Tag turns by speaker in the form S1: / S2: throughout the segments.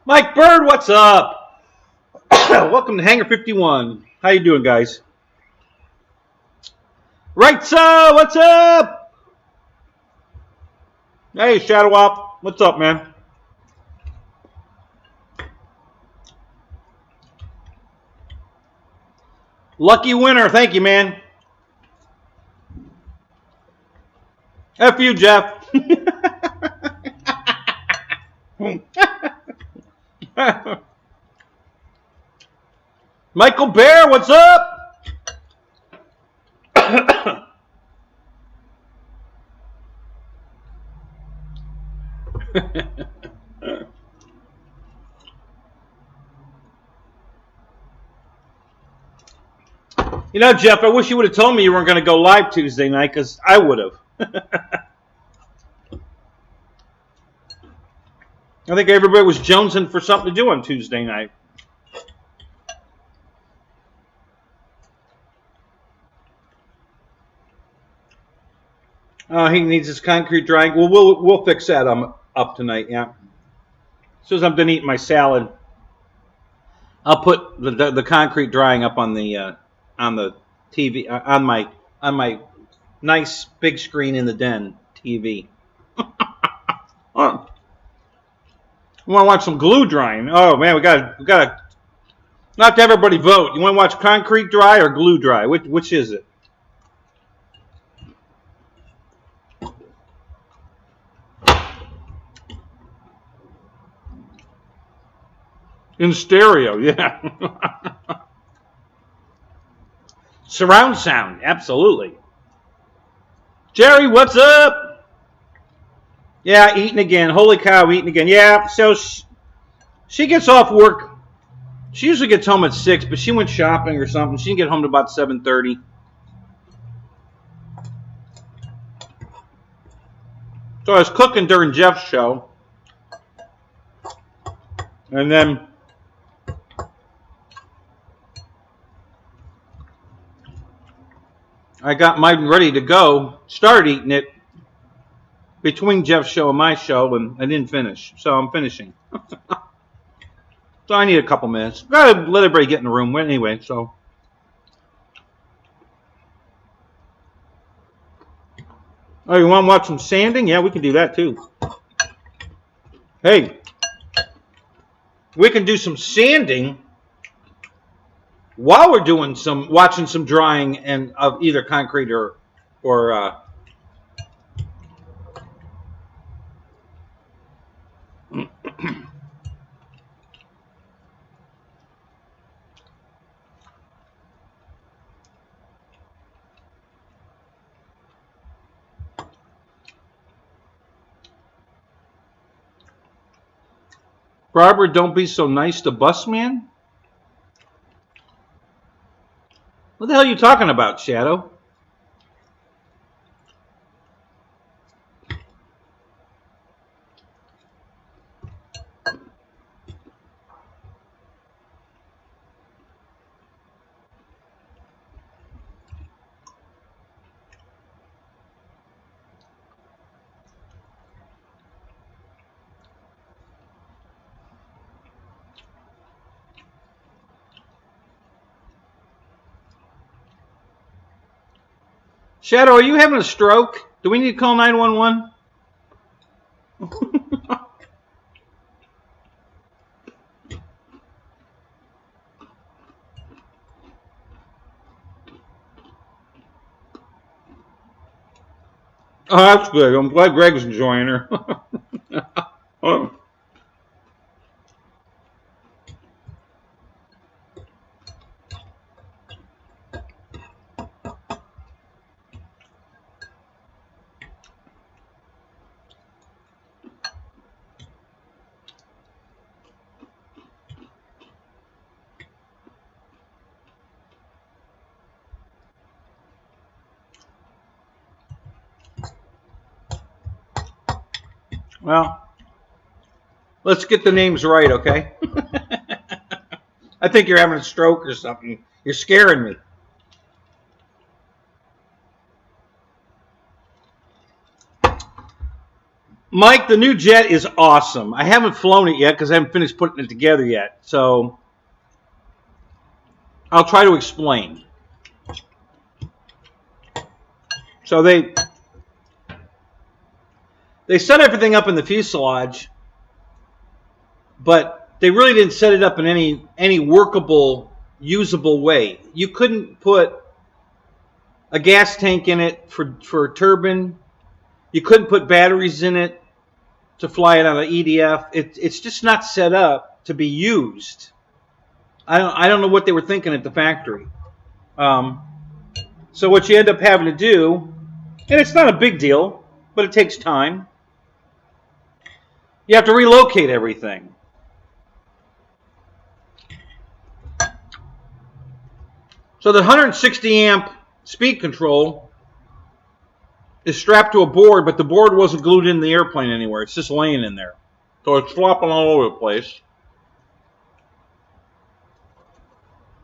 S1: Mike Bird, what's up? Welcome to Hanger 51. How you doing, guys? Right, sir, what's up? Hey, Shadow Op, what's up, man? Lucky winner, thank you, man. F you, Jeff. Michael Bear, what's up? You know, Jeff, I wish you would have told me you weren't going to go live Tuesday night, because I would have. I think everybody was jonesing for something to do on Tuesday night. He needs his concrete drying. Well, we'll fix that up tonight. Yeah. As soon as I'm done eating my salad, I'll put the concrete drying up on the TV on my nice big screen in the den TV. Oh. You want to watch some glue drying? Oh man, we got not to everybody vote. You want to watch concrete dry or glue dry? Which is it? In stereo, yeah. Surround sound, absolutely. Jerry, what's up? Yeah, eating again. Holy cow, eating again. Yeah, so she gets off work. She usually gets home at 6, but she went shopping or something. She didn't get home to about 7:30. So I was cooking during Jeff's show. And then I got mine ready to go. Started eating it between Jeff's show and my show, and I didn't finish. So I'm finishing. So I need a couple minutes. Gotta let everybody get in the room. Anyway, so. Oh, you want to watch some sanding? Yeah, we can do that too. Hey, we can do some sanding while we're doing watching some drying and of either concrete or Barbara, don't be so nice to Bus Man. What the hell are you talking about, Shadow? Shadow, are you having a stroke? Do we need to call 911? Oh, that's good. I'm glad Greg's enjoying her. Oh. Well, let's get the names right, okay? I think you're having a stroke or something. You're scaring me. Mike, the new jet is awesome. I haven't flown it yet because I haven't finished putting it together yet. So I'll try to explain. So they set everything up in the fuselage, but they really didn't set it up in any workable, usable way. You couldn't put a gas tank in it for a turbine. You couldn't put batteries in it to fly it on an EDF. It's just not set up to be used. I don't know what they were thinking at the factory. So what you end up having to do, and it's not a big deal, but it takes time. You have to relocate everything. So the 160 amp speed control is strapped to a board, but the board wasn't glued in the airplane anywhere. It's just laying in there. So it's flopping all over the place.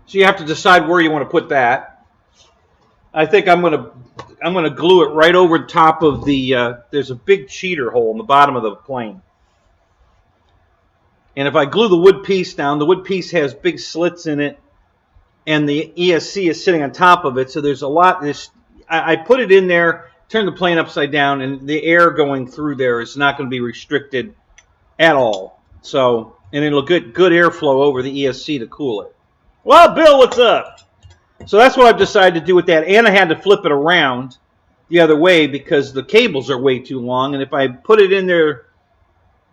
S1: So you have to decide where you want to put that. I think I'm gonna glue it right over top of the there's a big cheater hole in the bottom of the plane. And if I glue the wood piece down, the wood piece has big slits in it, and the ESC is sitting on top of it. So there's a lot. I put it in there, turn the plane upside down, and the air going through there is not going to be restricted at all. So, and it'll get good airflow over the ESC to cool it. Well, Bill, what's up? So that's what I've decided to do with that. And I had to flip it around the other way because the cables are way too long. And if I put it in there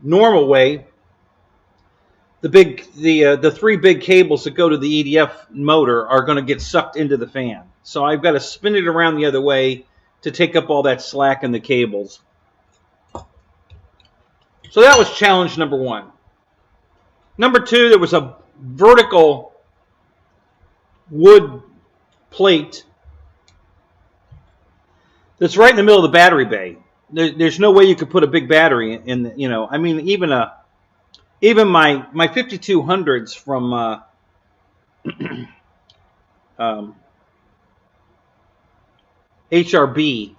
S1: normal way, the three big cables that go to the EDF motor are going to get sucked into the fan. So I've got to spin it around the other way to take up all that slack in the cables. So that was challenge number one. Number two, there was a vertical wood plate that's right in the middle of the battery bay. There's no way you could put a big battery in the, you know, I mean, even my 5200s from HRB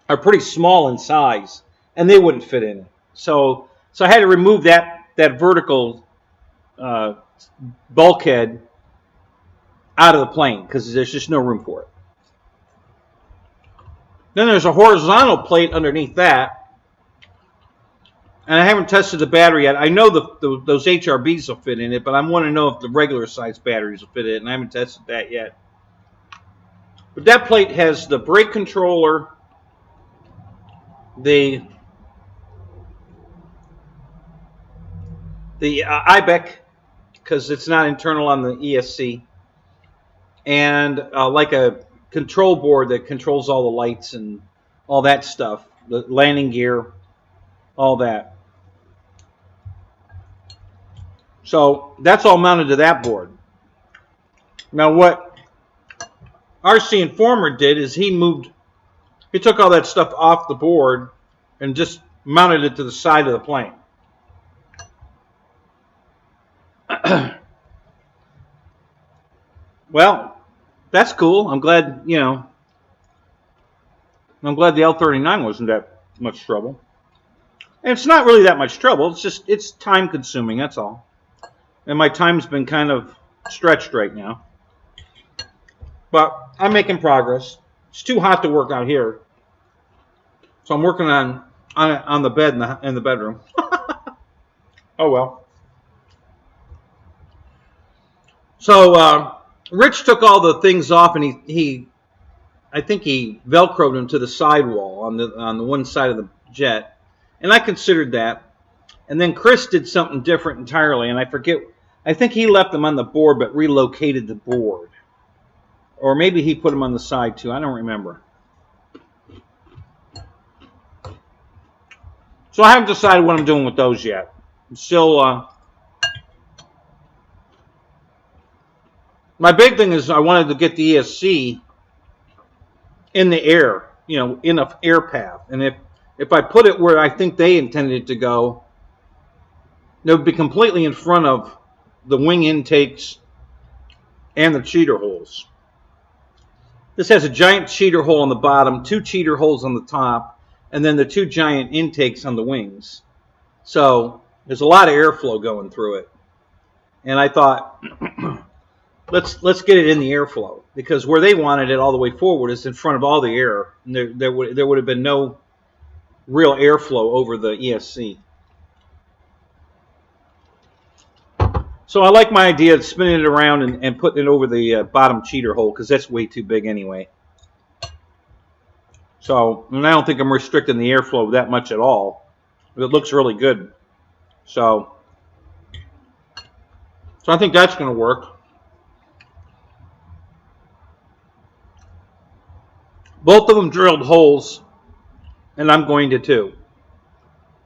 S1: are pretty small in size, and they wouldn't fit in it. So I had to remove that vertical bulkhead out of the plane because there's just no room for it. Then there's a horizontal plate underneath that, and I haven't tested the battery yet. I know those HRBs will fit in it, but I want to know if the regular size batteries will fit in it, and I haven't tested that yet. But that plate has the brake controller, the IBEC, because it's not internal on the ESC, and like a control board that controls all the lights and all that stuff, the landing gear, all that. So that's all mounted to that board. Now what RC Informer did is he took all that stuff off the board and just mounted it to the side of the plane. Well, that's cool. I'm glad, you know, I'm glad the L-39 wasn't that much trouble. And it's not really that much trouble. It's just, it's time consuming, that's all. And my time's been kind of stretched right now. But I'm making progress. It's too hot to work out here. So I'm working on the bed in the bedroom. Oh well. So Rich took all the things off, and I think he Velcroed them to the sidewall on the one side of the jet, and I considered that. And then Chris did something different entirely, and I forget. I think he left them on the board, but relocated the board, or maybe he put them on the side too. I don't remember. So I haven't decided what I'm doing with those yet. I'm still. My big thing is I wanted to get the ESC in the air, you know, in an air path. And if I put it where I think they intended it to go, it would be completely in front of the wing intakes and the cheater holes. This has a giant cheater hole on the bottom, 2 cheater holes on the top, and then the 2 giant intakes on the wings. So there's a lot of airflow going through it. And I thought, let's get it in the airflow, because where they wanted it all the way forward is in front of all the air. And there would have been no real airflow over the ESC. So I like my idea of spinning it around and putting it over the bottom cheater hole, because that's way too big anyway. So, and I don't think I'm restricting the airflow that much at all. But it looks really good. So I think that's going to work. Both of them drilled holes, and I'm going to too,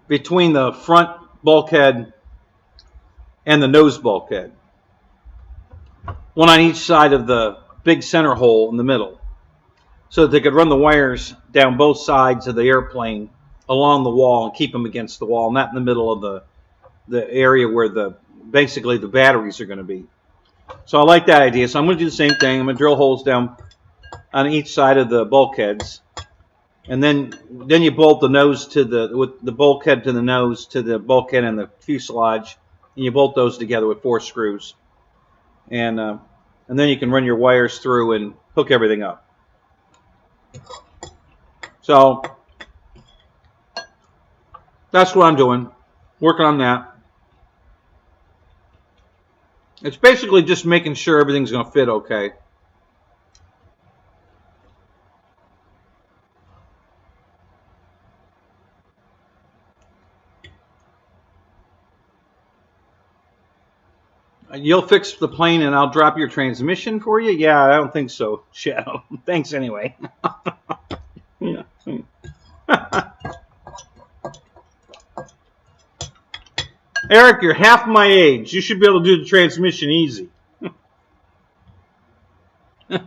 S1: between the front bulkhead and the nose bulkhead. One on each side of the big center hole in the middle, so that they could run the wires down both sides of the airplane along the wall and keep them against the wall, not in the middle of the area where basically the batteries are going to be. So I like that idea. So I'm going to do the same thing. I'm going to drill holes down on each side of the bulkheads, and then you bolt the nose to with the bulkhead to the nose to the bulkhead and the fuselage, and you bolt those together with 4 screws, and then you can run your wires through and hook everything up. So that's what I'm doing, working on that. It's basically just making sure everything's going to fit okay. You'll fix the plane and I'll drop your transmission for you? Yeah, I don't think so, Shadow. Thanks anyway. Eric, you're half my age. You should be able to do the transmission easy. You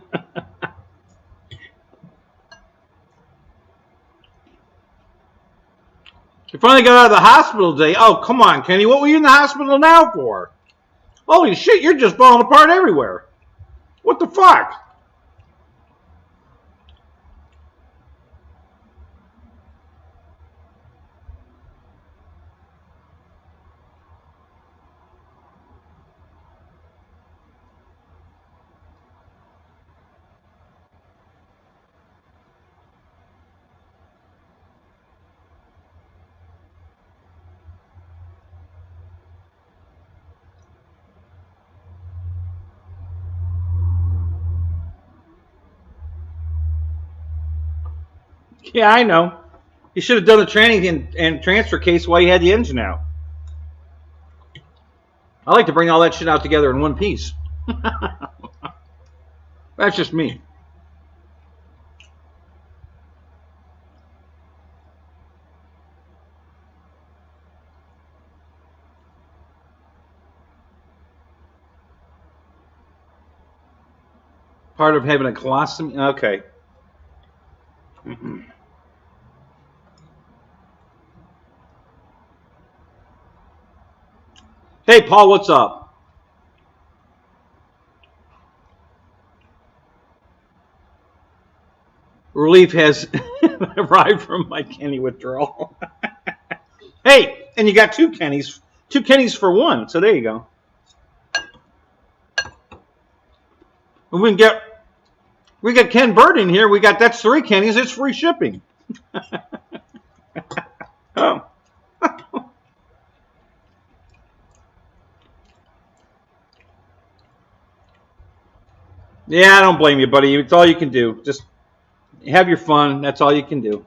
S1: finally got out of the hospital today. Oh, come on, Kenny. What were you in the hospital now for? Holy shit, you're just falling apart everywhere. What the fuck? Yeah, I know. You should have done the training and transfer case while you had the engine out. I like to bring all that shit out together in one piece. That's just me. Part of having a colostomy? Okay. Hey, Paul, what's up? Relief has arrived from my Kenny withdrawal. Hey, and you got 2 Kennys. 2 Kennys for 1, so there you go. And we got Ken Bird in here. That's 3 Kennys. It's free shipping. Oh. Yeah, I don't blame you, buddy. It's all you can do. Just have your fun. That's all you can do.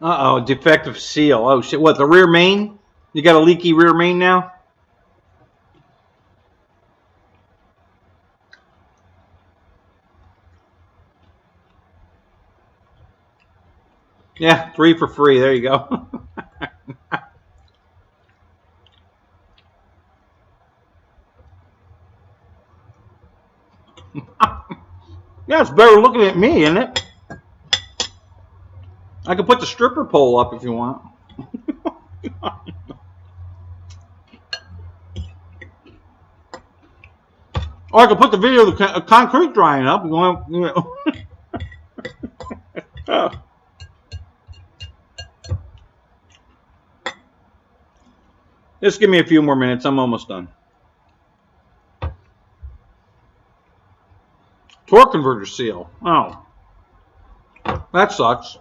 S1: Uh-oh, defective seal. Oh, shit. What, the rear main? You got a leaky rear main now? Yeah, 3 for free. There you go. Yeah, it's better looking at me, isn't it? I can put the stripper pole up if you want. Or I can put the video of the concrete drying up. You want, you know. Just give me a few more minutes. I'm almost done. Torque converter seal. Oh, that sucks.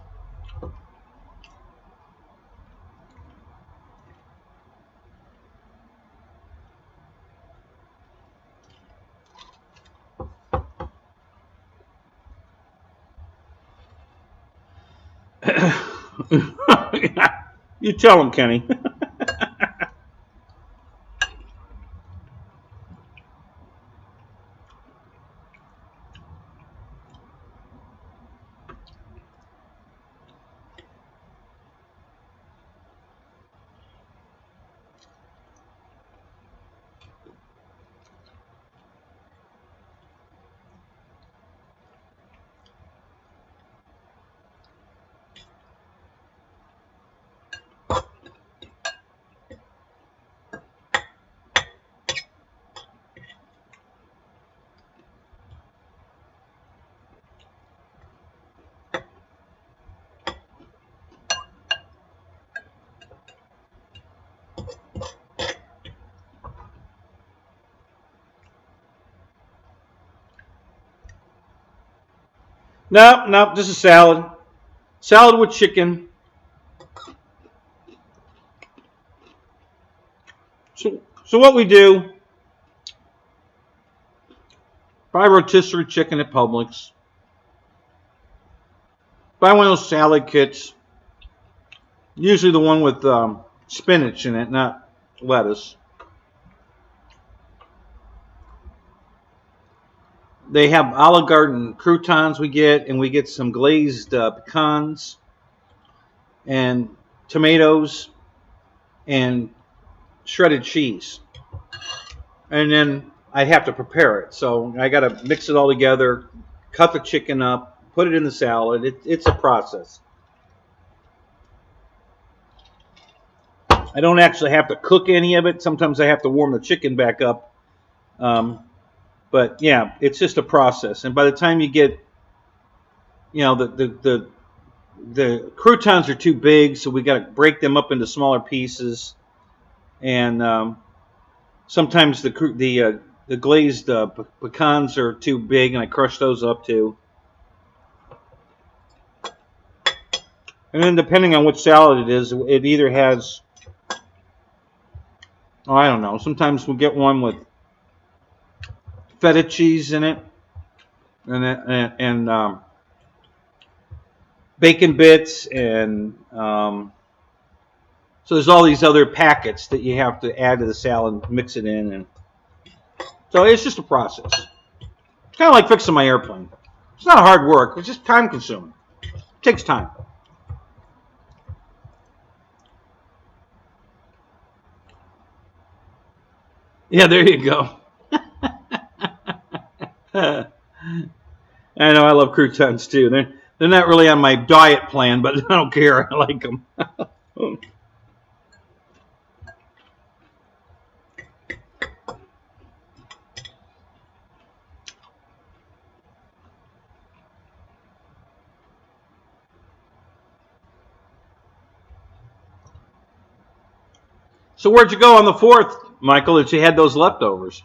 S1: You tell him, Kenny. No, no, this is salad. Salad with chicken. So what we do, buy rotisserie chicken at Publix. Buy one of those salad kits. Usually the one with spinach in it, not lettuce. They have Olive Garden croutons we get, and we get some glazed pecans and tomatoes and shredded cheese. And then I have to prepare it. So I got to mix it all together, cut the chicken up, put it in the salad. It's a process. I don't actually have to cook any of it. Sometimes I have to warm the chicken back up. But yeah, it's just a process. And by the time you get, you know, the croutons are too big, so we got to break them up into smaller pieces. And sometimes the glazed pecans are too big, and I crush those up too. And then depending on what salad it is, it either has, oh, I don't know. Sometimes we'll get one with feta cheese in it, and bacon bits, and so there's all these other packets that you have to add to the salad, mix it in, and so it's just a process. It's kind of like fixing my airplane. It's not hard work. It's just time consuming. It takes time. Yeah, there you go. I know, I love croutons too. They're not really on my diet plan, but I don't care. I like them. So where'd you go on the 4th, Michael, that you had those leftovers?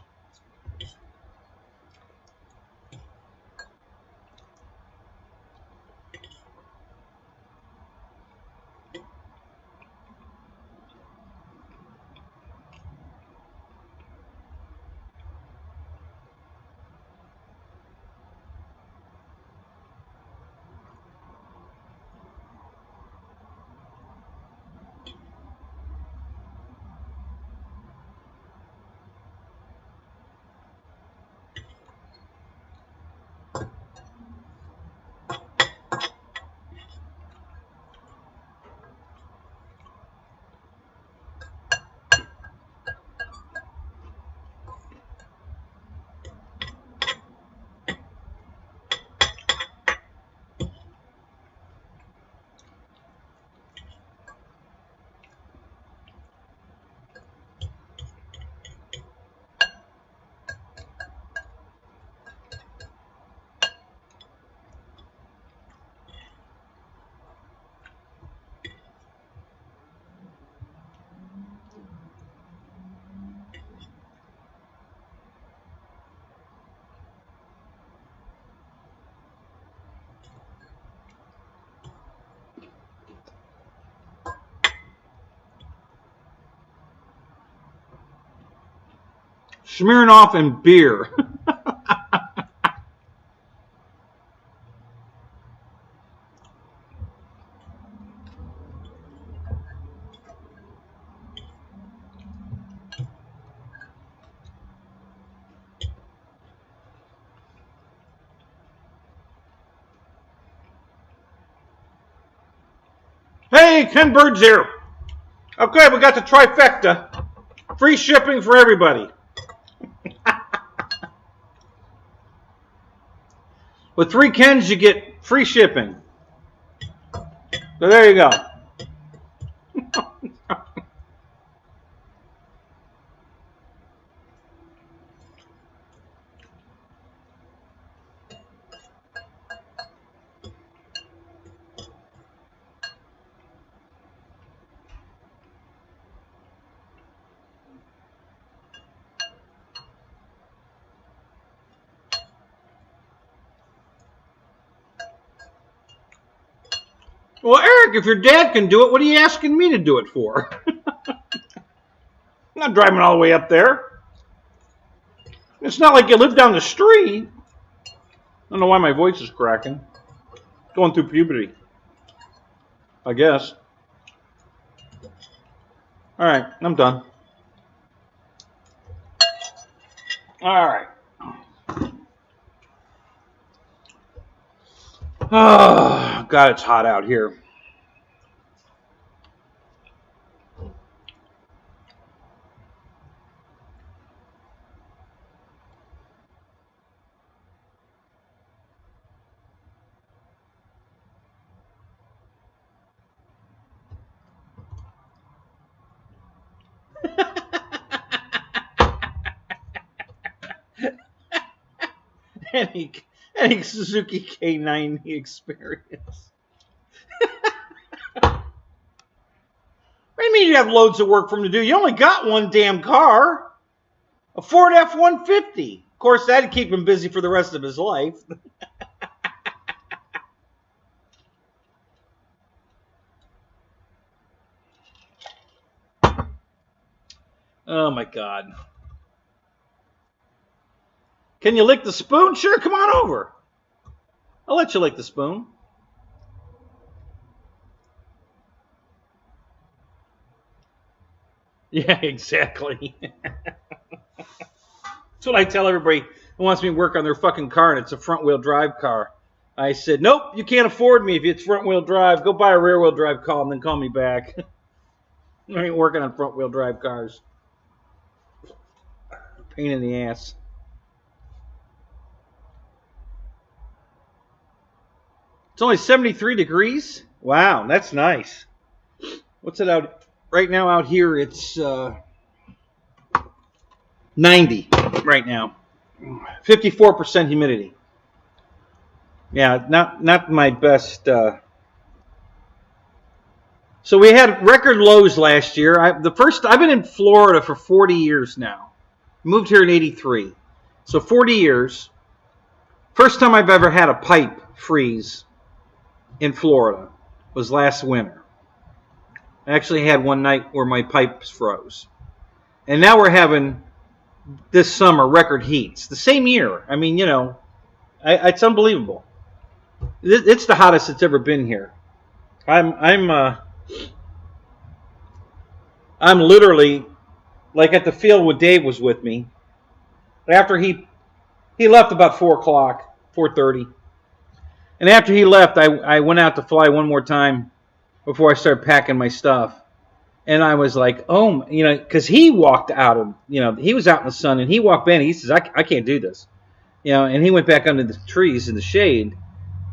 S1: Smirnoff and beer. Hey, Ken Bird's here. Okay, we got the trifecta. Free shipping for everybody. With 3 Kens, you get free shipping. So there you go. Well, Eric, if your dad can do it, what are you asking me to do it for? I'm not driving all the way up there. It's not like you live down the street. I don't know why my voice is cracking. Going through puberty, I guess. All right, I'm done. All right. Oh, God, it's hot out here. Any Suzuki K90 experience. What do you mean you have loads of work for him to do? You only got one damn car. A Ford F-150. Of course, that'd keep him busy for the rest of his life. Oh, my God. Can you lick the spoon? Sure, come on over. I'll let you lick the spoon. Yeah, exactly. That's what I tell everybody who wants me to work on their fucking car and it's a front-wheel drive car. I said, nope, you can't afford me if it's front-wheel drive. Go buy a rear-wheel drive car and then call me back. I ain't working on front-wheel drive cars. Pain in the ass. It's only 73 degrees. Wow, that's nice. What's it out right now? Out here, it's 90 right now. 54% humidity. Yeah, not my best. So we had record lows last year. I've been in Florida for 40 years now. Moved here in '83, so 40 years. First time I've ever had a pipe freeze in Florida was last winter. I actually had one night where my pipes froze. And now we're having, this summer, record heats. The same year. I mean, you know, it's unbelievable. It's the hottest it's ever been here. I'm literally, like at the field when Dave was with me. After he left about 4 o'clock, 4:30. And after he left, I went out to fly one more time before I started packing my stuff. And I was like, oh, you know, because he walked out of, you know, he was out in the sun and he walked back and he says, I can't do this. You know, and he went back under the trees in the shade.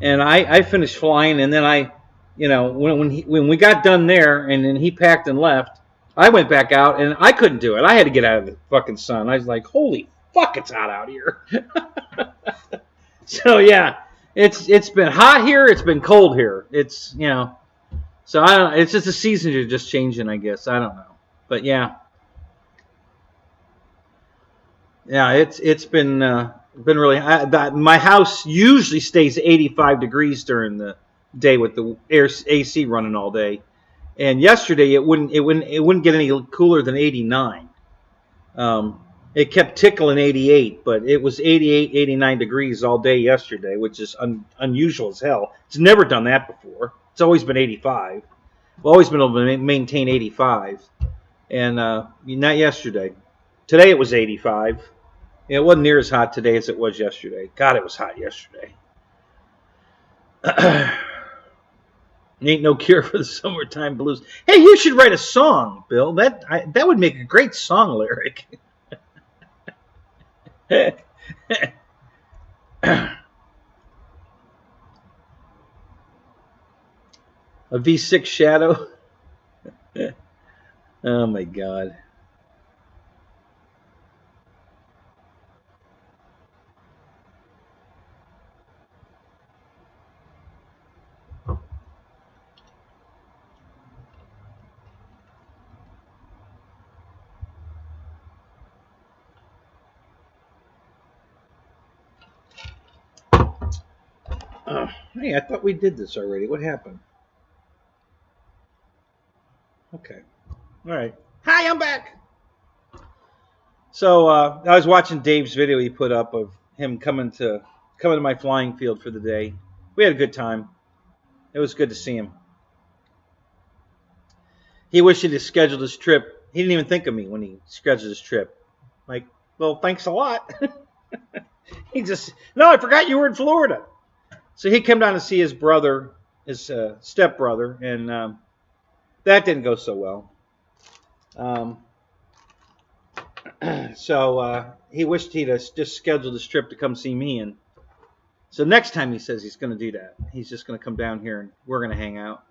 S1: And I finished flying and then you know, when we got done there and then he packed and left, I went back out and I couldn't do it. I had to get out of the fucking sun. I was like, holy fuck, it's hot out here. So yeah, it's been hot here. It's been cold here. It's, you know, so I don't. It's just the seasons are just changing, I guess. I don't know, but yeah, it's been really. My house usually stays 85 degrees during the day with the AC running all day. And yesterday it wouldn't get any cooler than 89. It kept tickling 88, but it was 88, 89 degrees all day yesterday, which is unusual as hell. It's never done that before. It's always been 85. We've always been able to maintain 85. And not yesterday. Today it was 85. It wasn't near as hot today as it was yesterday. God, it was hot yesterday. Ain't no cure for the summertime blues. Hey, you should write a song, Bill. That would make a great song lyric. A V6 Shadow. Oh my God. Hey, I thought we did this already. What happened? Okay. All right. Hi, I'm back. So I was watching Dave's video he put up of him coming to my flying field for the day. We had a good time. It was good to see him. He wished he'd scheduled his trip. He didn't even think of me when he scheduled his trip. Like, well, thanks a lot. No, I forgot you were in Florida. So he came down to see his brother, his stepbrother, and that didn't go so well. So he wished he'd just scheduled his trip to come see me. And so next time he says he's going to do that. He's just going to come down here and we're going to hang out.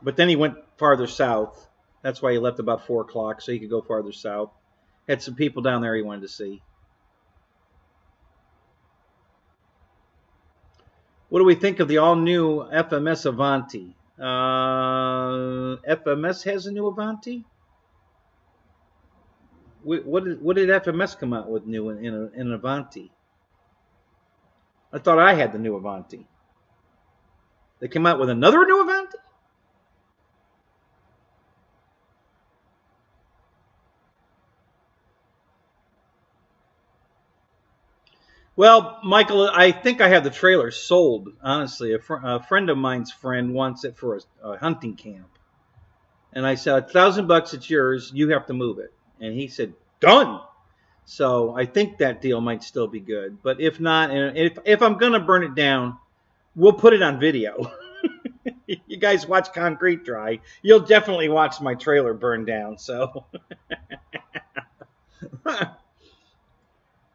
S1: But then he went farther south. That's why he left about 4 o'clock so he could go farther south. Had some people down there he wanted to see. What do we think of the all-new FMS Avanti? FMS has a new Avanti? What did FMS come out with new in an Avanti? I thought I had the new Avanti. They came out with another new Avanti? Well, Michael, I think I have the trailer sold, honestly. A friend of mine's friend wants it for a hunting camp. And I said, $1,000, it's yours. You have to move it. And he said, done. So I think that deal might still be good. But if not, and if I'm going to burn it down, we'll put it on video. You guys watch Concrete Dry. You'll definitely watch my trailer burn down. So,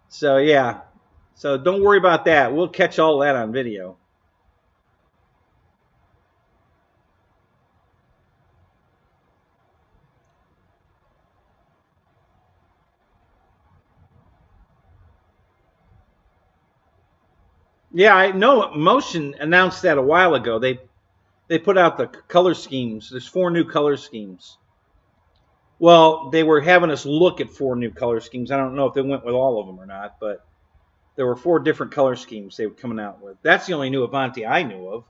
S1: so yeah. So don't worry about that. We'll catch all that on video. Yeah, I know Motion announced that a while ago. They put out the color schemes. There's 4 new color schemes. Well, they were having us look at 4 new color schemes. I don't know if they went with all of them or not, but there were 4 different color schemes they were coming out with. That's the only new Avanti I knew of.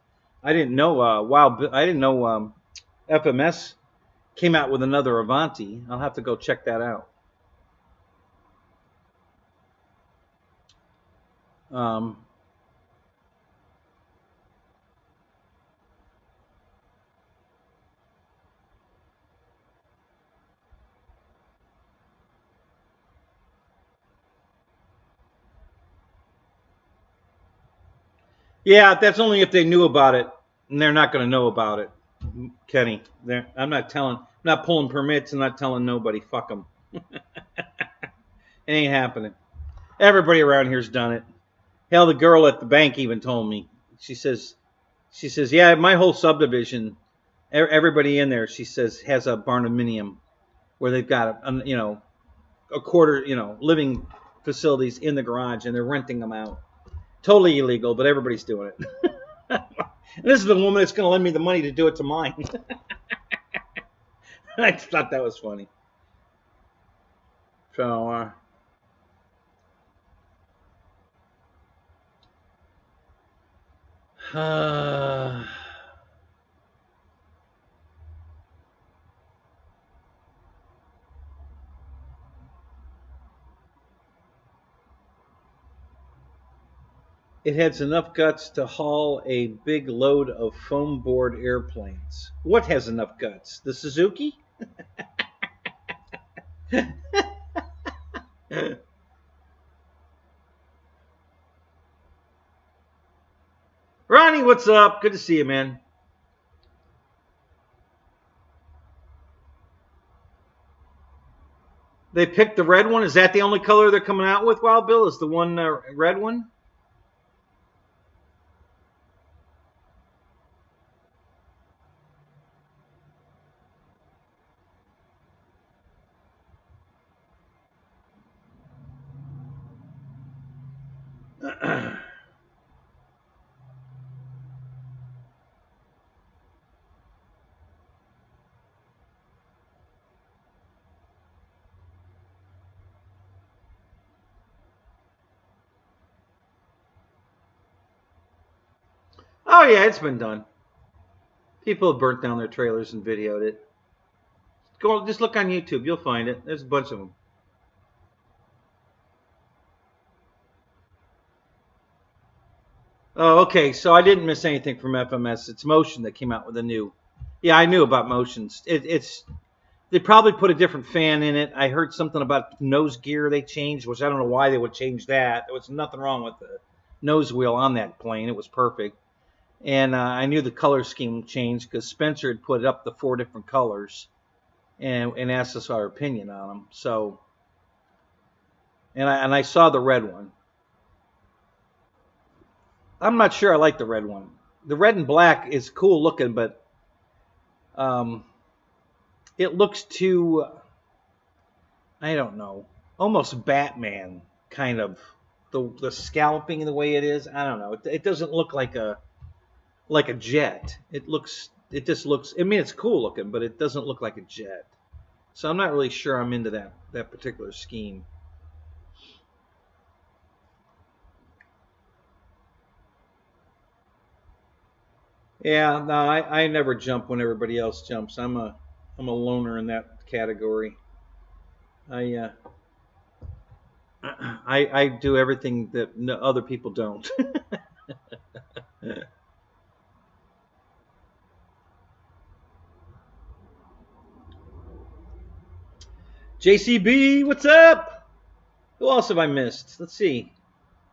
S1: I didn't know FMS came out with another Avanti. I'll have to go check that out. Yeah, that's only if they knew about it, and they're not going to know about it, Kenny. I'm not pulling permits and not telling nobody. Fuck them. It ain't happening. Everybody around here's done it. Hell, the girl at the bank even told me. She says, yeah, my whole subdivision, everybody in there, she says, has a barnuminium where they've got a quarter, living facilities in the garage, and they're renting them out. Totally illegal, but everybody's doing it. This is the woman that's going to lend me the money to do it to mine. I thought that was funny. So, It has enough guts to haul a big load of foam board airplanes. What has enough guts? The Suzuki? Ronnie, what's up? Good to see you, man. They picked the red one. Is that the only color they're coming out with, Wild Bill? Is the one red one? Oh yeah, it's been done. People have burnt down their trailers and videoed it. Go, just look on YouTube. You'll find it. There's a bunch of them. Oh, okay. So I didn't miss anything from FMS. It's Motion that came out with a new. Yeah, I knew about Motions. They probably put a different fan in it. I heard something about nose gear they changed, which I don't know why they would change that. There was nothing wrong with the nose wheel on that plane. It was perfect. And I knew the color scheme changed because Spencer had put up the 4 different colors and asked us our opinion on them. So, and I saw the red one. I'm not sure I like the red one. The red and black is cool looking, but it looks too, I don't know, almost Batman kind of. The scalloping the way it is, I don't know. It doesn't look like a jet. It just looks, I mean, it's cool looking, but it doesn't look like a jet. So I'm not really sure I'm into that particular scheme. Yeah, no, I never jump when everybody else jumps. I'm a loner in that category. I do everything that other people don't. JCB, what's up? Who else have I missed? Let's see.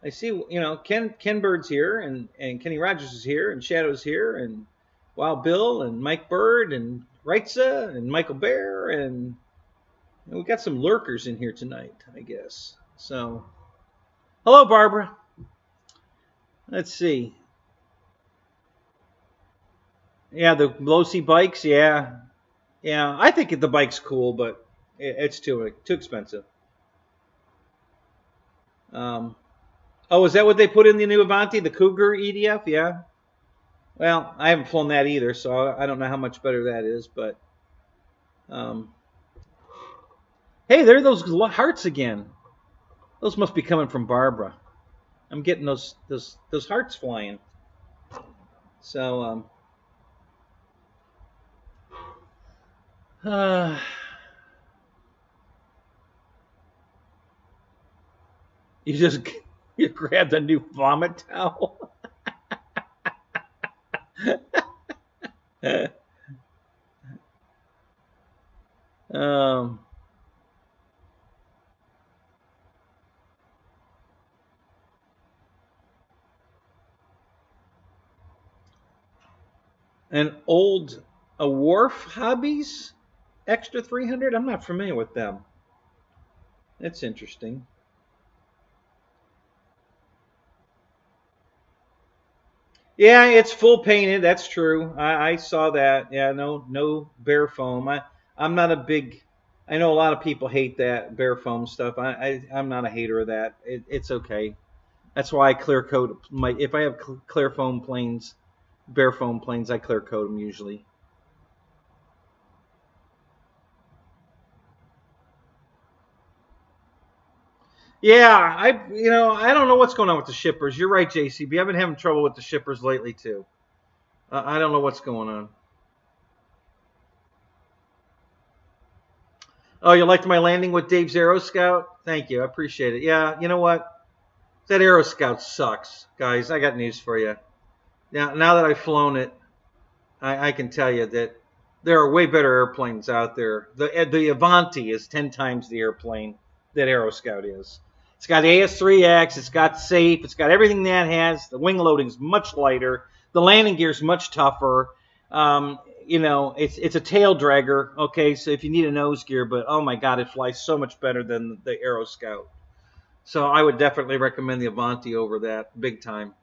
S1: I see, Ken Bird's here, and Kenny Rogers is here, and Shadow's here, and Wild Bill, and Mike Bird, and Reitza, and Michael Bear, and we got some lurkers in here tonight, I guess. So, hello, Barbara. Let's see. Yeah, the low-C bikes, yeah. Yeah, I think the bike's cool, but it's too expensive. Oh, is that what they put in the new Avanti, the Cougar EDF? Yeah. Well, I haven't flown that either, so I don't know how much better that is. But hey, there are those hearts again. Those must be coming from Barbara. I'm getting those hearts flying. So you grabbed a new vomit towel. A Wharf Hobbies Extra 300. I'm not familiar with them. That's interesting. Yeah, it's full painted. That's true. I saw that. Yeah, no bare foam. I'm not a big. I know a lot of people hate that bare foam stuff. I'm not a hater of that. It's okay. That's why I clear coat if I have clear foam planes, bare foam planes, I clear coat them usually. Yeah, I don't know what's going on with the shippers. You're right, JCB. I've been having trouble with the shippers lately too. I don't know what's going on. Oh, you liked my landing with Dave's Aero Scout? Thank you. I appreciate it. Yeah, you know what? That Aero Scout sucks, guys. I got news for you. Now that I've flown it, I can tell you that there are way better airplanes out there. The Avanti is 10 times the airplane that Aero Scout is. It's got AS3X, it's got safe, it's got everything that has. The wing loading is much lighter. The landing gear is much tougher. You know, it's a tail dragger. Okay, so if you need a nose gear, but oh my God, it flies so much better than the Aero Scout. So I would definitely recommend the Avanti over that, big time.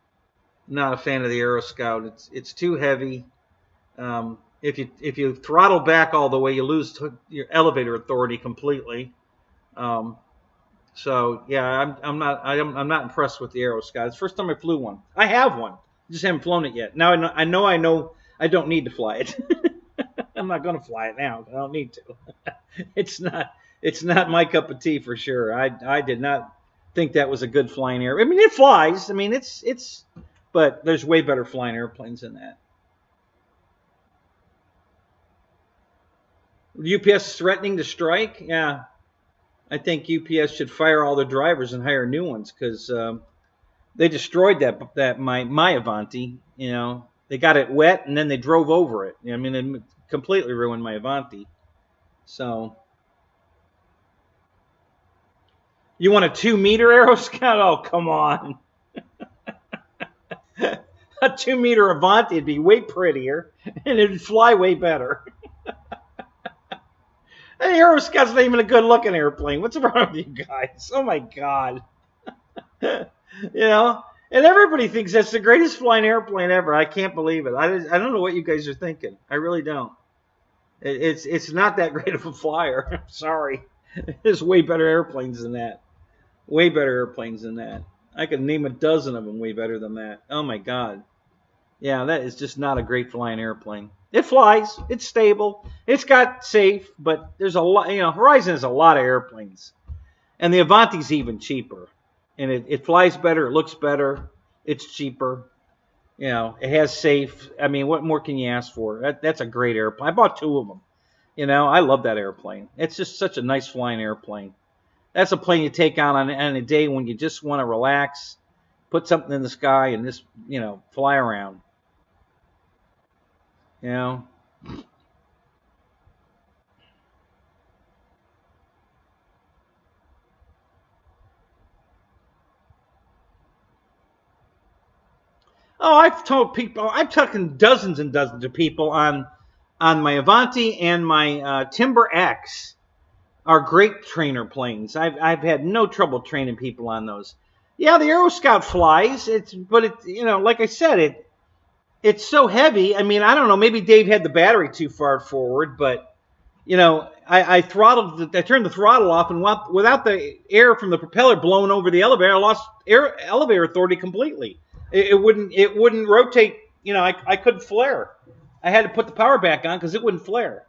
S1: Not a fan of the Aero Scout. It's too heavy. If you throttle back all the way, you lose your elevator authority completely. So yeah, I'm not impressed with the Aero Scout. It's the first time I flew one. I have one, just haven't flown it yet. Now I know I don't need to fly it. I'm not going to fly it now. I don't need to. It's not my cup of tea for sure. I did not think that was a good flying air. I mean, it flies. I mean, but there's way better flying airplanes than that. UPS is threatening to strike. Yeah, I think UPS should fire all their drivers and hire new ones because they destroyed my Avanti. You know, they got it wet and then they drove over it. I mean, it completely ruined my Avanti. So, you want a 2-meter Aero Scout? Oh, come on. A 2-meter Avanti would be way prettier and it'd fly way better. An Aero Scout's not even a good-looking airplane. What's wrong with you guys? Oh my God. You know, and everybody thinks that's the greatest flying airplane ever. I can't believe it. I don't know what you guys are thinking. I really don't. It's not that great of a flyer. I'm sorry. There's way better airplanes than that. Way better airplanes than that. I could name a dozen of them way better than that. Oh my God. Yeah, that is just not a great flying airplane. It flies. It's stable. It's got safe, but there's a lot. You know, Horizon has a lot of airplanes, and the Avanti's even cheaper. And it flies better. It looks better. It's cheaper. You know, it has safe. I mean, what more can you ask for? That's a great airplane. I bought 2 of them. You know, I love that airplane. It's just such a nice flying airplane. That's a plane you take on a day when you just want to relax, put something in the sky, and just, you know, fly around. You know. Oh, I've told people. I've talking dozens and dozens of people on my Avanti and my Timber X are great trainer planes. I've had no trouble training people on those. Yeah, the Aero Scout flies. But it, you know, like I said, it's so heavy. I mean, I don't know. Maybe Dave had the battery too far forward, but you know, I turned the throttle off, and without the air from the propeller blowing over the elevator, I lost elevator authority completely. It wouldn't rotate. You know, I couldn't flare. I had to put the power back on because it wouldn't flare.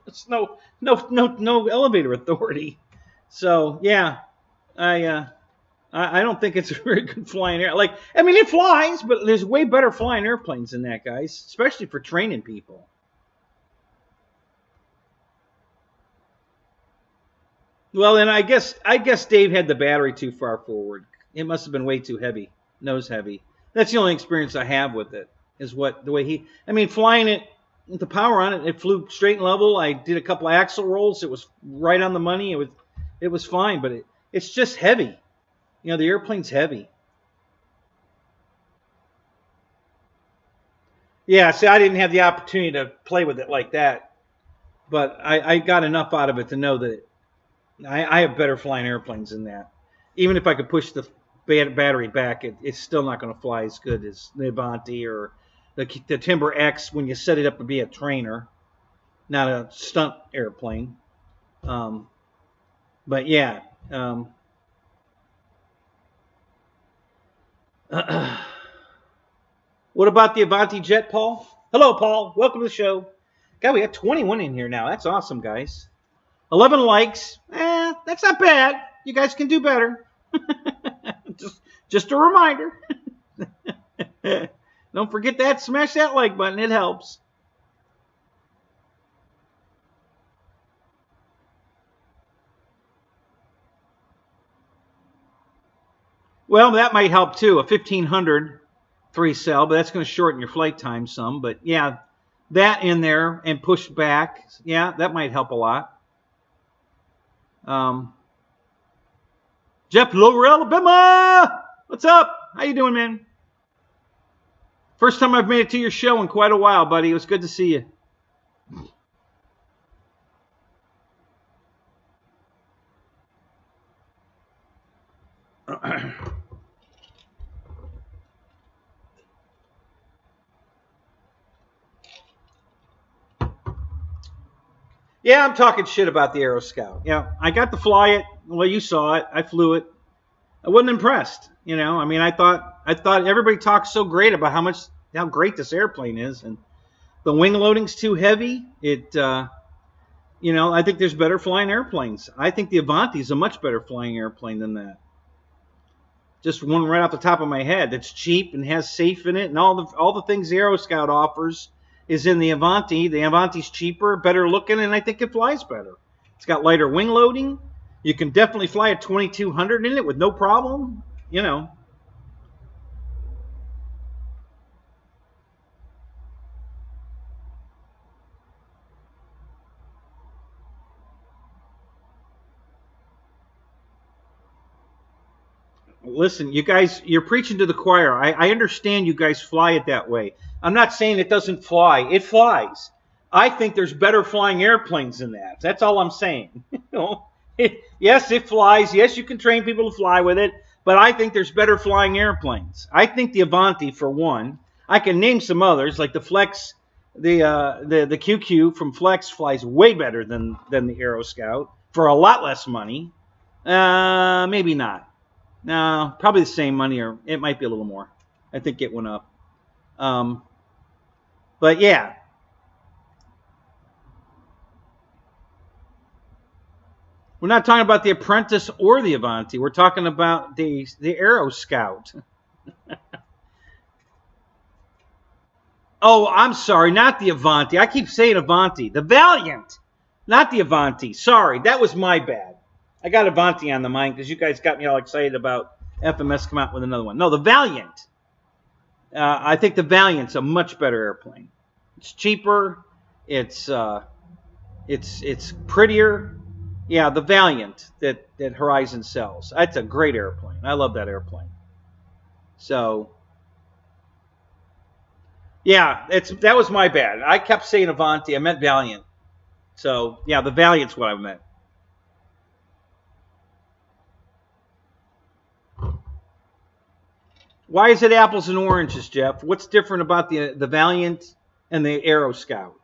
S1: It's no elevator authority. So yeah, I don't think it's a very good flying air. Like, I mean, it flies, but there's way better flying airplanes than that, guys, especially for training people. Well, then I guess Dave had the battery too far forward. It must have been way too heavy, nose heavy. That's the only experience I have with it. Is the way he. I mean, flying it with the power on it, it flew straight and level. I did a couple of axle rolls. It was right on the money. It was fine, but it's just heavy. You know, the airplane's heavy. Yeah, see, I didn't have the opportunity to play with it like that, but I got enough out of it to know that I have better flying airplanes than that. Even if I could push the battery back, it's still not going to fly as good as the Avanti or the Timber X when you set it up to be a trainer, not a stunt airplane. But yeah. What about the Avanti jet, Paul? Hello, Paul. Welcome to the show. God, we got 21 in here now. That's awesome, guys. 11 likes. That's not bad. You guys can do better. just a reminder. Don't forget that. Smash that like button. It helps. Well, that might help too. A 1500 3-cell, but that's going to shorten your flight time some. But yeah, that in there and push back. Yeah, that might help a lot. Jeff, Lower Alabama, what's up? How you doing, man? First time I've made it to your show in quite a while, buddy. It was good to see you. Yeah, I'm talking shit about the Aero Scout. Yeah, I got to fly it. Well, you saw it. I flew it. I wasn't impressed. You know, I mean, I thought everybody talks so great about how great this airplane is, and the wing loading's too heavy. It, you know, I think there's better flying airplanes. I think the Avanti is a much better flying airplane than that. Just one right off the top of my head. That's cheap and has safe in it, and all the things the Aero Scout offers is in the Avanti. The Avanti's cheaper, better looking, and I think it flies better. It's got lighter wing loading. You can definitely fly a 2200 in it with no problem, you know. Listen, you guys, you're preaching to the choir. I understand you guys fly it that way. I'm not saying it doesn't fly. It flies. I think there's better flying airplanes than that. That's all I'm saying. You know, yes, it flies. Yes, you can train people to fly with it. But I think there's better flying airplanes. I think the Avanti, for one. I can name some others, like the Flex, the QQ from Flex flies way better than the Aero Scout for a lot less money. Maybe not. No, probably the same money, or it might be a little more. I think it went up. But yeah. We're not talking about the Apprentice or the Avanti. We're talking about the Aero Scout. Oh, I'm sorry, not the Avanti. I keep saying Avanti. The Valiant, not the Avanti. Sorry, that was my bad. I got Avanti on the mind because you guys got me all excited about FMS come out with another one. No, the Valiant. I think the Valiant's a much better airplane. It's cheaper. It's prettier. Yeah, the Valiant that Horizon sells. That's a great airplane. I love that airplane. So, yeah, that was my bad. I kept saying Avanti. I meant Valiant. So, yeah, the Valiant's what I meant. Why is it apples and oranges, Jeff? What's different about the Valiant and the Aero Scout?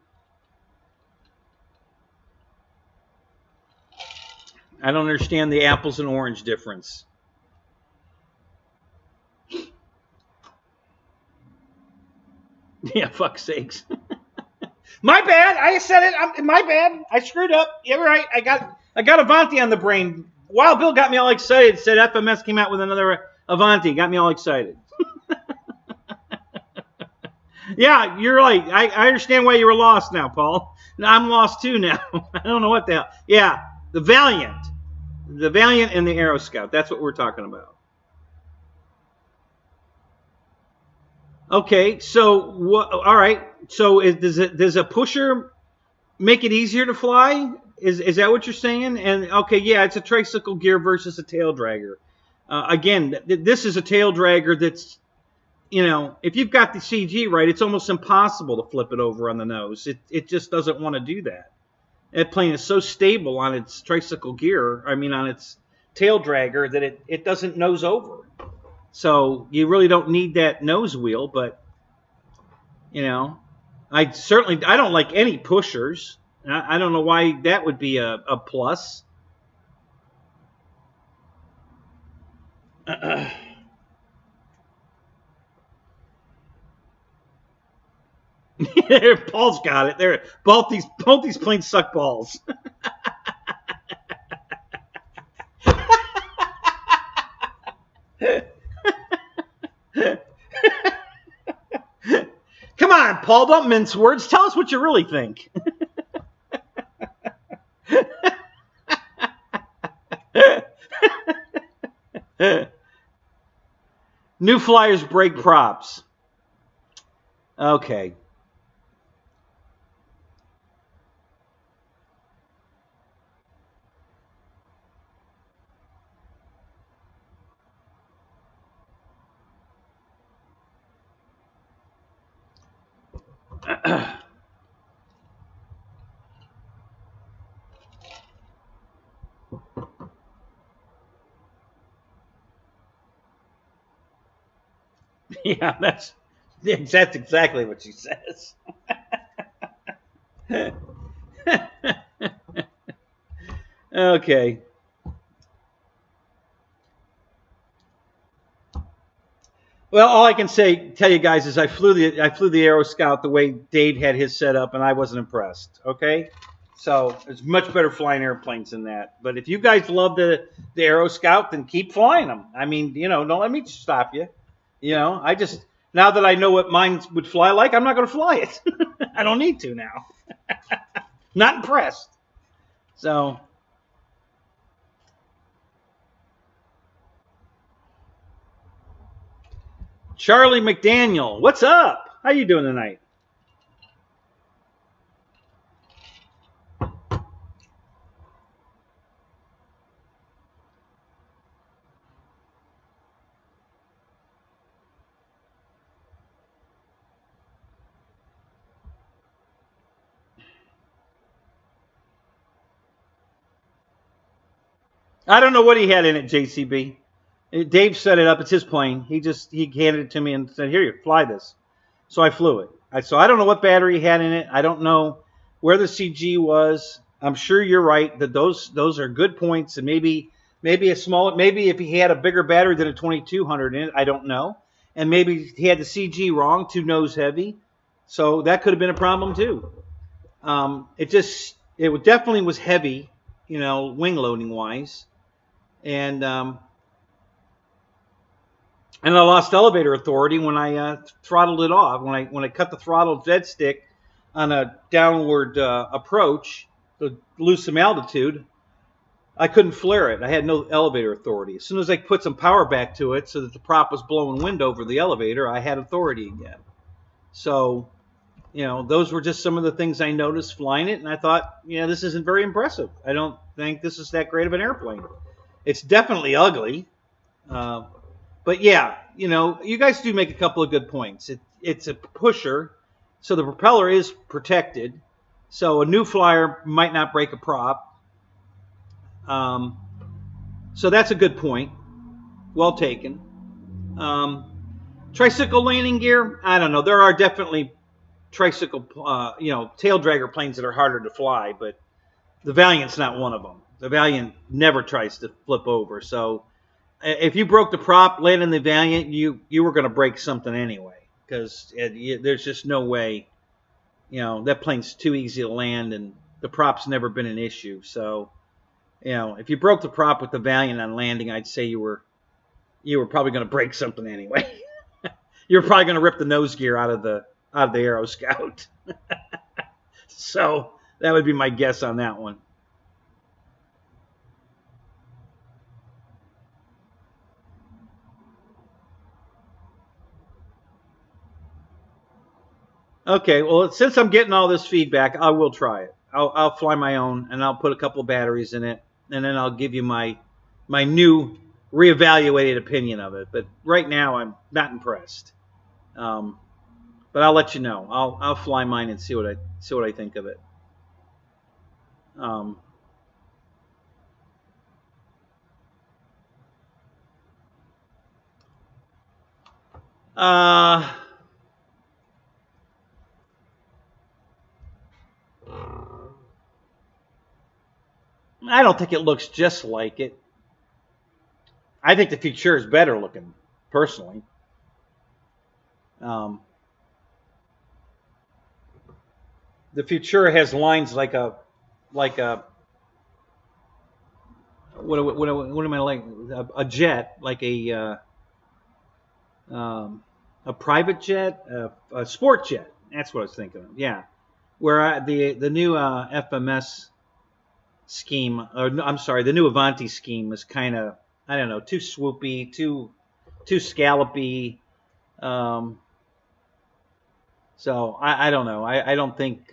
S1: I don't understand the apples and orange difference. Yeah, fuck's sakes. My bad. I said it. My bad. I screwed up. You're right. I got Avanti on the brain. Wild Bill got me all excited. Said FMS came out with another Avanti. Got me all excited. Yeah, you're right. I understand why you were lost now, Paul. I'm lost too now. I don't know what the hell. Yeah, the Valiant. The Valiant and the Aero Scout. That's what we're talking about. Okay, so all right. So does a pusher make it easier to fly? Is that what you're saying? And okay, yeah, it's a tricycle gear versus a tail dragger. Again, this is a tail dragger that's, you know, if you've got the CG right, it's almost impossible to flip it over on the nose. It just doesn't want to do that. That plane is so stable on its tricycle gear, on its tail dragger, that it doesn't nose over. So you really don't need that nose wheel, but, you know, I don't like any pushers. I don't know why that would be a plus. Paul's got it. There, both these planes suck balls. Come on, Paul, don't mince words. Tell us what you really think. New flyers break props. Okay. Yeah, that's exactly what she says. Okay. Well, all I can tell you guys is I flew the Aero Scout the way Dave had his set up, and I wasn't impressed. Okay, so it's much better flying airplanes than that. But if you guys love the Aero Scout, then keep flying them. I mean, don't let me stop you. I just now that I know what mine would fly like, I'm not going to fly it. I don't need to now. Not impressed. So. Charlie McDaniel, what's up? How you doing tonight? I don't know what he had in it, JCB. Dave set it up. It's his plane. He handed it to me and said, "Here, you fly this." So I flew it. So I don't know what battery he had in it. I don't know where the CG was. I'm sure you're right that those are good points, and maybe if he had a bigger battery than a 2200 in it, I don't know, and maybe he had the CG wrong, too nose heavy, so that could have been a problem too. It definitely was heavy, wing loading wise, and I lost elevator authority when I throttled it off. When I cut the throttle dead stick on a downward approach to lose some altitude, I couldn't flare it. I had no elevator authority. As soon as I put some power back to it so that the prop was blowing wind over the elevator, I had authority again. So, those were just some of the things I noticed flying it, and I thought, this isn't very impressive. I don't think this is that great of an airplane. It's definitely ugly. But yeah, you guys do make a couple of good points. It's a pusher, so the propeller is protected. So a new flyer might not break a prop. So that's a good point. Well taken. Tricycle landing gear, I don't know. There are definitely tricycle, tail dragger planes that are harder to fly, but the Valiant's not one of them. The Valiant never tries to flip over, so if you broke the prop landing the Valiant, you were going to break something anyway, because there's just no way. That plane's too easy to land, and the prop's never been an issue. So, if you broke the prop with the Valiant on landing, I'd say you were probably going to break something anyway. You're probably going to rip the nose gear out of the Aero Scout. So that would be my guess on that one. Okay, well, since I'm getting all this feedback, I will try it. I'll fly my own, and I'll put a couple batteries in it, and then I'll give you my new reevaluated opinion of it. But right now, I'm not impressed. But I'll let you know. I'll fly mine and see what I think of it. I don't think it looks just like it. I think the Futura is better looking, personally. The Futura has lines like a what am I like? A jet, like a private jet, a sport jet. That's what I was thinking of. Yeah, where the new FMS scheme, or I'm sorry, the new Avanti scheme is kind of, I don't know, too swoopy, too too scallopy. So I don't know. I don't think.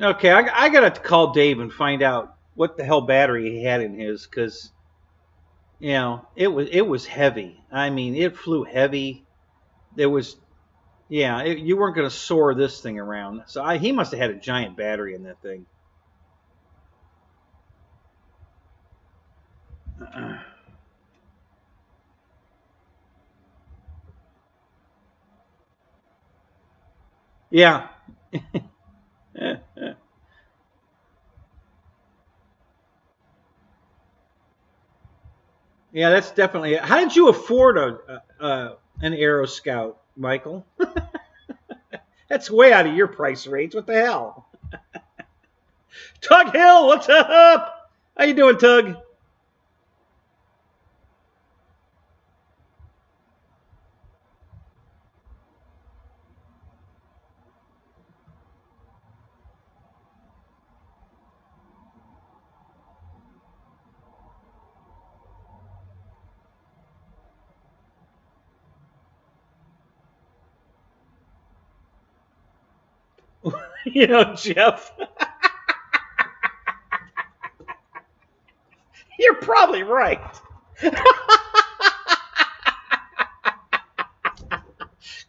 S1: Okay, I gotta call Dave and find out what the hell battery he had in his, because it was heavy. I mean, it flew heavy. There was you weren't gonna soar this thing around. So he must have had a giant battery in that thing. Yeah. Yeah, that's definitely it. How did you afford an Aero Scout, Michael? That's way out of your price range. What the hell? Tug Hill, what's up? How you doing, Tug? Jeff, you're probably right.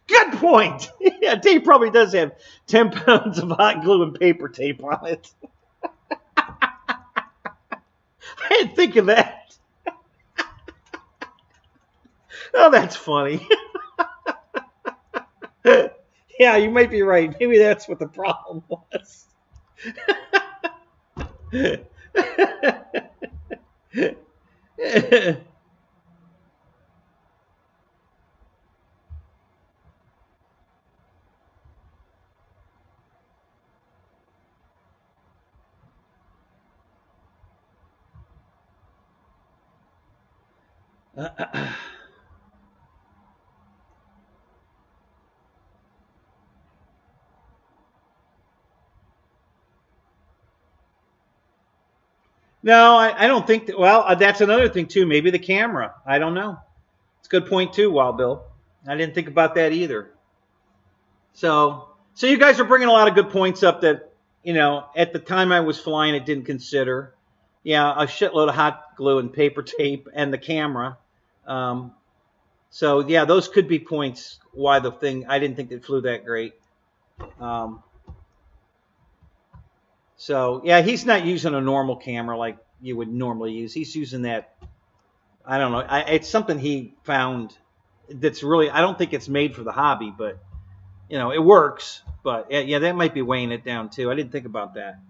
S1: Good point. Yeah, Dave probably does have 10 pounds of hot glue and paper tape on it. I didn't think of that. Oh, that's funny. Yeah, you might be right. Maybe that's what the problem was. No, I don't think that. Well, that's another thing too. Maybe the camera. I don't know. It's a good point too, Wild Bill. I didn't think about that either. So you guys are bringing a lot of good points up that at the time I was flying, it didn't consider. Yeah, a shitload of hot glue and paper tape and the camera. So yeah, those could be points why the thing I didn't think it flew that great. So yeah, he's not using a normal camera like you would normally use. He's using that. I don't know. It's something he found that's really. I don't think it's made for the hobby, but it works. But yeah, that might be weighing it down too. I didn't think about that.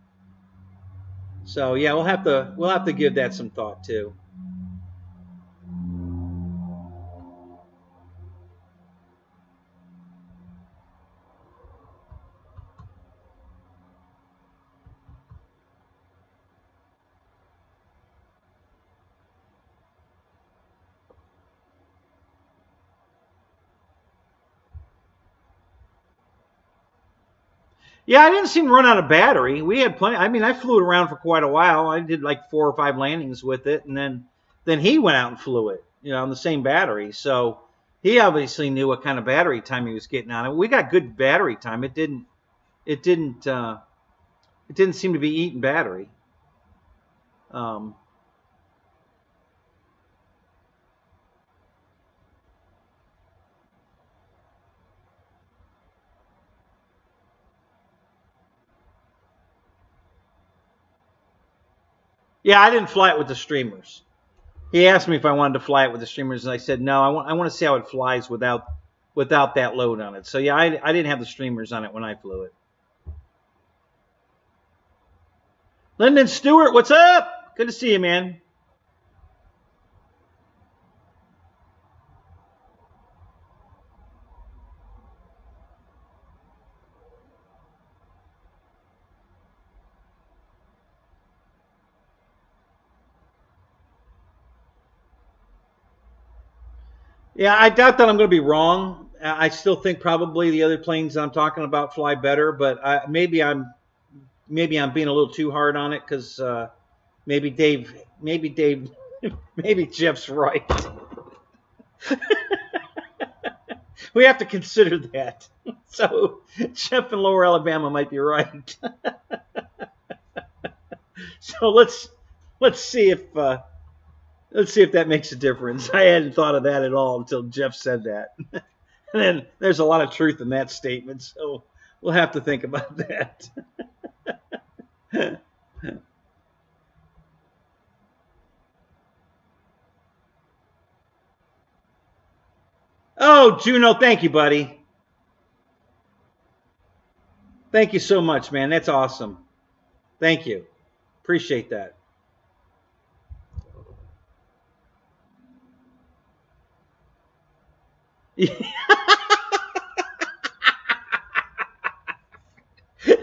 S1: So yeah, we'll have to give that some thought too. Yeah, I didn't seem to run out of battery. We had plenty. I mean, I flew it around for quite a while. I did like 4 or 5 landings with it, and then he went out and flew it, on the same battery. So he obviously knew what kind of battery time he was getting on it. We got good battery time. It didn't seem to be eating battery. Um, yeah, I didn't fly it with the streamers. He asked me if I wanted to fly it with the streamers, and I said no. I want to see how it flies without that load on it. So yeah, I didn't have the streamers on it when I flew it. Lyndon Stewart, what's up? Good to see you, man. Yeah, I doubt that I'm going to be wrong. I still think probably the other planes I'm talking about fly better, but maybe I'm being a little too hard on it because maybe Dave, maybe Jeff's right. We have to consider that. So Jeff in Lower Alabama might be right. So let's see if that makes a difference. I hadn't thought of that at all until Jeff said that. And then there's a lot of truth in that statement, so we'll have to think about that. Oh, Juno, thank you, buddy. Thank you so much, man. That's awesome. Thank you. Appreciate that.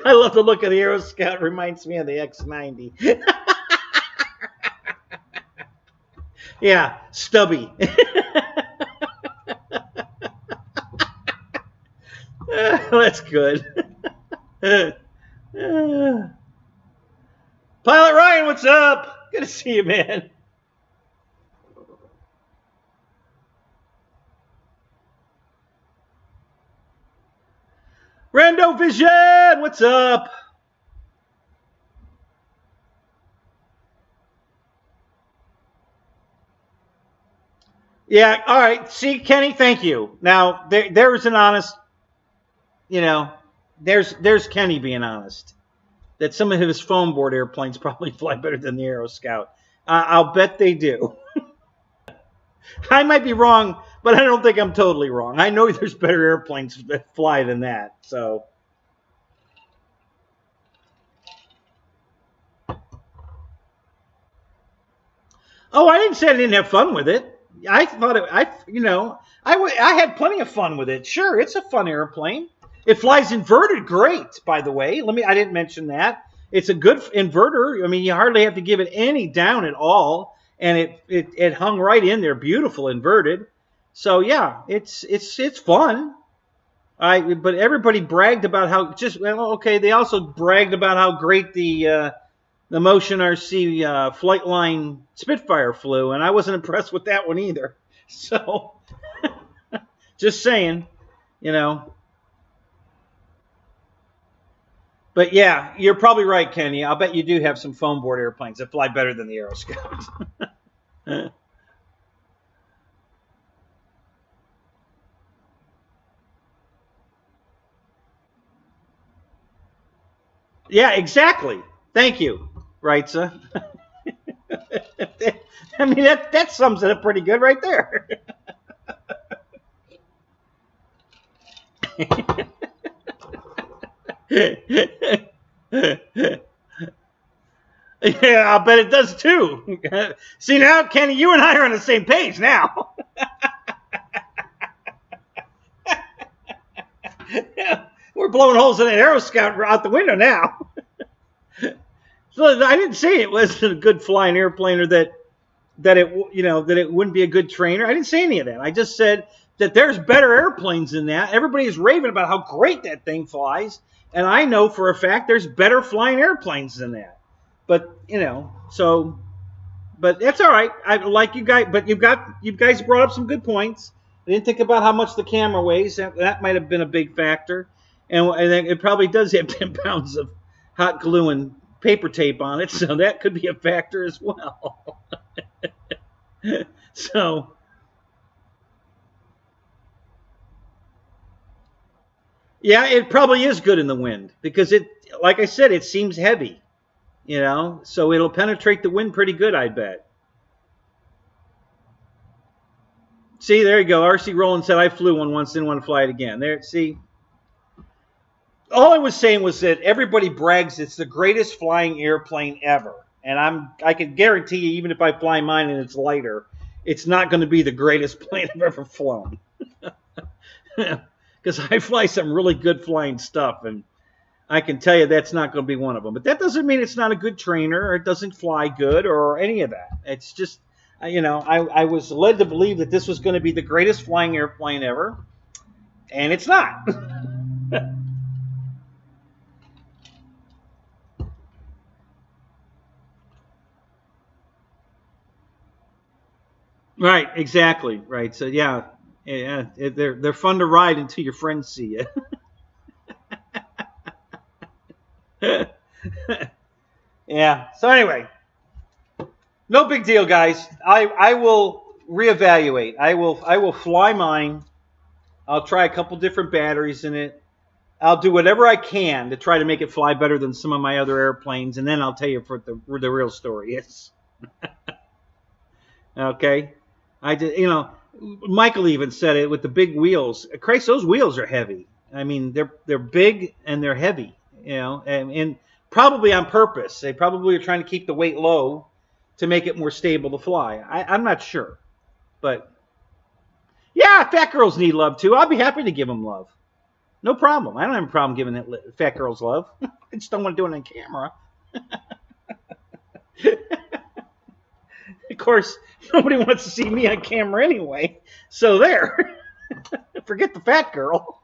S1: I love the look of the Aero Scout. Reminds me of the X90. Yeah, stubby. That's good. Pilot Ryan, what's up? Good to see you, man. Rando Vision, what's up? Yeah, all right. See, Kenny, thank you. Now, there's an honest, there's Kenny being honest. That some of his foam board airplanes probably fly better than the Aero Scout. I'll bet they do. I might be wrong, but I don't think I'm totally wrong. I know there's better airplanes that fly than that. So, oh, I didn't say I didn't have fun with it. I thought I had plenty of fun with it. Sure, it's a fun airplane. It flies inverted great, by the way. I didn't mention that. It's a good inverter. I mean, you hardly have to give it any down at all. And it hung right in there, beautiful inverted. So yeah, it's fun. But everybody bragged about how they also bragged about how great the Motion RC Flightline Spitfire flew, and I wasn't impressed with that one either. So just saying, But yeah, you're probably right, Kenny. I'll bet you do have some foam board airplanes that fly better than the Aero Scout. Yeah, exactly. Thank you, Reitza. I mean, that sums it up pretty good right there. Yeah, I'll bet it does too. See now, Kenny, you and I are on the same page now. We're blowing holes in an Aero Scout out the window now. So I didn't say it wasn't a good flying airplane or that it wouldn't be a good trainer. I didn't say any of that. I just said that there's better airplanes than that. Everybody is raving about how great that thing flies, and I know for a fact there's better flying airplanes than that. But but that's all right. I like you guys, but you guys brought up some good points. I didn't think about how much the camera weighs. That might have been a big factor, and it probably does have 10 pounds of hot glue and paper tape on it, so that could be a factor as well. So, yeah, it probably is good in the wind because like I said, it seems heavy, so it'll penetrate the wind pretty good, I bet. See, there you go. RC Roland said I flew one once, didn't want to fly it again. There, see. All I was saying was that everybody brags it's the greatest flying airplane ever. And I can guarantee you, even if I fly mine and it's lighter, it's not going to be the greatest plane I've ever flown. Because I fly some really good flying stuff, and I can tell you that's not going to be one of them. But that doesn't mean it's not a good trainer, or it doesn't fly good, or any of that. It's just, I was led to believe that this was going to be the greatest flying airplane ever, and it's not. Right, exactly. Right. So yeah, they're fun to ride until your friends see you. Yeah. So anyway, no big deal, guys. I will reevaluate. I will fly mine. I'll try a couple different batteries in it. I'll do whatever I can to try to make it fly better than some of my other airplanes, and then I'll tell you where the real story is. Okay. Michael even said it with the big wheels. Christ, those wheels are heavy. I mean, they're big and they're heavy, and probably on purpose. They probably are trying to keep the weight low to make it more stable to fly. I'm not sure, but yeah, fat girls need love too. I'll be happy to give them love. No problem. I don't have a problem giving fat girls love. I just don't want to do it on camera. Of course, nobody wants to see me on camera anyway. So there. Forget the fat girl.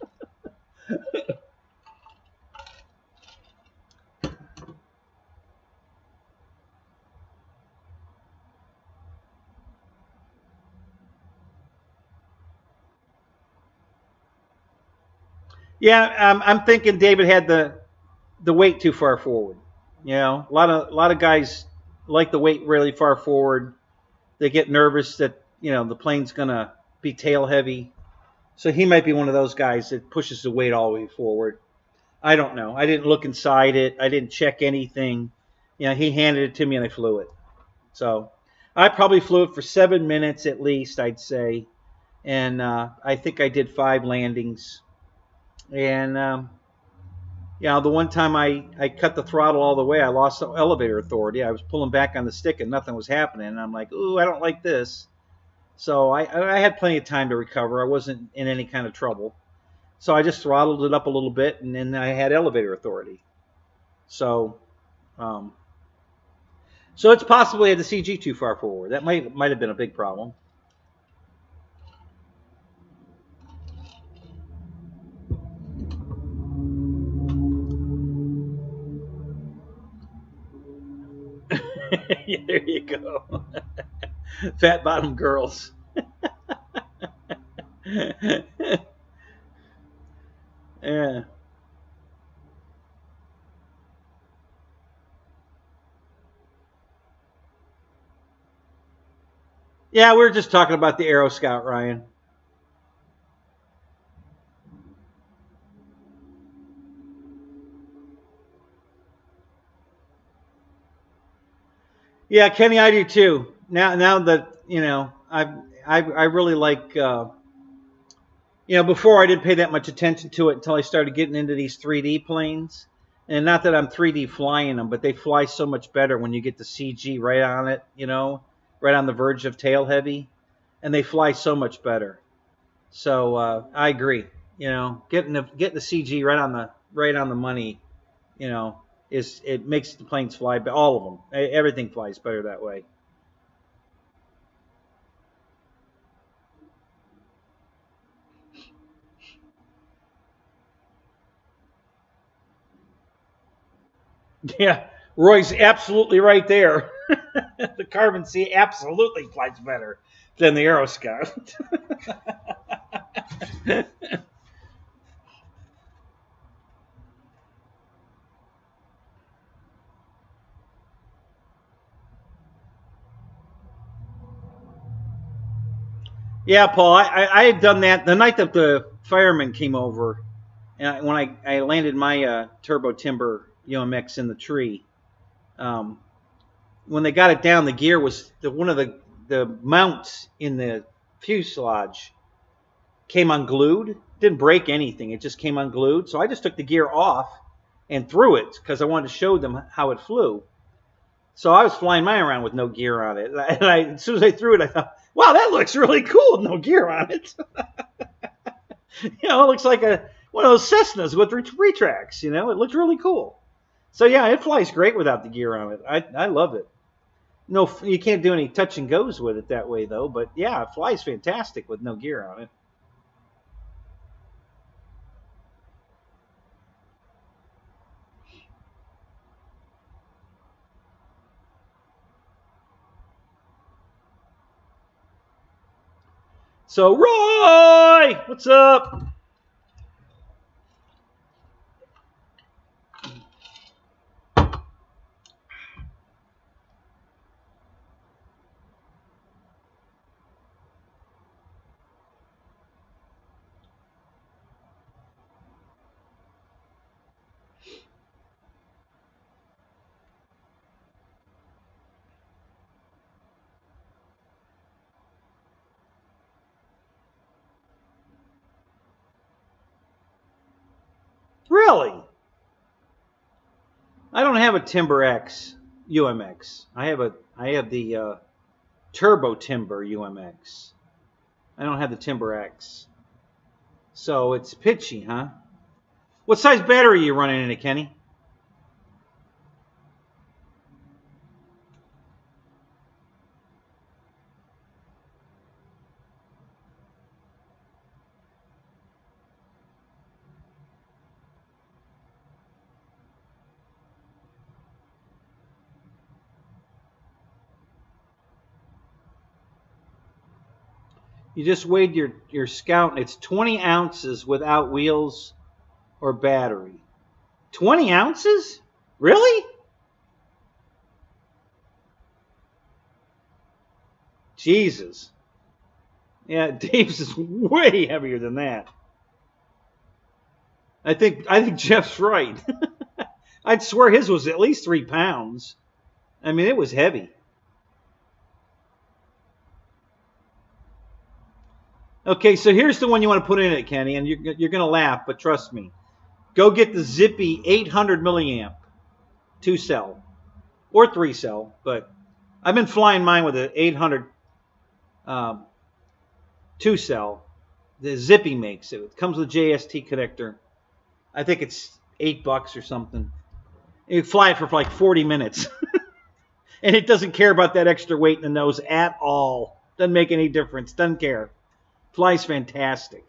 S1: Yeah, I'm thinking David had the weight too far forward. A lot of guys like the weight really far forward. They get nervous that the plane's gonna be tail heavy, so he might be one of those guys that pushes the weight all the way forward. I don't know. I didn't look inside it. I didn't check anything. He handed it to me and I flew it. So I probably flew it for 7 minutes at least, I'd say, and I think I did 5 landings. And the one time I cut the throttle all the way, I lost the elevator authority. I was pulling back on the stick and nothing was happening. And I'm like, ooh, I don't like this. So I had plenty of time to recover. I wasn't in any kind of trouble. So I just throttled it up a little bit, and then I had elevator authority. So it's possible I had the CG too far forward. That might have been a big problem. Yeah, there you go. Fat bottom girls. Yeah. Yeah, we were just talking about the Aero Scout, Ryan. Yeah, Kenny, I do too. Now that I really like. Before I didn't pay that much attention to it until I started getting into these 3D planes. And not that I'm 3D flying them, but they fly so much better when you get the CG right on it, right on the verge of tail heavy, and they fly so much better. So I agree. Getting the CG right on the money, it makes the planes fly. But all of them, everything flies better that way. Yeah, Roy's absolutely right there. The Carbon C absolutely flies better than the Aero Scout. Yeah, Paul, I had done that the night that the firemen came over, and when I landed my Turbo Timber UMX in the tree. When they got it down, the gear was one of the mounts in the fuselage came unglued. Didn't break anything. It just came unglued. So I just took the gear off and threw it because I wanted to show them how it flew. So I was flying mine around with no gear on it. And as soon as I threw it, I thought, wow, that looks really cool with no gear on it. You know, it looks like one of those Cessnas with retracts. You know, it looks really cool. So yeah, it flies great without the gear on it. I love it. No, you can't do any touch and goes with it that way though. But yeah, it flies fantastic with no gear on it. So Roy, what's up? Really? I don't have a Timber X UMX. I have the Turbo Timber UMX. I don't have the Timber X. So it's pitchy, huh? What size battery are you running in it, Kenny? You just weighed your Scout, and it's 20 ounces without wheels or battery. 20 ounces? Really? Jesus. Yeah, Dave's is way heavier than that. I think Jeff's right. I'd swear his was at least 3 pounds. I mean, it was heavy. Okay, so here's the one you want to put in it, Kenny, and you're going to laugh, but trust me. Go get the Zippy 800 milliamp 2-cell or 3-cell, but I've been flying mine with an 800 2-cell. The Zippy makes it. It comes with a JST connector. I think it's $8 or something. You fly it for like 40 minutes. And it doesn't care about that extra weight in the nose at all. Doesn't make any difference. Doesn't care. Flies fantastic.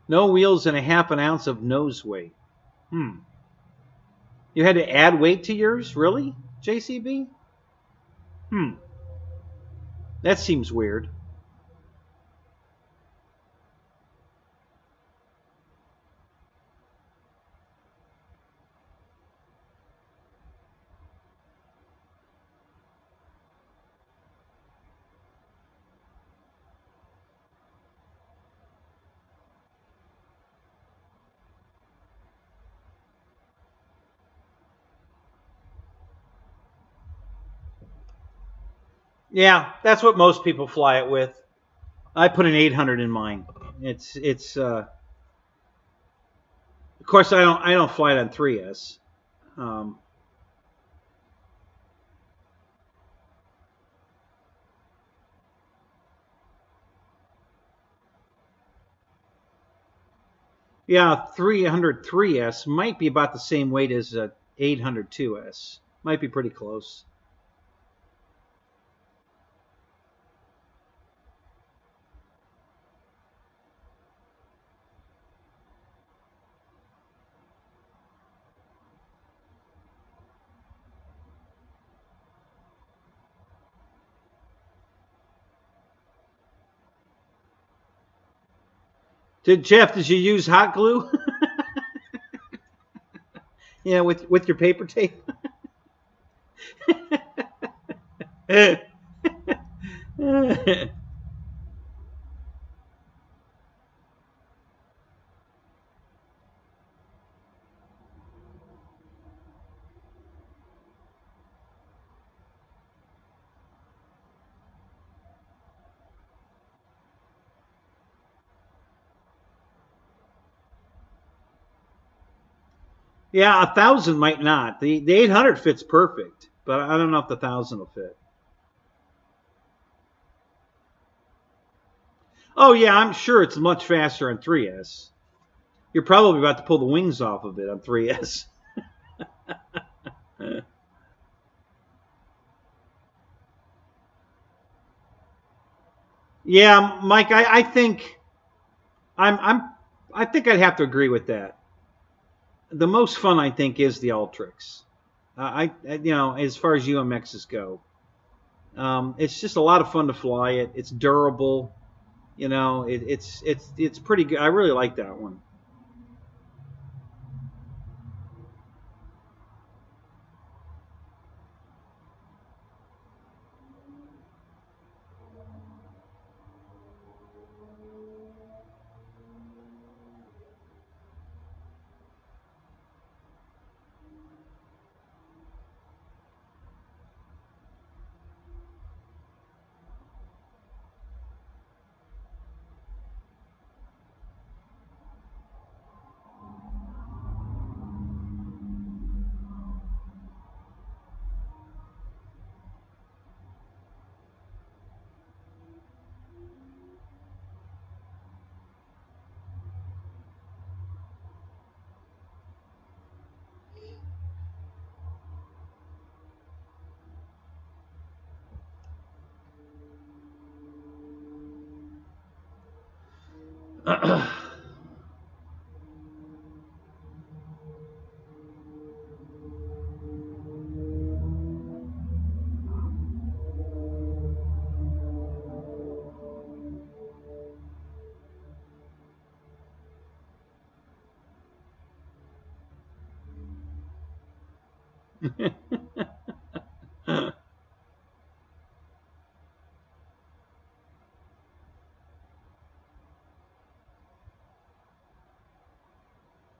S1: No wheels and a half an ounce of nose weight. You had to add weight to yours? Really, JCB? That seems weird. Yeah, that's what most people fly it with. I put an 800 in mine. It's of course I don't fly it on 3S. Yeah, 300 3S might be about the same weight as a 800 2S. Might be pretty close. Did you use hot glue? Yeah, with your paper tape. Yeah, 1,000 might not. The 800 fits perfect, but I don't know if the 1,000 will fit. Oh yeah, I'm sure it's much faster on 3S. You're probably about to pull the wings off of it on 3S. Yeah, Mike, I think I think I'd have to agree with that. The most fun I think is the Ultrix. You know, as far as UMXs go, it's just a lot of fun to fly it. It's durable. You know, it's pretty good. I really like that one.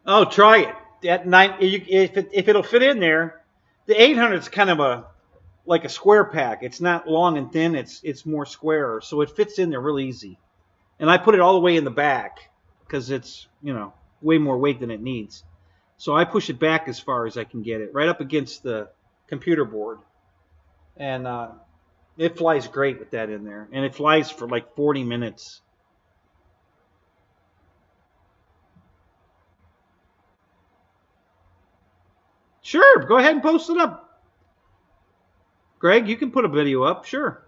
S1: Oh, try it. At nine, if it'll fit in there, the 800 is kind of a like a square pack. It's not long and thin. It's more square, so it fits in there real easy. And I put it all the way in the back because it's way more weight than it needs. So I push it back as far as I can get it, right up against the computer board, and it flies great with that in there. And it flies for like 40 minutes. Sure, go ahead and post it up. Greg, you can put a video up, sure.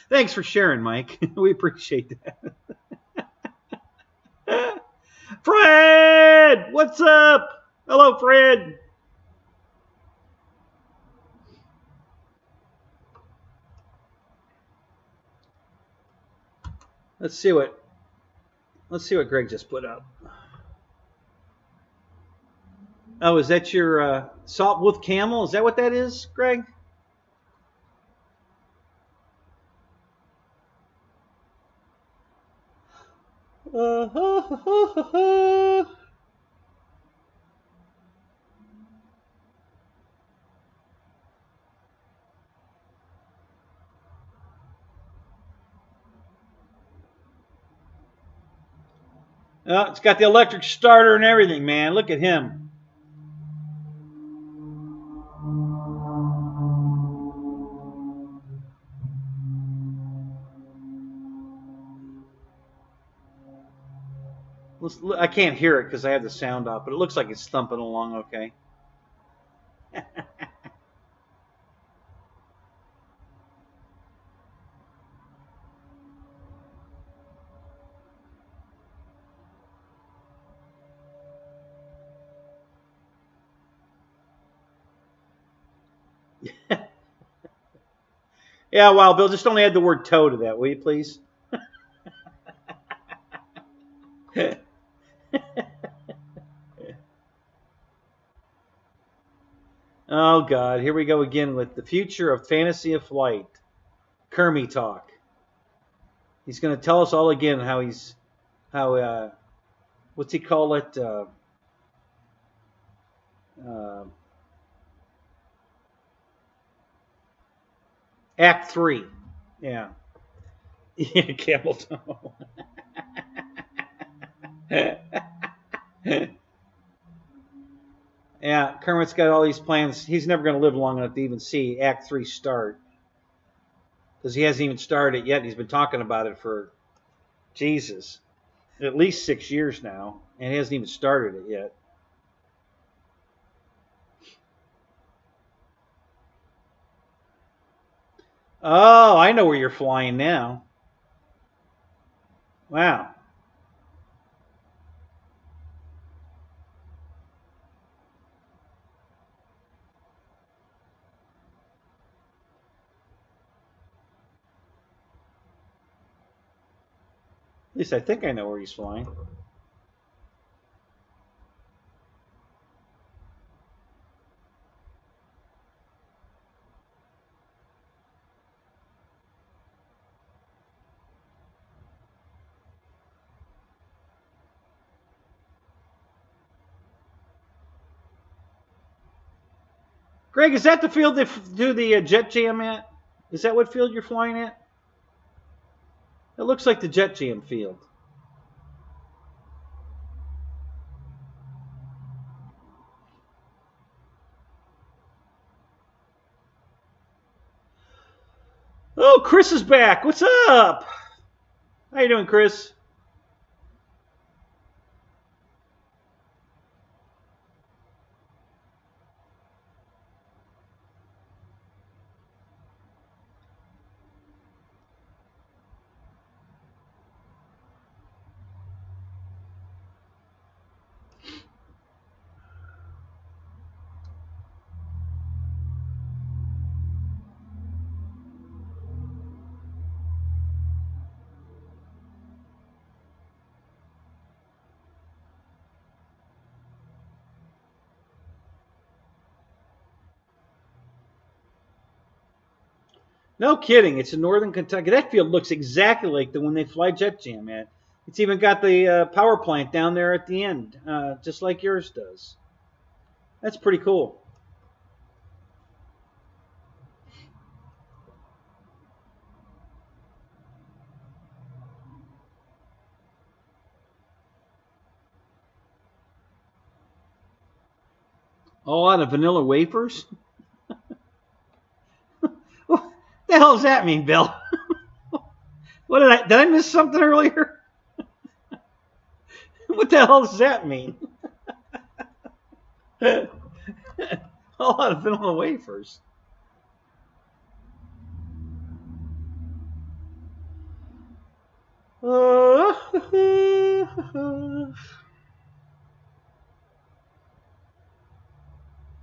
S1: Thanks for sharing, Mike. We appreciate that. Fred, what's up? Hello, Fred. Let's see what Greg just put up. Oh, is that your salt with camel? Is that what that is, Greg? Oh, it's got the electric starter and everything, man. Look at him. I can't hear it because I have the sound off, but it looks like it's thumping along okay. Yeah, Wild Bill, just don't add the word toe to that, will you please? Oh God, here we go again with the future of fantasy of flight. Kermie talk. He's going to tell us all again how what's he call it? Uh, Act 3. Yeah. Yeah, camel toe. Yeah, Kermit's got all these plans. He's never going to live long enough to even see Act 3 start. Because he hasn't even started yet. He's been talking about it for, Jesus, at least 6 years now. And he hasn't even started it yet. Oh, I know where you're flying now. Wow. At least I think I know where he's flying. Greg, is that the field they do the jet jam at? Is that what field you're flying at? It looks like the jet jam field. Oh, Chris is back. What's up? How you doing, Chris? No kidding. It's in northern Kentucky. That field looks exactly like the one they fly jet jam at. It's even got the power plant down there at the end, just like yours does. That's pretty cool. All out of vanilla wafers? What the hell does that mean, Bill? What did I miss something earlier? What the hell does that mean? All out of vanilla wafers.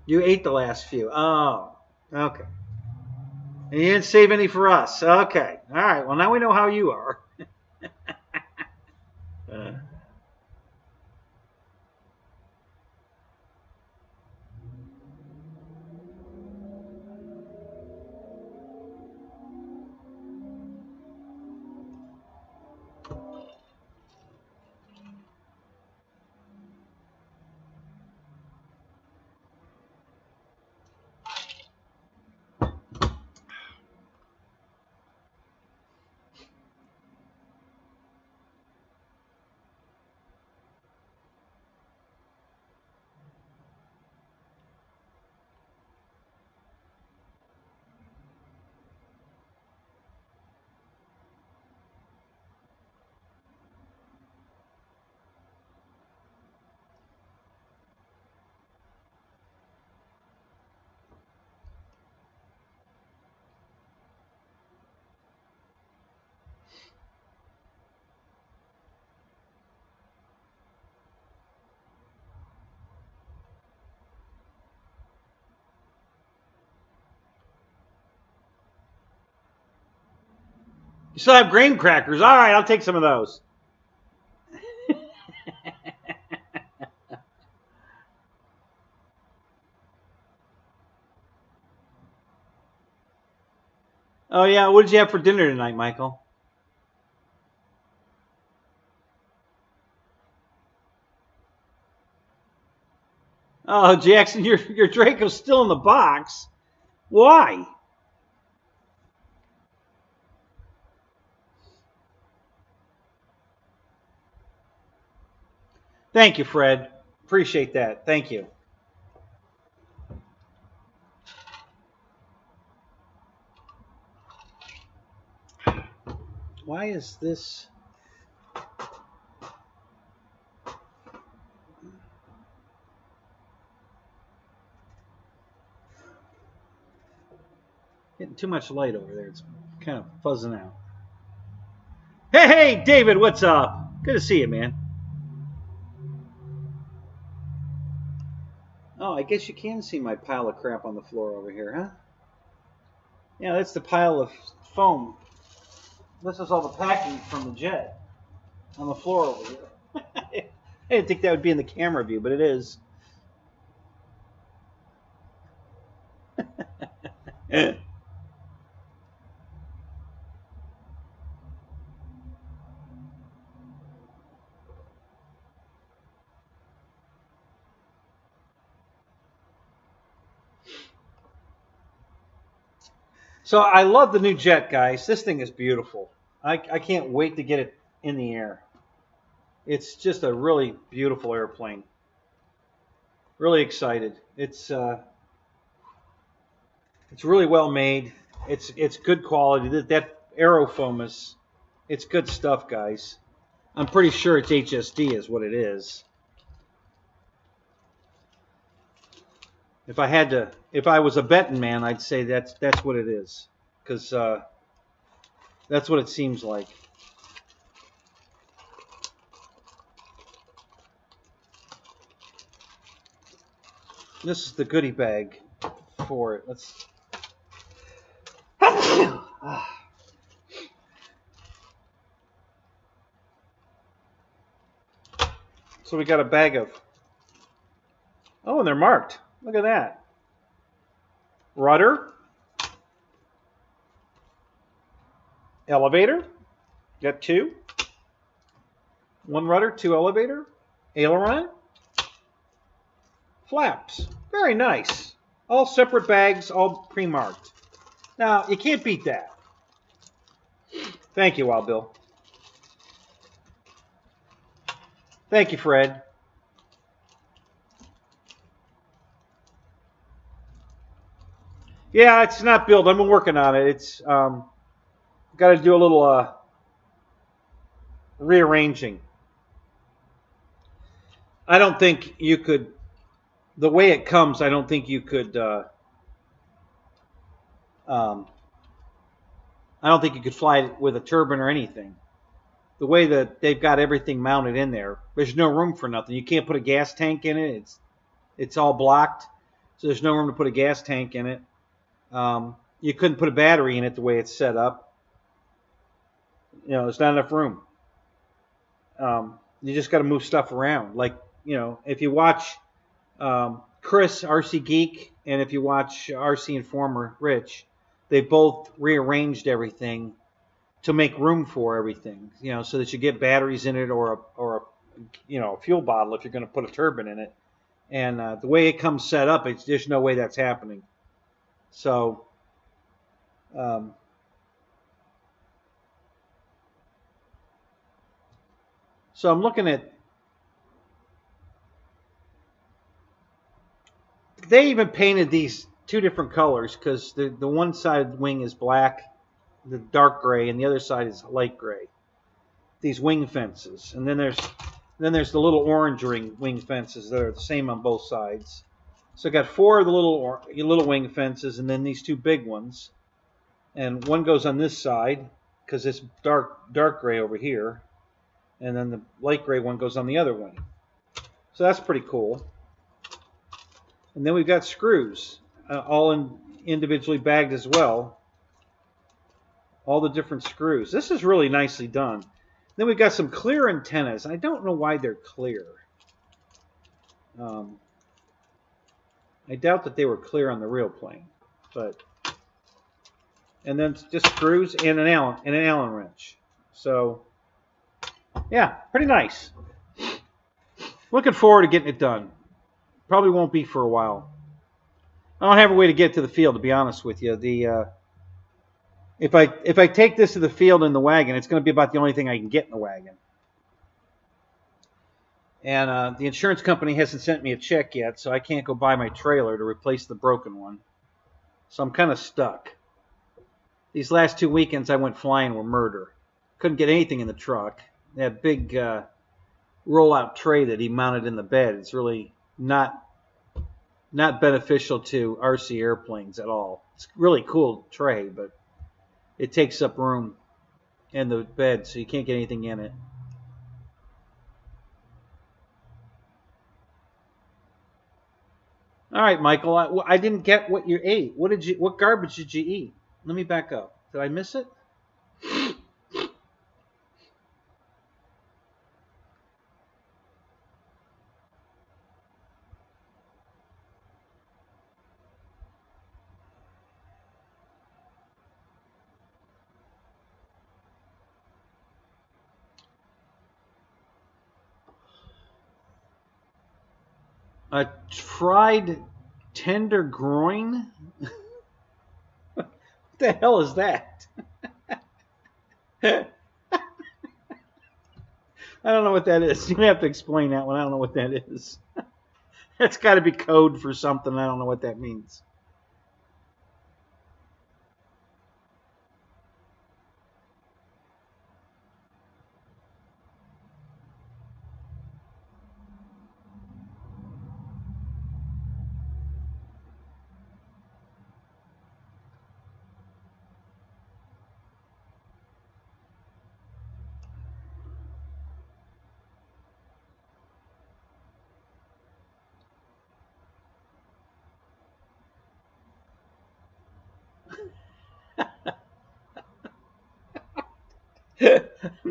S1: You ate the last few. Oh, okay. And you didn't save any for us. Okay. All right. Well, now we know how you are. uh, You still have graham crackers. All right, I'll take some of those. Oh, yeah. What did you have for dinner tonight, Michael? Oh, Jackson, your Draco's still in the box. Why? Thank you, Fred. Appreciate that. Thank you. Why is this? Getting too much light over there. It's kind of fuzzing out. Hey, David, what's up? Good to see you, man. Oh, I guess you can see my pile of crap on the floor over here, huh? Yeah, that's the pile of foam. This is all the packing from the jet on the floor over here. I didn't think that would be in the camera view, but it is. So I love the new jet, guys. This thing is beautiful. I can't wait to get it in the air. It's just a really beautiful airplane. Really excited. It's really well made. It's good quality. That aerofoam is, it's good stuff, guys. I'm pretty sure it's HSD is what it is. If I was a betting man, I'd say that's what it is, because that's what it seems like. This is the goodie bag for it. Let's. So we got a bag of. Oh, and they're marked. Look at that. Rudder. Elevator. Got two. One rudder, two elevator. Aileron. Flaps. Very nice. All separate bags, all pre-marked. Now, you can't beat that. Thank you, Wild Bill. Thank you, Fred. Yeah, it's not built. I've been working on it. It's got to do a little rearranging. I don't think you could, the way it comes, I don't think you could, I don't think you could fly it with a turbine or anything. The way that they've got everything mounted in there, there's no room for nothing. You can't put a gas tank in it. It's all blocked, so there's no room to put a gas tank in it. You couldn't put a battery in it the way it's set up. You know, there's not enough room. You just got to move stuff around. Like, you know, if you watch Chris, RC Geek, and if you watch RC Informer, Rich, they both rearranged everything to make room for everything, you know, so that you get batteries in it or a you know, a fuel bottle if you're going to put a turbine in it. And the way it comes set up, there's no way that's happening. So, so I'm looking at. They even painted these two different colors because the one side wing is black, the dark gray, and the other side is light gray. These wing fences, and then there's the little orange wing fences that are the same on both sides. So I got four of the little wing fences, and then these two big ones, and one goes on this side because it's dark gray over here, and then the light gray one goes on the other wing. So that's pretty cool. And then we've got screws, all individually bagged as well. all the different screws. This is really nicely done. Then we've got some clear antennas. I don't know why they're clear. I doubt that they were clear on the real plane, but and then just screws and an Allen wrench. So yeah, pretty nice. Looking forward to getting it done. Probably won't be for a while. I don't have a way to get to the field, to be honest with you. If I take this to the field in the wagon, it's going to be about the only thing I can get in the wagon. And the insurance company hasn't sent me a check yet, so I can't go buy my trailer to replace the broken one. So I'm kind of stuck. These last 2 weekends I went flying were murder. Couldn't get anything in the truck. That big roll-out tray that he mounted in the bed is really not beneficial to RC airplanes at all. It's a really cool tray, but it takes up room in the bed, so you can't get anything in it. All right, Michael. I didn't get what you ate. What garbage did you eat? Let me back up. Did I miss it? A fried tender groin? What the hell is that? I don't know what that is. You have to explain that one. I don't know what that is. That's got to be code for something. I don't know what that means.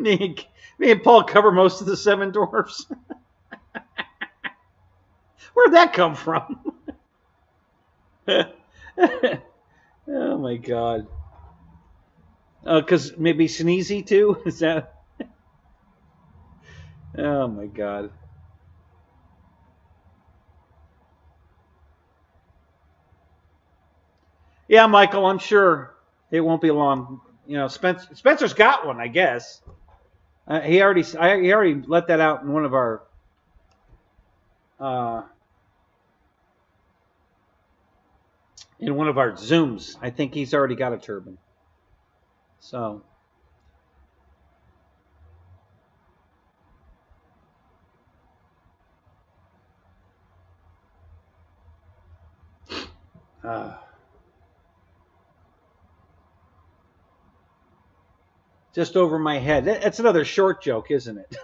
S1: me and Paul cover most of the Seven Dwarfs. Where'd that come from? Oh my God. Because maybe sneezy too? Is that? Oh my God. Yeah, Michael, I'm sure it won't be long. You know, Spencer's got one, I guess. He already let that out in one of our Zooms. I think he's already got a turbine. So just over my head. That's another short joke, isn't it?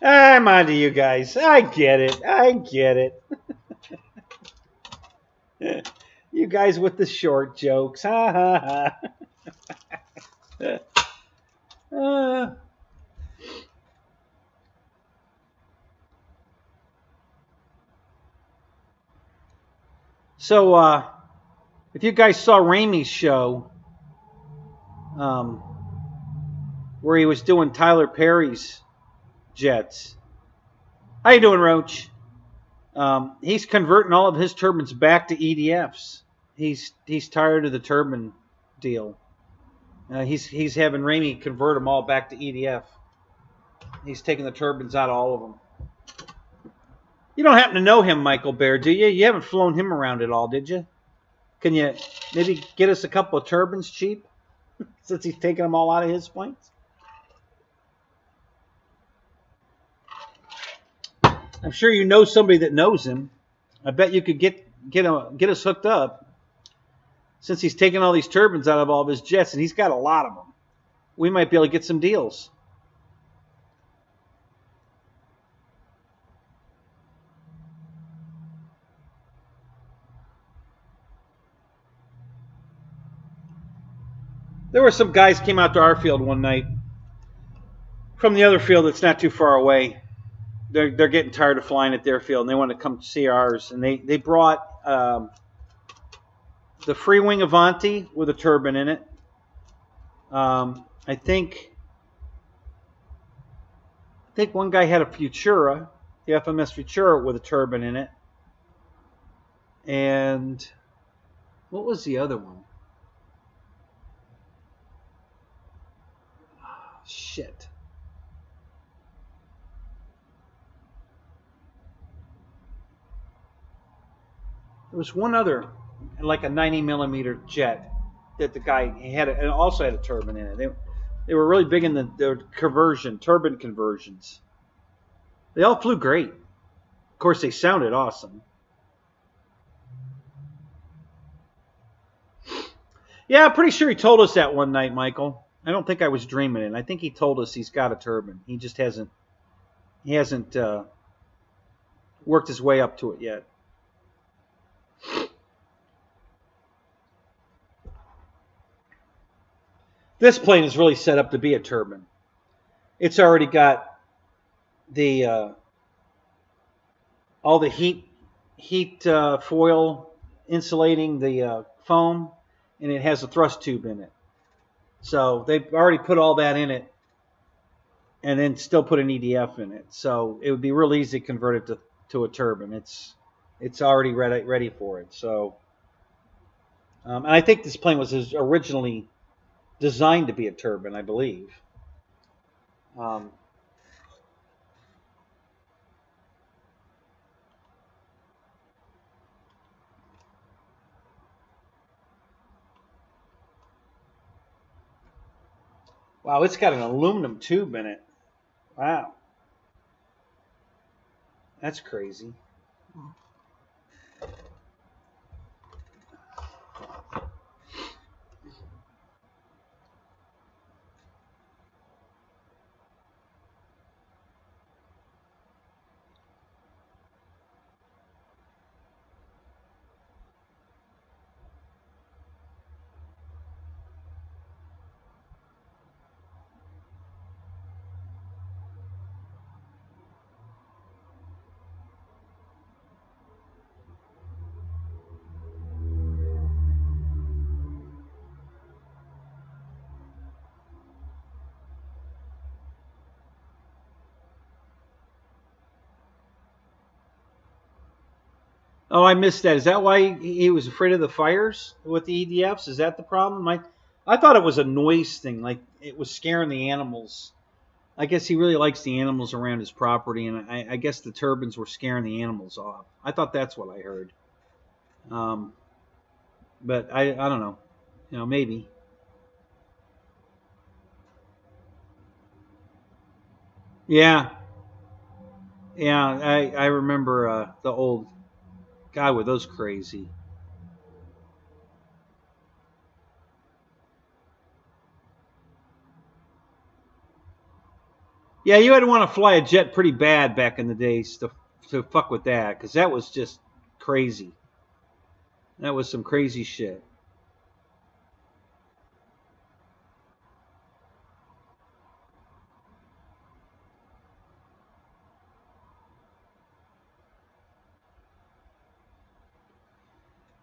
S1: I'm on to you guys. I get it. You guys with the short jokes. Ha ha ha. So, if you guys saw Ramey's show, where he was doing Tyler Perry's jets. How you doing, Roach? He's converting all of his turbines back to EDFs. He's tired of the turbine deal. He's having Ramey convert them all back to EDF. He's taking the turbines out of all of them. You don't happen to know him, Michael Bear, do you? You haven't flown him around at all, did you? Can you maybe get us a couple of turbines cheap? Since he's taking them all out of his planes? I'm sure you know somebody that knows him. I bet you could get us hooked up. Since he's taking all these turbines out of all of his jets, and he's got a lot of them. We might be able to get some deals. There were some guys came out to our field one night from the other field that's not too far away. They're getting tired of flying at their field, and they want to come see ours. And they brought the Free Wing Avanti with a turbine in it. I think one guy had a Futura, the FMS Futura with a turbine in it. And what was the other one? Oh, shit. There was one other, like a 90mm jet, that the guy had, and also had a turbine in it. They were really big in the turbine conversions. They all flew great. Of course, they sounded awesome. Yeah, I'm pretty sure he told us that one night, Michael. I don't think I was dreaming it. I think he told us he's got a turbine. He just hasn't worked his way up to it yet. This plane is really set up to be a turbine. It's already got the all the heat foil insulating the foam, and it has a thrust tube in it. So they've already put all that in it, and then still put an EDF in it. So it would be real easy to convert it to a turbine. It's already ready for it. So, and I think this plane was originally designed to be a turbine, I believe. Wow, it's got an aluminum tube in it. Wow. That's crazy. Oh, I missed that. Is that why he was afraid of the fires with the EDFs? Is that the problem? I thought it was a noise thing, like it was scaring the animals. I guess he really likes the animals around his property, and I guess the turbines were scaring the animals off. I thought that's what I heard. But I don't know. You know, maybe. Yeah. Yeah, I remember the old guy with those crazy. Yeah, you had to want to fly a jet pretty bad back in the days to fuck with that, because that was just crazy. That was some crazy shit.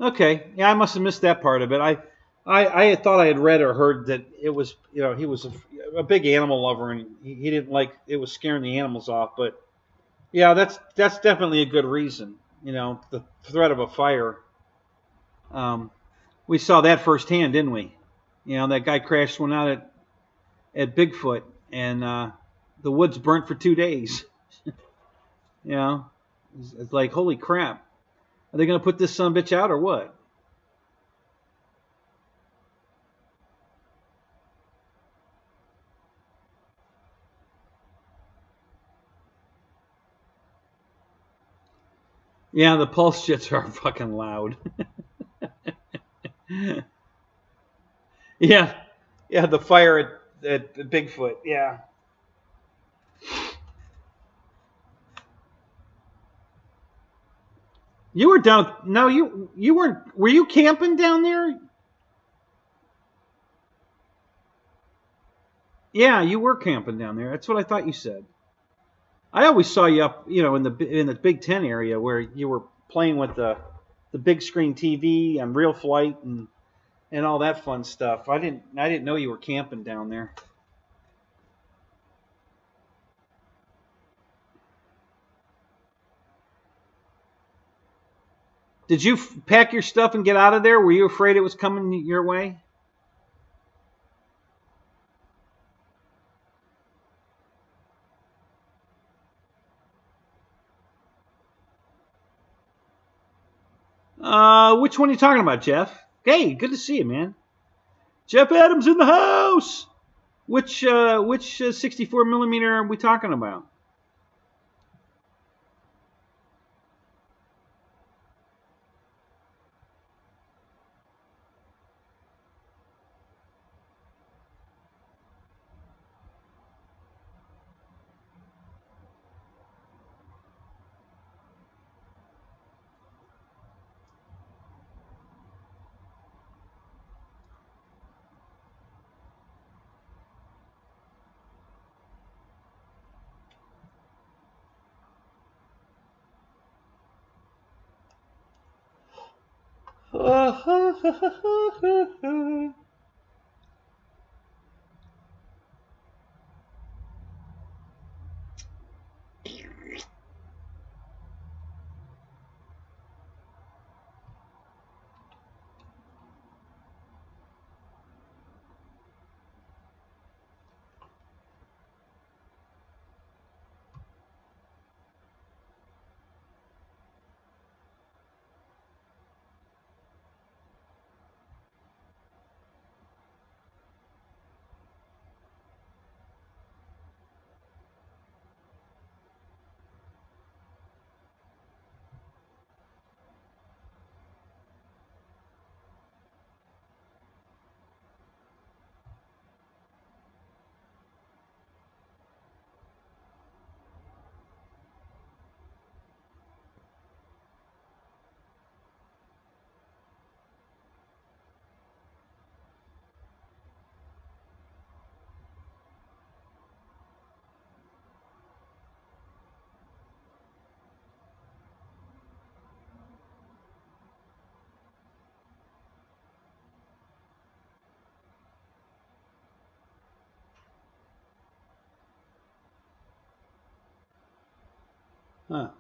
S1: Okay, yeah, I must have missed that part of it. I thought I had read or heard that it was, you know, he was a big animal lover, and he didn't like it was scaring the animals off. But yeah, that's definitely a good reason. You know, the threat of a fire. We saw that firsthand, didn't we? You know, that guy crashed one out at Bigfoot, and the woods burnt for 2 days. You know, it's like, holy crap. Are they going to put this son of a bitch out or what? Yeah, the pulse jets are fucking loud. Yeah, yeah, the fire at Bigfoot. Yeah. You were down. No, you weren't. Were you camping down there?
S2: Yeah, you were camping down there. That's what I thought you said. I always saw you up, in the Big Ten area where you were playing with the big screen TV and real flight and all that fun stuff. I didn't know you were camping down there. Did you pack your stuff and get out of there? Were you afraid it was coming your way? Which one are you talking about, Jeff? Hey, good to see you, man. Jeff Adams in the house. Which 64 millimeter are we talking about? Huh.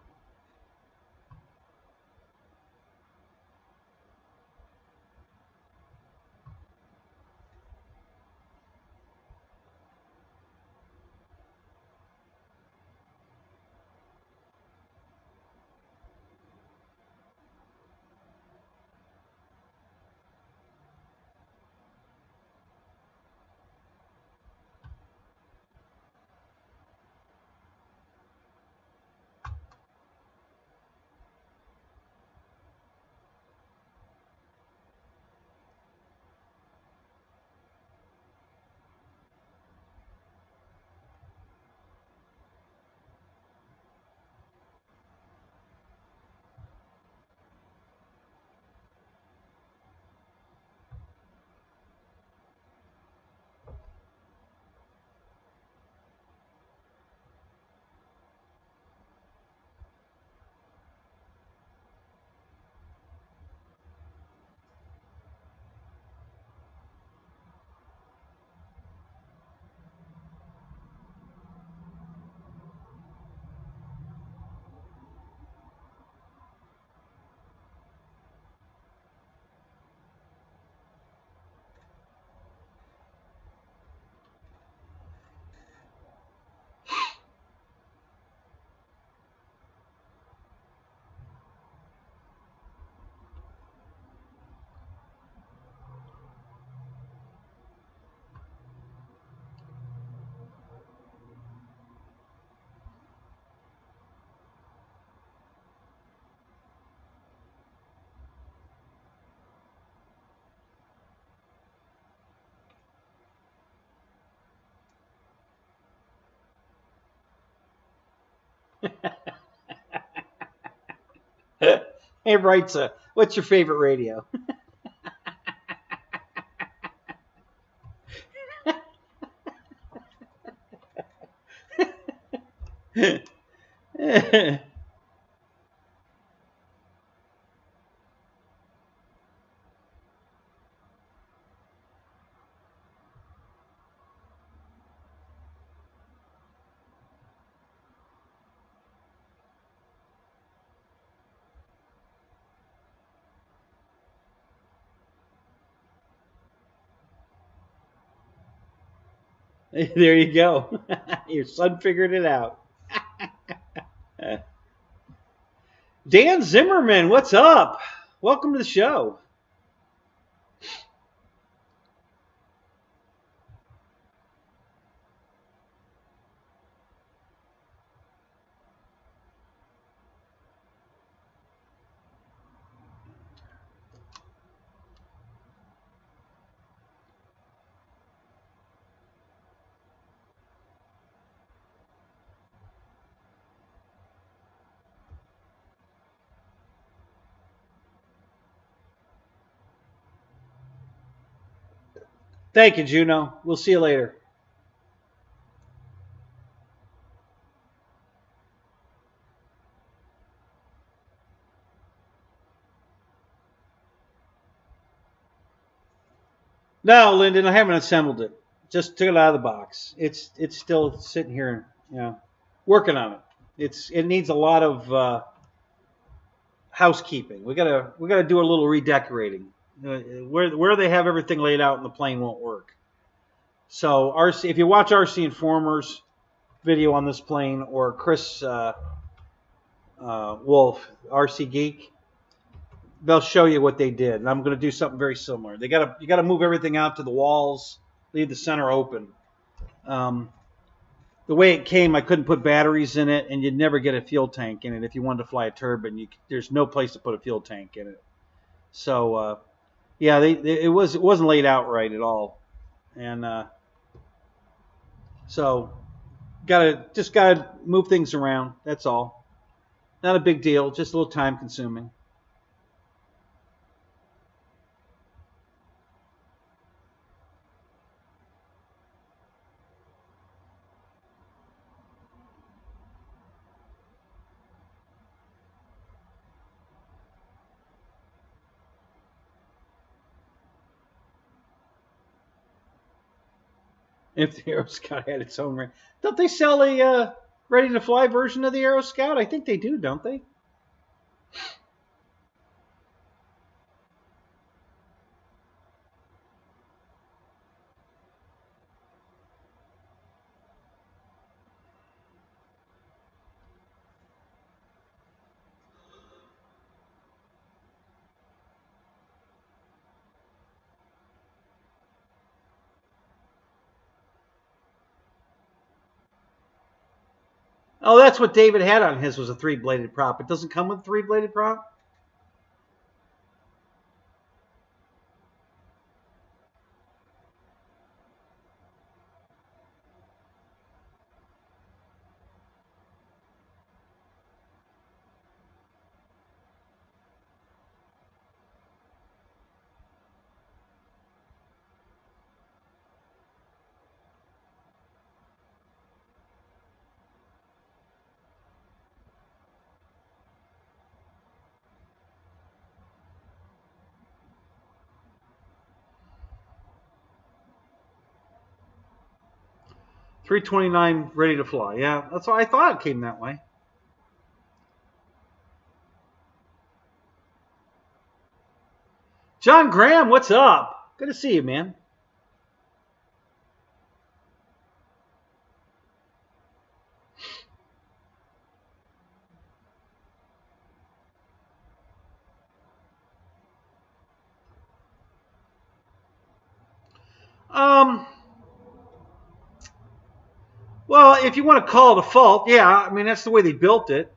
S2: Hey, Wrightsa, what's your favorite radio? There you go. Your son figured it out. Dan Zimmerman, what's up? Welcome to the show. Thank you, Juno. We'll see you later. No, Lyndon, I haven't assembled it. Just took it out of the box. It's still sitting here, working on it. It needs a lot of housekeeping. We gotta do a little redecorating. Where they have everything laid out in the plane won't work. So RC, if you watch RC Informer's video on this plane, or Chris Wolf, RC Geek, they'll show you what they did, and I'm going to do something very similar. You got to move everything out to the walls, leave the center open. The way it came, I couldn't put batteries in it, and you'd never get a fuel tank in it if you wanted to fly a turbine. There's no place to put a fuel tank in it. So yeah, it wasn't laid out right at all, and so just gotta move things around. That's all. Not a big deal. Just a little time consuming. If the Aero Scout had its own ring. Don't they sell a ready-to-fly version of the Aero Scout? I think they do, don't they? Oh, that's what David had on his, was a three-bladed prop. It doesn't come with a three-bladed prop? $329 ready to fly. Yeah, that's why I thought it came that way. John Graham, what's up? Good to see you, man. Well, if you want to call it a fault, yeah, I mean that's the way they built it.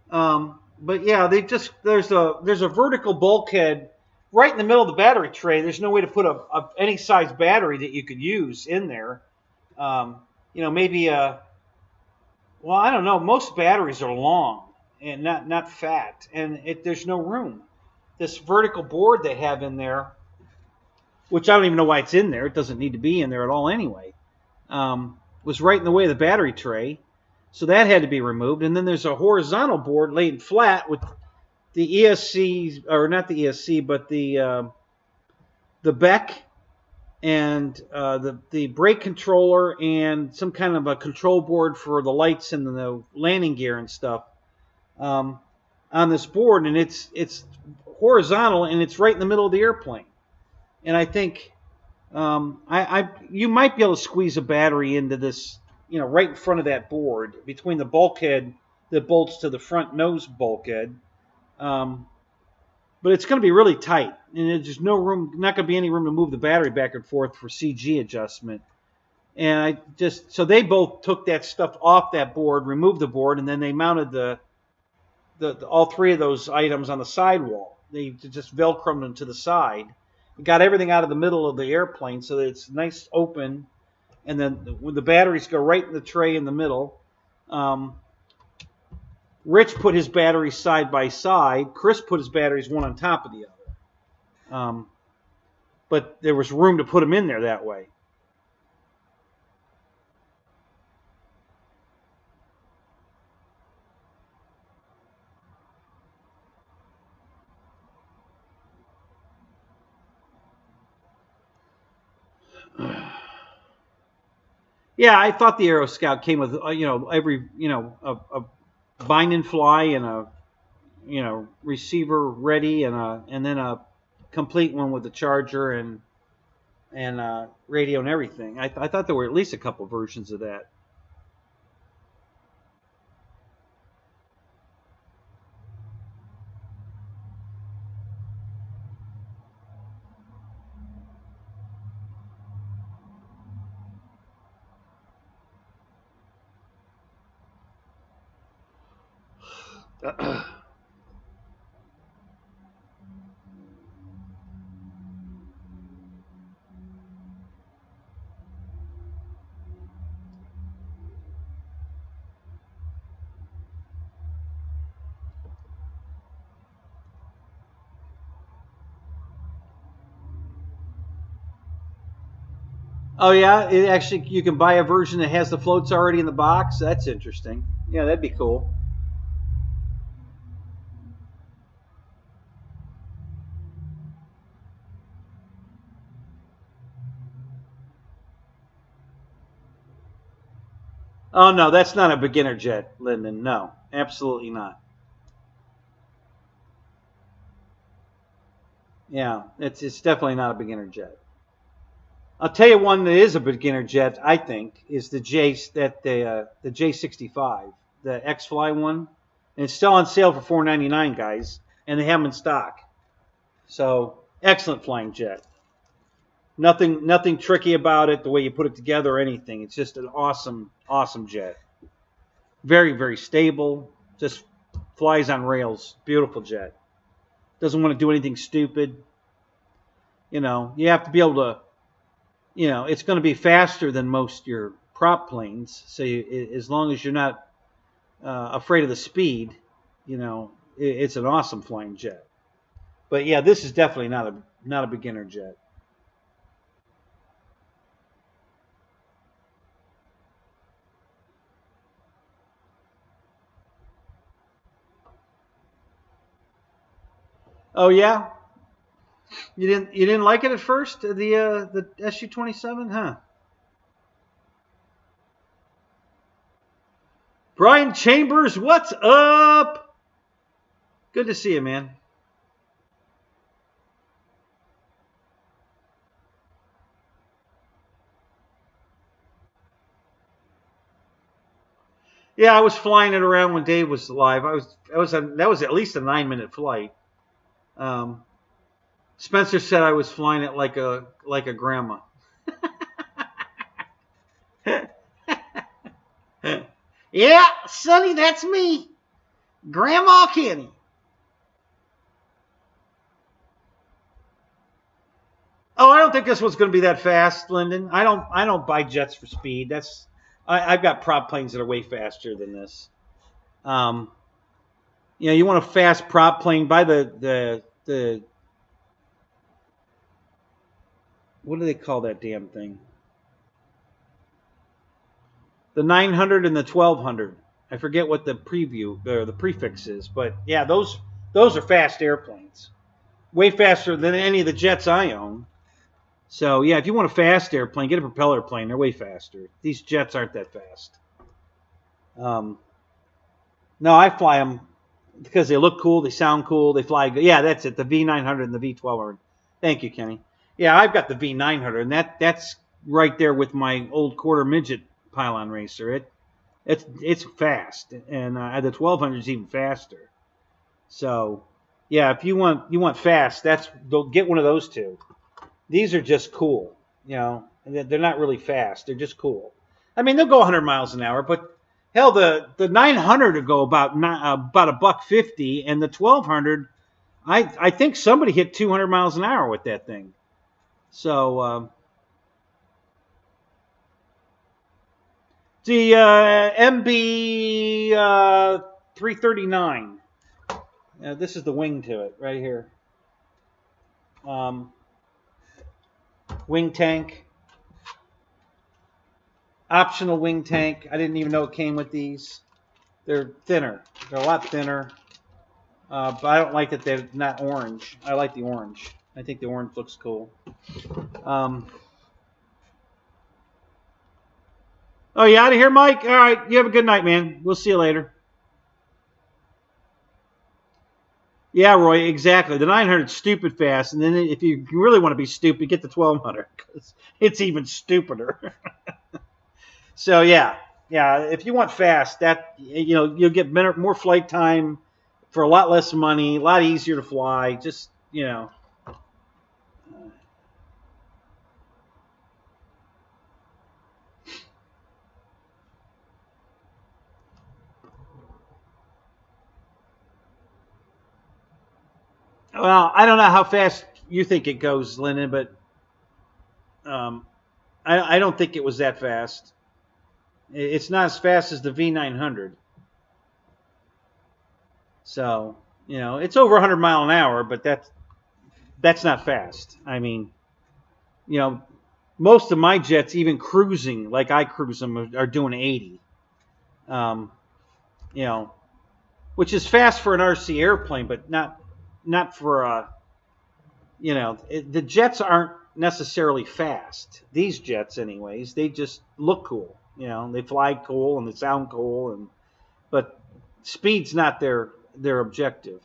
S2: But yeah, there's a vertical bulkhead right in the middle of the battery tray. There's no way to put any size battery that you could use in there. Maybe well, I don't know. Most batteries are long and not fat, and there's no room. This vertical board they have in there, which I don't even know why it's in there. It doesn't need to be in there at all anyway. Was right in the way of the battery tray. So that had to be removed. And then there's a horizontal board laid flat with the ESC, or not the ESC, but the Beck and the brake controller and some kind of a control board for the lights and the landing gear and stuff on this board. And it's horizontal, and it's right in the middle of the airplane. And I think you might be able to squeeze a battery into this, right in front of that board between the bulkhead that bolts to the front nose bulkhead. But it's going to be really tight, and there's no room, not going to be any room to move the battery back and forth for CG adjustment. And so they both took that stuff off that board, removed the board, and then they mounted the all three of those items on the sidewall. They just Velcroed them to the side. Got everything out of the middle of the airplane so that it's nice open, and then when the batteries go right in the tray in the middle. Rich put his batteries side by side. Chris put his batteries one on top of the other. But there was room to put them in there that way. Yeah, I thought the Aero Scout came with every a bind and fly and a receiver ready and then a complete one with the charger and radio and everything. I thought there were at least a couple versions of that. Oh yeah, it actually you can buy a version that has the floats already in the box. That's interesting. Yeah, that'd be cool. Oh no, that's not a beginner jet, Lyndon. No, absolutely not. Yeah, it's definitely not a beginner jet. I'll tell you one that is a beginner jet. I think is the the J65, the X-Fly one, and it's still on sale for $4.99, guys, and they have them in stock. So excellent flying jet. Nothing tricky about it, the way you put it together or anything. It's just an awesome jet. Very, very stable. Just flies on rails. Beautiful jet. Doesn't want to do anything stupid. You have to be able to, it's going to be faster than most your prop planes. So as long as you're not afraid of the speed, it's an awesome flying jet. But yeah, this is definitely not a beginner jet. Oh yeah, you didn't like it at first, the SU-27, huh? Brian Chambers, what's up? Good to see you, man. Yeah, I was flying it around when Dave was alive. That was at least a 9-minute flight. Spencer said I was flying it like a grandma. Yeah, Sonny, that's me, Grandma Kenny. Oh, I don't think this one's going to be that fast, Lyndon. I don't buy jets for speed. I've got prop planes that are way faster than this. You want a fast prop plane? Buy the what do they call that damn thing? The 900 and the 1200. I forget what the preview or the prefix is, but yeah, those are fast airplanes. Way faster than any of the jets I own. So yeah, if you want a fast airplane, get a propeller plane. They're way faster. These jets aren't that fast. No, I fly them because they look cool, they sound cool, they fly good. Yeah, that's it. The V900 and the V1200. Thank you, Kenny. Yeah, I've got the V900, and that's right there with my old quarter midget pylon racer. It's fast, and the 1200 is even faster. So, yeah, if you want fast, get one of those two. These are just cool, you know. They're not really fast. They're just cool. I mean, they'll go 100 miles an hour, but hell, the 900 will go about $1.50, and the 1200, I think somebody hit 200 miles an hour with that thing. So the MB 339. This is the wing to it right here. Wing tank. Optional wing tank. I didn't even know it came with these. They're thinner. They're a lot thinner. But I don't like that they're not orange. I like the orange. I think the orange looks cool. Oh, you out of here, Mike? All right. You have a good night, man. We'll see you later. Yeah, Roy, exactly. The 900 is stupid fast. And then if you really want to be stupid, get the 1200 because it's even stupider. So, yeah, if you want fast, you'll get more flight time for a lot less money, a lot easier to fly. Just, Well, I don't know how fast you think it goes, Lennon, but I don't think it was that fast. It's not as fast as the V900. So, it's over 100 mile an hour, but that's not fast. I mean, most of my jets, even cruising like I cruise them, are doing 80. Which is fast for an RC airplane, but not for the jets aren't necessarily fast. These jets, anyways, they just look cool. They fly cool and they sound cool, but speed's not their objective.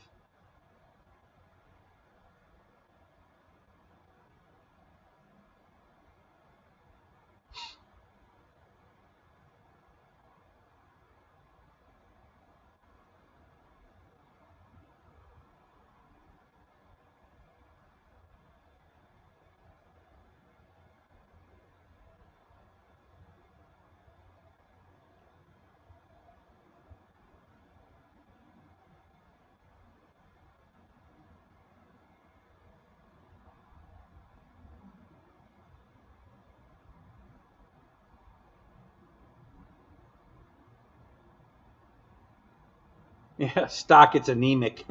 S2: Yeah, stock, it's anemic.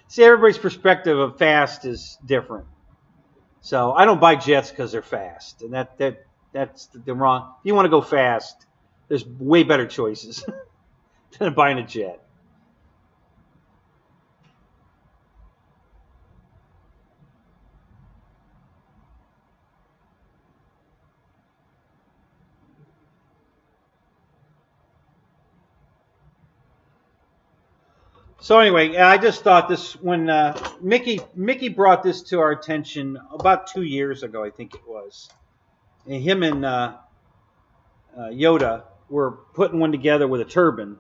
S2: See, everybody's perspective of fast is different. So I don't buy jets because they're fast, and that's the wrong. If you want to go fast, there's way better choices than buying a jet. So anyway, I just thought this when Mickey brought this to our attention about 2 years ago, I think it was. And him and Yoda were putting one together with a turbine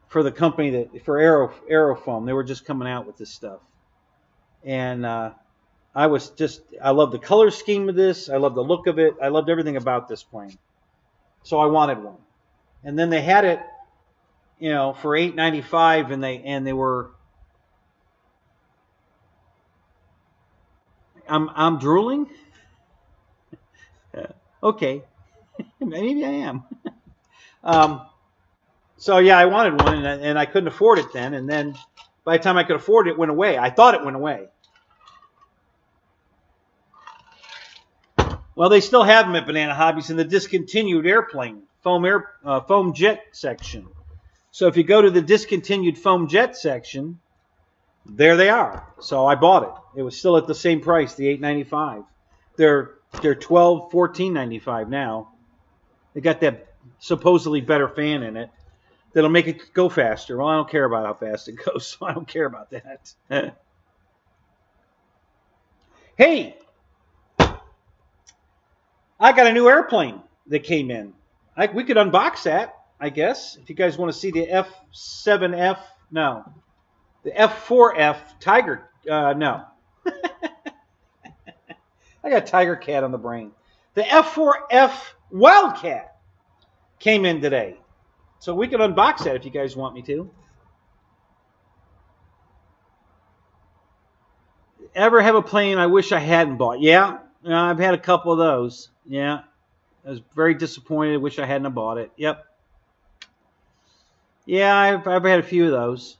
S2: for the company for Aerofoam. They were just coming out with this stuff, and I love the color scheme of this. I love the look of it. I loved everything about this plane, so I wanted one. And then they had it, for $8.95, and they were. I'm drooling. Okay, maybe I am. So yeah, I wanted one, and I couldn't afford it then. And then by the time I could afford it, it went away. I thought it went away. Well, they still have them at Banana Hobbies in the discontinued airplane foam jet section. So if you go to the discontinued foam jet section, there they are. So I bought it. It was still at the same price, the $8.95. They're $12, $14.95 now. They got that supposedly better fan in it that'll make it go faster. Well, I don't care about how fast it goes, so I don't care about that. Hey, I got a new airplane that came in. We could unbox that, I guess, if you guys want to see the F7F. No, the F4F Tiger. No. I got Tiger Cat on the brain. The F4F Wildcat came in today. So we can unbox that if you guys want me to. Ever have a plane I wish I hadn't bought? Yeah, I've had a couple of those. Yeah, I was very disappointed. Wish I hadn't bought it. Yep. Yeah, I've had a few of those.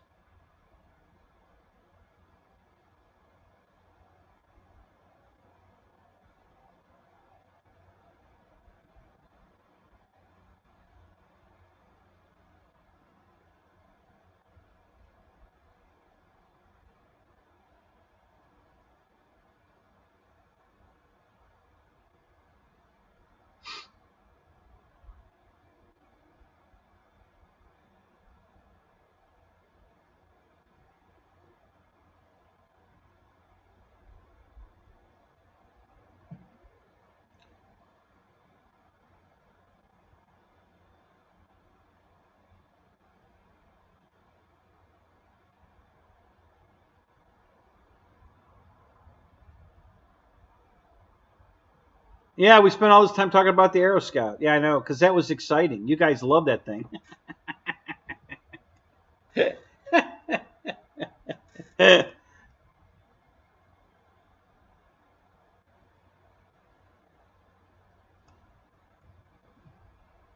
S2: Yeah, we spent all this time talking about the Aero Scout. Yeah, I know, because that was exciting. You guys love that thing.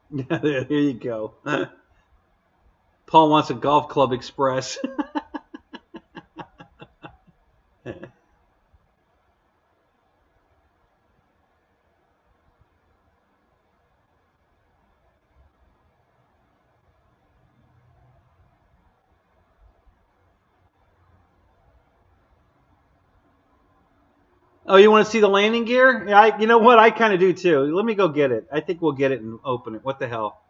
S2: There you go. Paul wants a Golf Club Express. Oh, you want to see the landing gear? Yeah, you know what? I kind of do too. Let me go get it. I think we'll get it and open it. What the hell?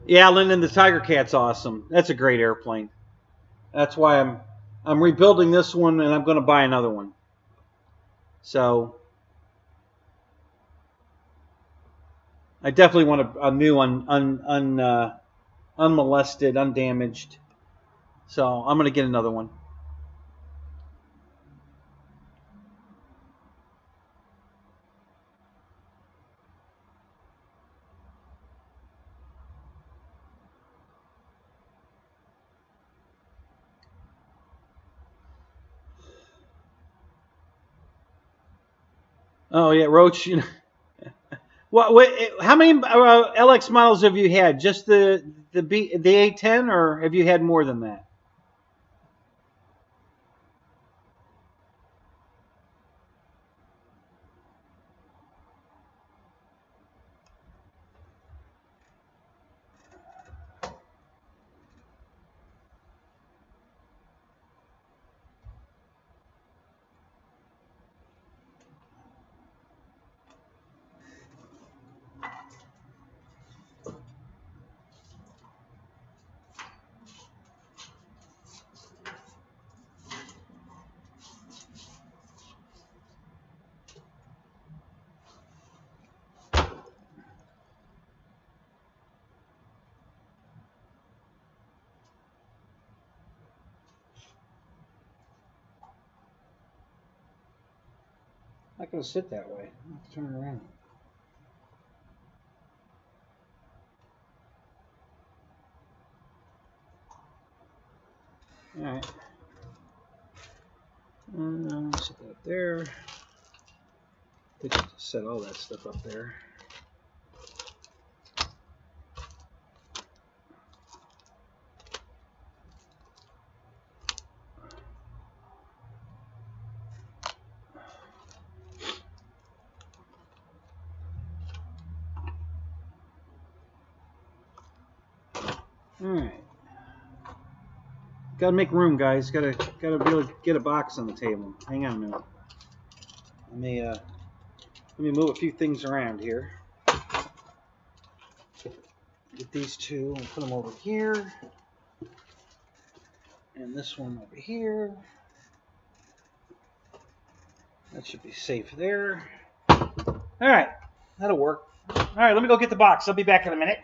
S2: Yeah, Lyndon, the Tiger Cat's awesome. That's a great airplane. That's why I'm rebuilding this one, and I'm going to buy another one. So I definitely want a new unmolested, undamaged. So I'm going to get another one. Oh yeah, Roach. You know, how many LX models have you had? Just the A10, or have you had more than that? Not going to sit that way. Let's turn it around. All right. Set that there. I think I just set all that stuff up there. All right. Gotta make room, guys. Gotta really get a box on the table. Hang on a minute. Let me move a few things around here. Get these two and put them over here. And this one over here. That should be safe there. All right, that'll work. All right, let me go get the box. I'll be back in a minute.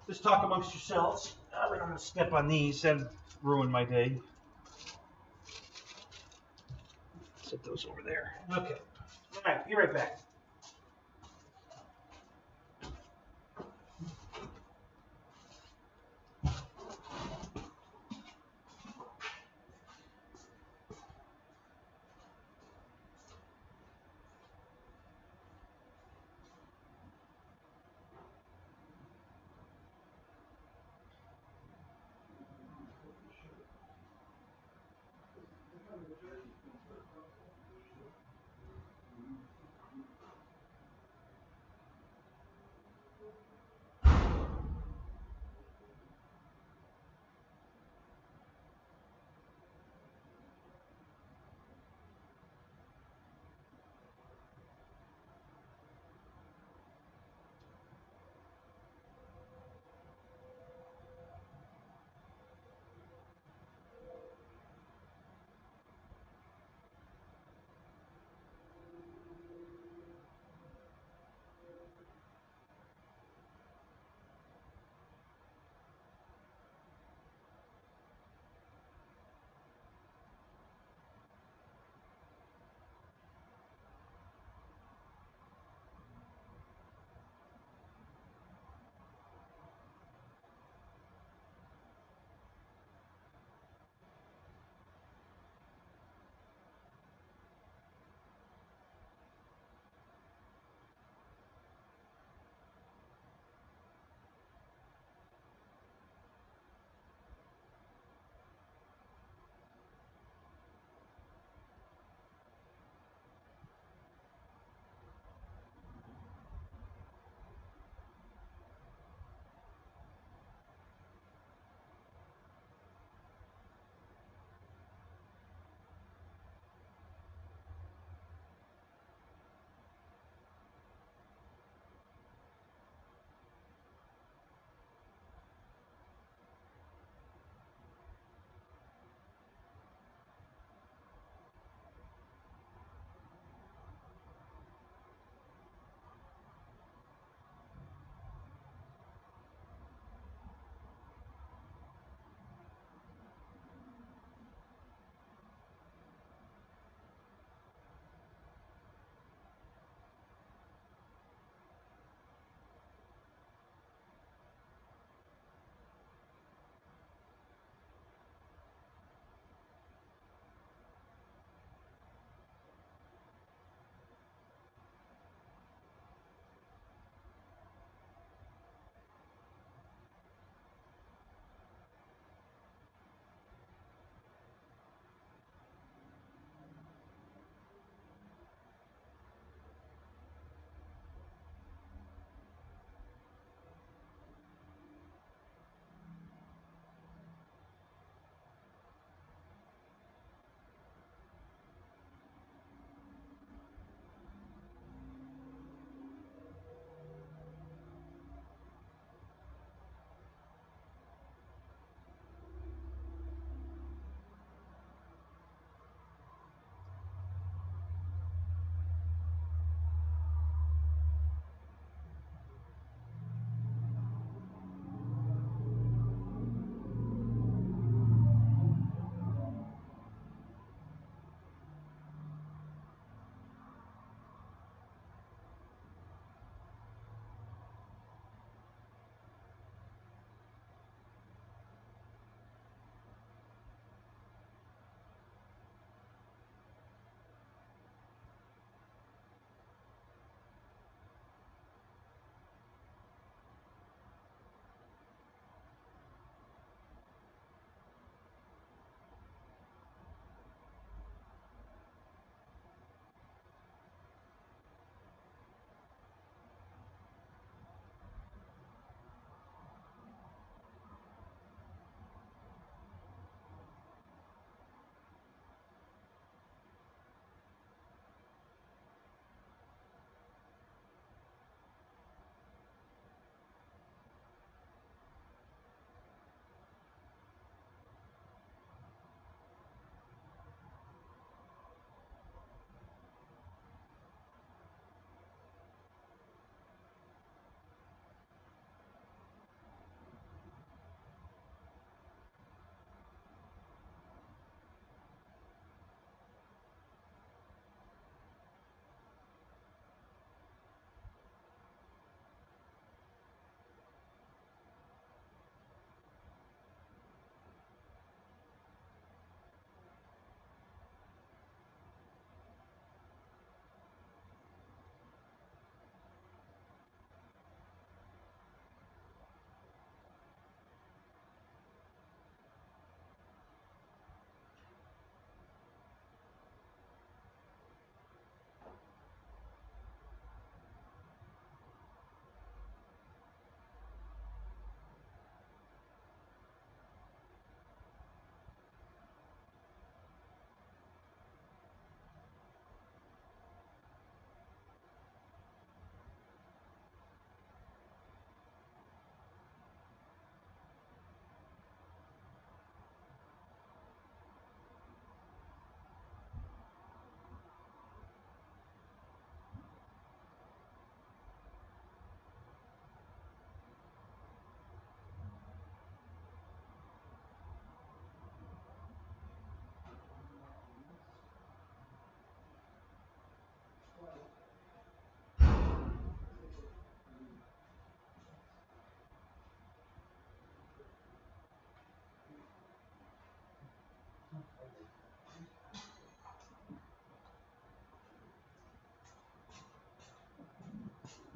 S2: Just talk amongst yourselves. I'm going to step on these and ruin my day. Set those over there. Okay. All right, be right back.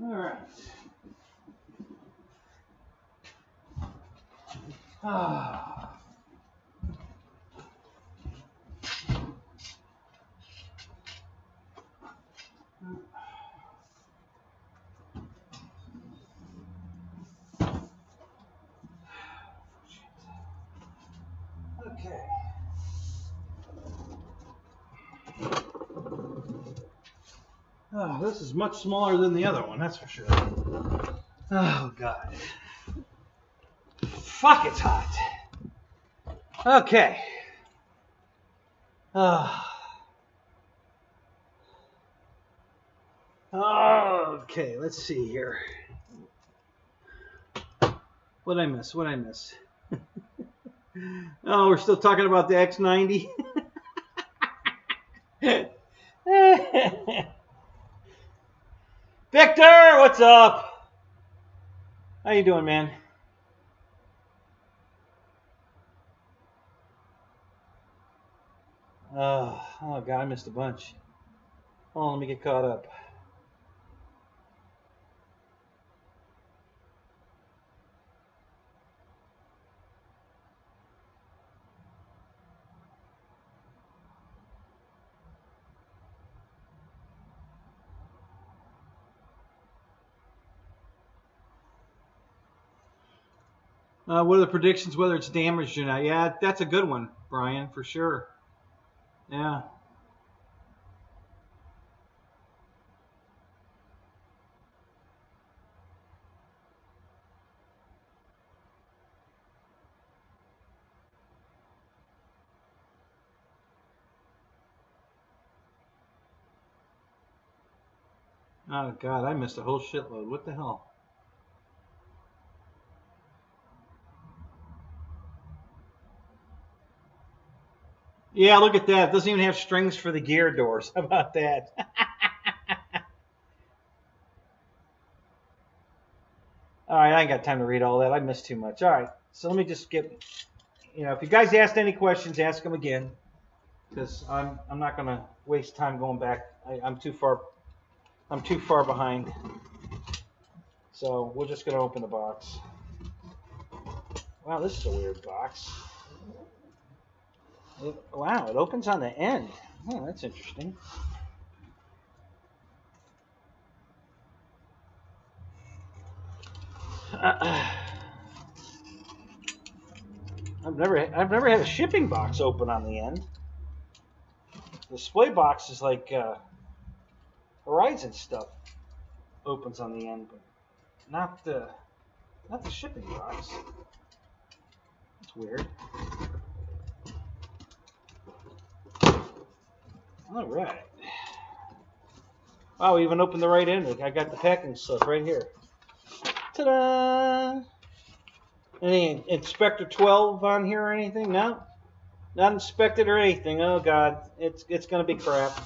S2: All right. Ah. Okay. Oh, this is much smaller than the other one, that's for sure. Oh, God. Fuck, it's hot. Okay. Okay, let's see here. What'd I miss? What'd I miss? Oh, we're still talking about the X90? Victor, what's up? How you doing, man? Oh God, I missed a bunch. Hold on, let me get caught up. What are the predictions, whether it's damaged or not? Yeah, that's a good one, Brian, for sure. Yeah. Oh, God, I missed a whole shitload. What the hell? Yeah, look at that. It doesn't even have strings for the gear doors. How about that? All right, I ain't got time to read all that. I missed too much. All right, so let me just get, if you guys asked any questions, ask them again, because I'm not gonna waste time going back. I'm too far behind. So we're just gonna open the box. Wow, this is a weird box. Wow, it opens on the end. Oh, that's interesting. I've never had a shipping box open on the end. The display box is like Horizon stuff opens on the end, but not the shipping box. That's weird. All right. Wow, we even opened the right end. I got the packing slip right here. Ta-da! Any Inspector 12 on here or anything? No? Not inspected or anything. Oh, God. It's going to be crap.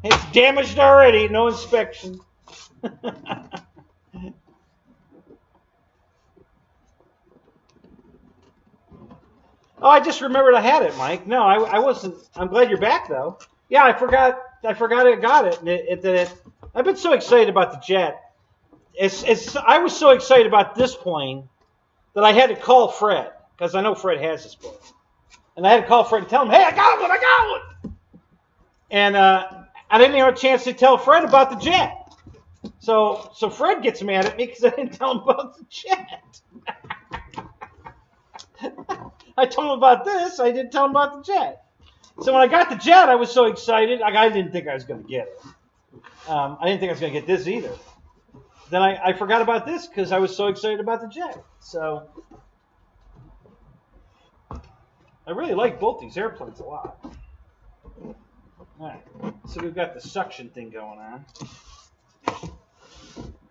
S2: It's damaged already. No inspection. Oh, I just remembered I had it, Mike. No, I wasn't. I'm glad you're back, though. Yeah, I forgot I got it. I've been so excited about the jet. I was so excited about this plane that I had to call Fred, because I know Fred has this plane. And I had to call Fred and tell him, hey, I got one. And I didn't have a chance to tell Fred about the jet. So Fred gets mad at me because I didn't tell him about the jet. I told him about this. I didn't tell him about the jet. So when I got the jet, I was so excited. I didn't think I was going to get it. I didn't think I was going to get this either. Then I forgot about this because I was so excited about the jet. So I really like both these airplanes a lot. All right. So we've got the suction thing going on.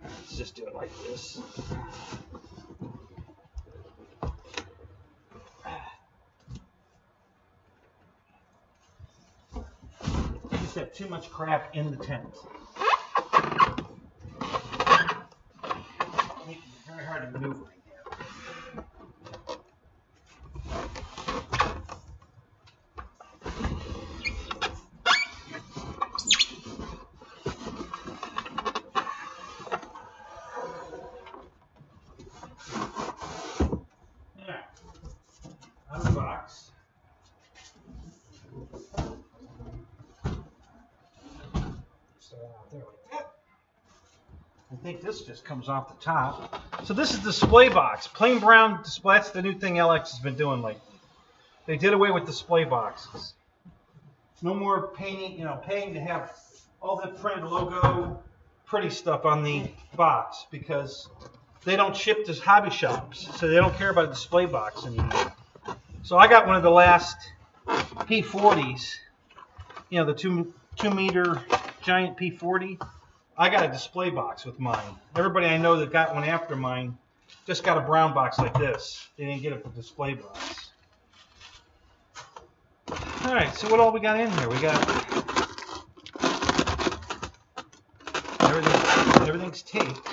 S2: Let's just do it like this. I just have too much crap in the tent. It's very hard to maneuver in here. there like that. I think this just comes off the top. So this is the display box. Plain brown display. That's the new thing LX has been doing lately. They did away with display boxes. No more painting, paying to have all that printed logo, pretty stuff on the box because they don't ship to hobby shops, so they don't care about a display box anymore. So I got one of the last P40s, the 2 meter giant P40. I got a display box with mine. Everybody I know that got one after mine just got a brown box like this. They didn't get a display box. All right, so what all we got in here? We got everything's taped.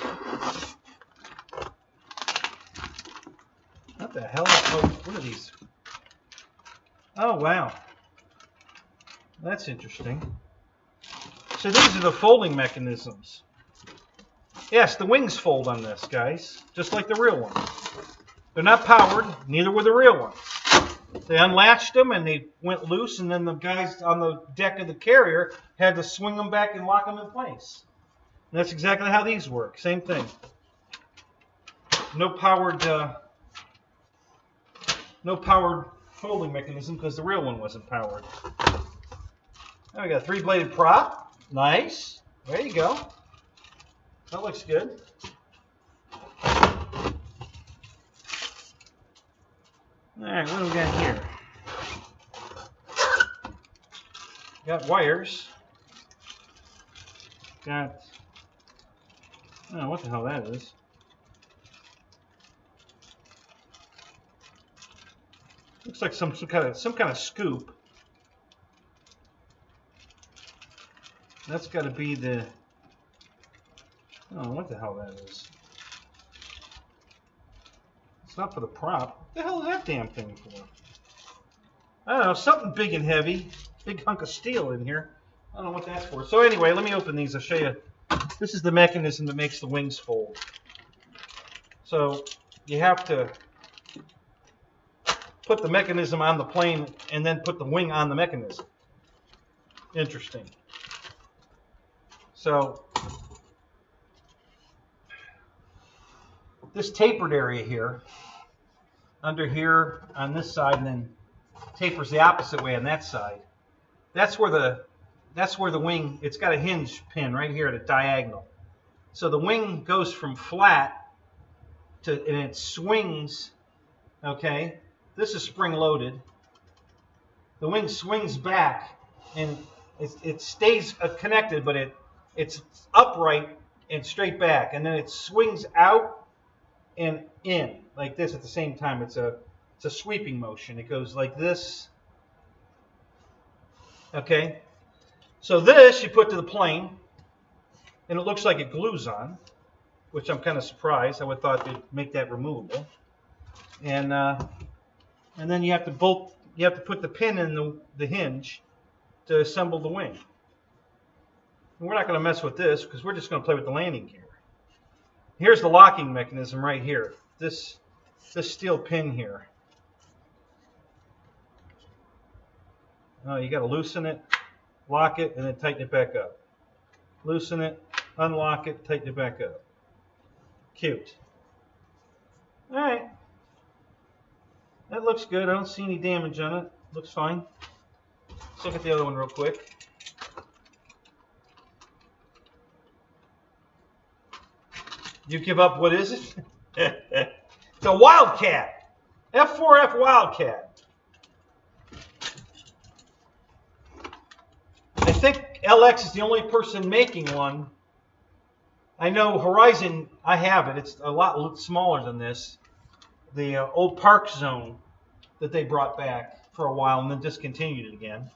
S2: What the hell? Oh, what are these? Oh, wow. That's interesting. So these are the folding mechanisms. Yes, the wings fold on this, guys, just like the real one. They're not powered, neither were the real ones. They unlatched them and they went loose, and then the guys on the deck of the carrier had to swing them back and lock them in place. And that's exactly how these work. Same thing. No powered folding mechanism because the real one wasn't powered. Now we got a 3-bladed prop. Nice. There you go. That looks good. Alright, what do we got here? Got wires. Got, I don't know what the hell that is. Looks like some kind of scoop. That's got to be the, I don't know what the hell that is. It's not for the prop. What the hell is that damn thing for? I don't know, something big and heavy. Big hunk of steel in here. I don't know what that's for. So anyway, let me open these. I'll show you. This is the mechanism that makes the wings fold. So you have to put the mechanism on the plane and then put the wing on the mechanism. Interesting. So this tapered area here, under here on this side, and then tapers the opposite way on that side. That's where the wing, it's got a hinge pin right here at a diagonal. So the wing goes from flat to, and it swings, okay? This is spring loaded. The wing swings back and it stays connected, but it's upright and straight back, and then it swings out and in like this at the same time. It's a sweeping motion. It goes like this. Okay, so this you put to the plane, and it looks like it glues on, which I'm kind of surprised. I would have thought they'd make that removable, and then you have to put the pin in the hinge to assemble the wing. And we're not going to mess with this because we're just going to play with the landing gear. Here's the locking mechanism right here. This steel pin here. Oh, you got to loosen it, lock it, and then tighten it back up. Loosen it, unlock it, tighten it back up. Cute. All right. That looks good. I don't see any damage on it. Looks fine. Let's look at the other one real quick. You give up, what is it? It's a Wildcat. F4F Wildcat. I think LX is the only person making one. I know Horizon, I have it. It's a lot smaller than this. The old Park Zone that they brought back for a while and then discontinued it again.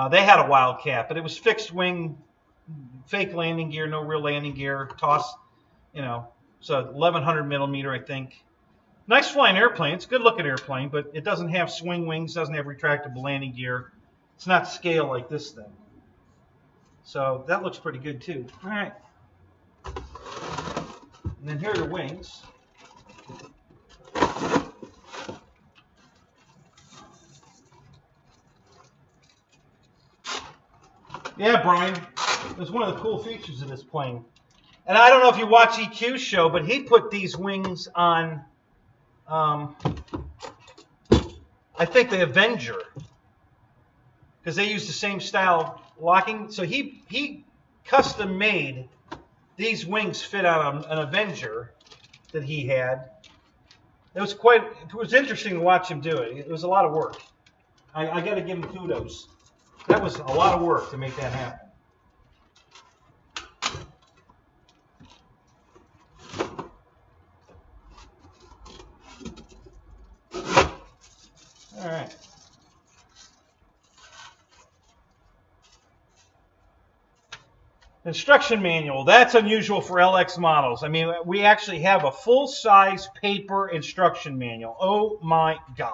S2: They had a Wildcat, but it was fixed wing, fake landing gear, no real landing gear, toss, so 1100 millimeter, I think. Nice flying airplane. It's a good looking airplane, but it doesn't have swing wings, doesn't have retractable landing gear. It's not scale like this thing. So that looks pretty good too. All right. And then here are the wings. Yeah, Brian. It was one of the cool features of this plane. And I don't know if you watch EQ's show, but he put these wings on, I think the Avenger, because they use the same style locking. So he custom made these wings fit on an Avenger that he had. It was interesting to watch him do it. It was a lot of work. I got to give him kudos. That was a lot of work to make that happen. All right. Instruction manual. That's unusual for LX models. I mean, we actually have a full-size paper instruction manual. Oh my God.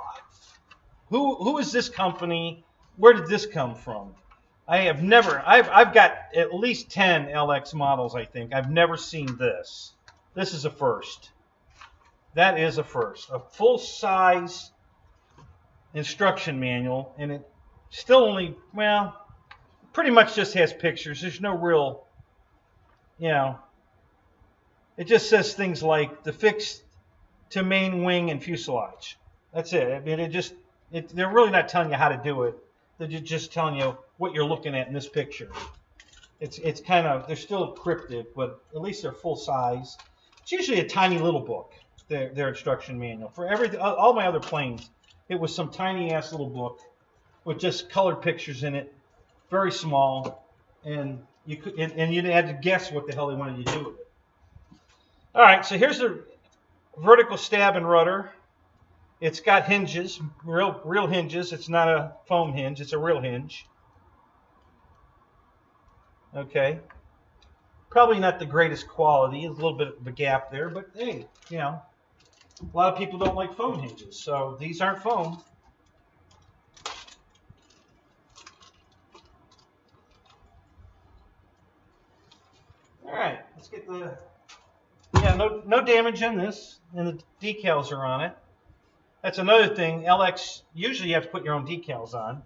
S2: Who is this company? Where did this come from? I've got at least 10 LX models, I think. I've never seen this. This is a first. That is a first. A full-size instruction manual, and it still only, well, pretty much just has pictures. There's no real, it just says things like the fixed to main wing and fuselage. That's it. I mean, they're really not telling you how to do it. They're just telling you what you're looking at in this picture. It's kind of, they're still cryptic, but at least they're full size. It's usually a tiny little book, their instruction manual. For everything, all my other planes, it was some tiny ass little book with just colored pictures in it, very small, and you had to guess what the hell they wanted you to do with it. All right, so here's the vertical stab and rudder. It's got hinges, real hinges. It's not a foam hinge. It's a real hinge. Okay. Probably not the greatest quality. There's a little bit of a gap there, but hey, a lot of people don't like foam hinges, so these aren't foam. All right, let's get the, no damage on this, and the decals are on it. That's another thing. LX, usually you have to put your own decals on.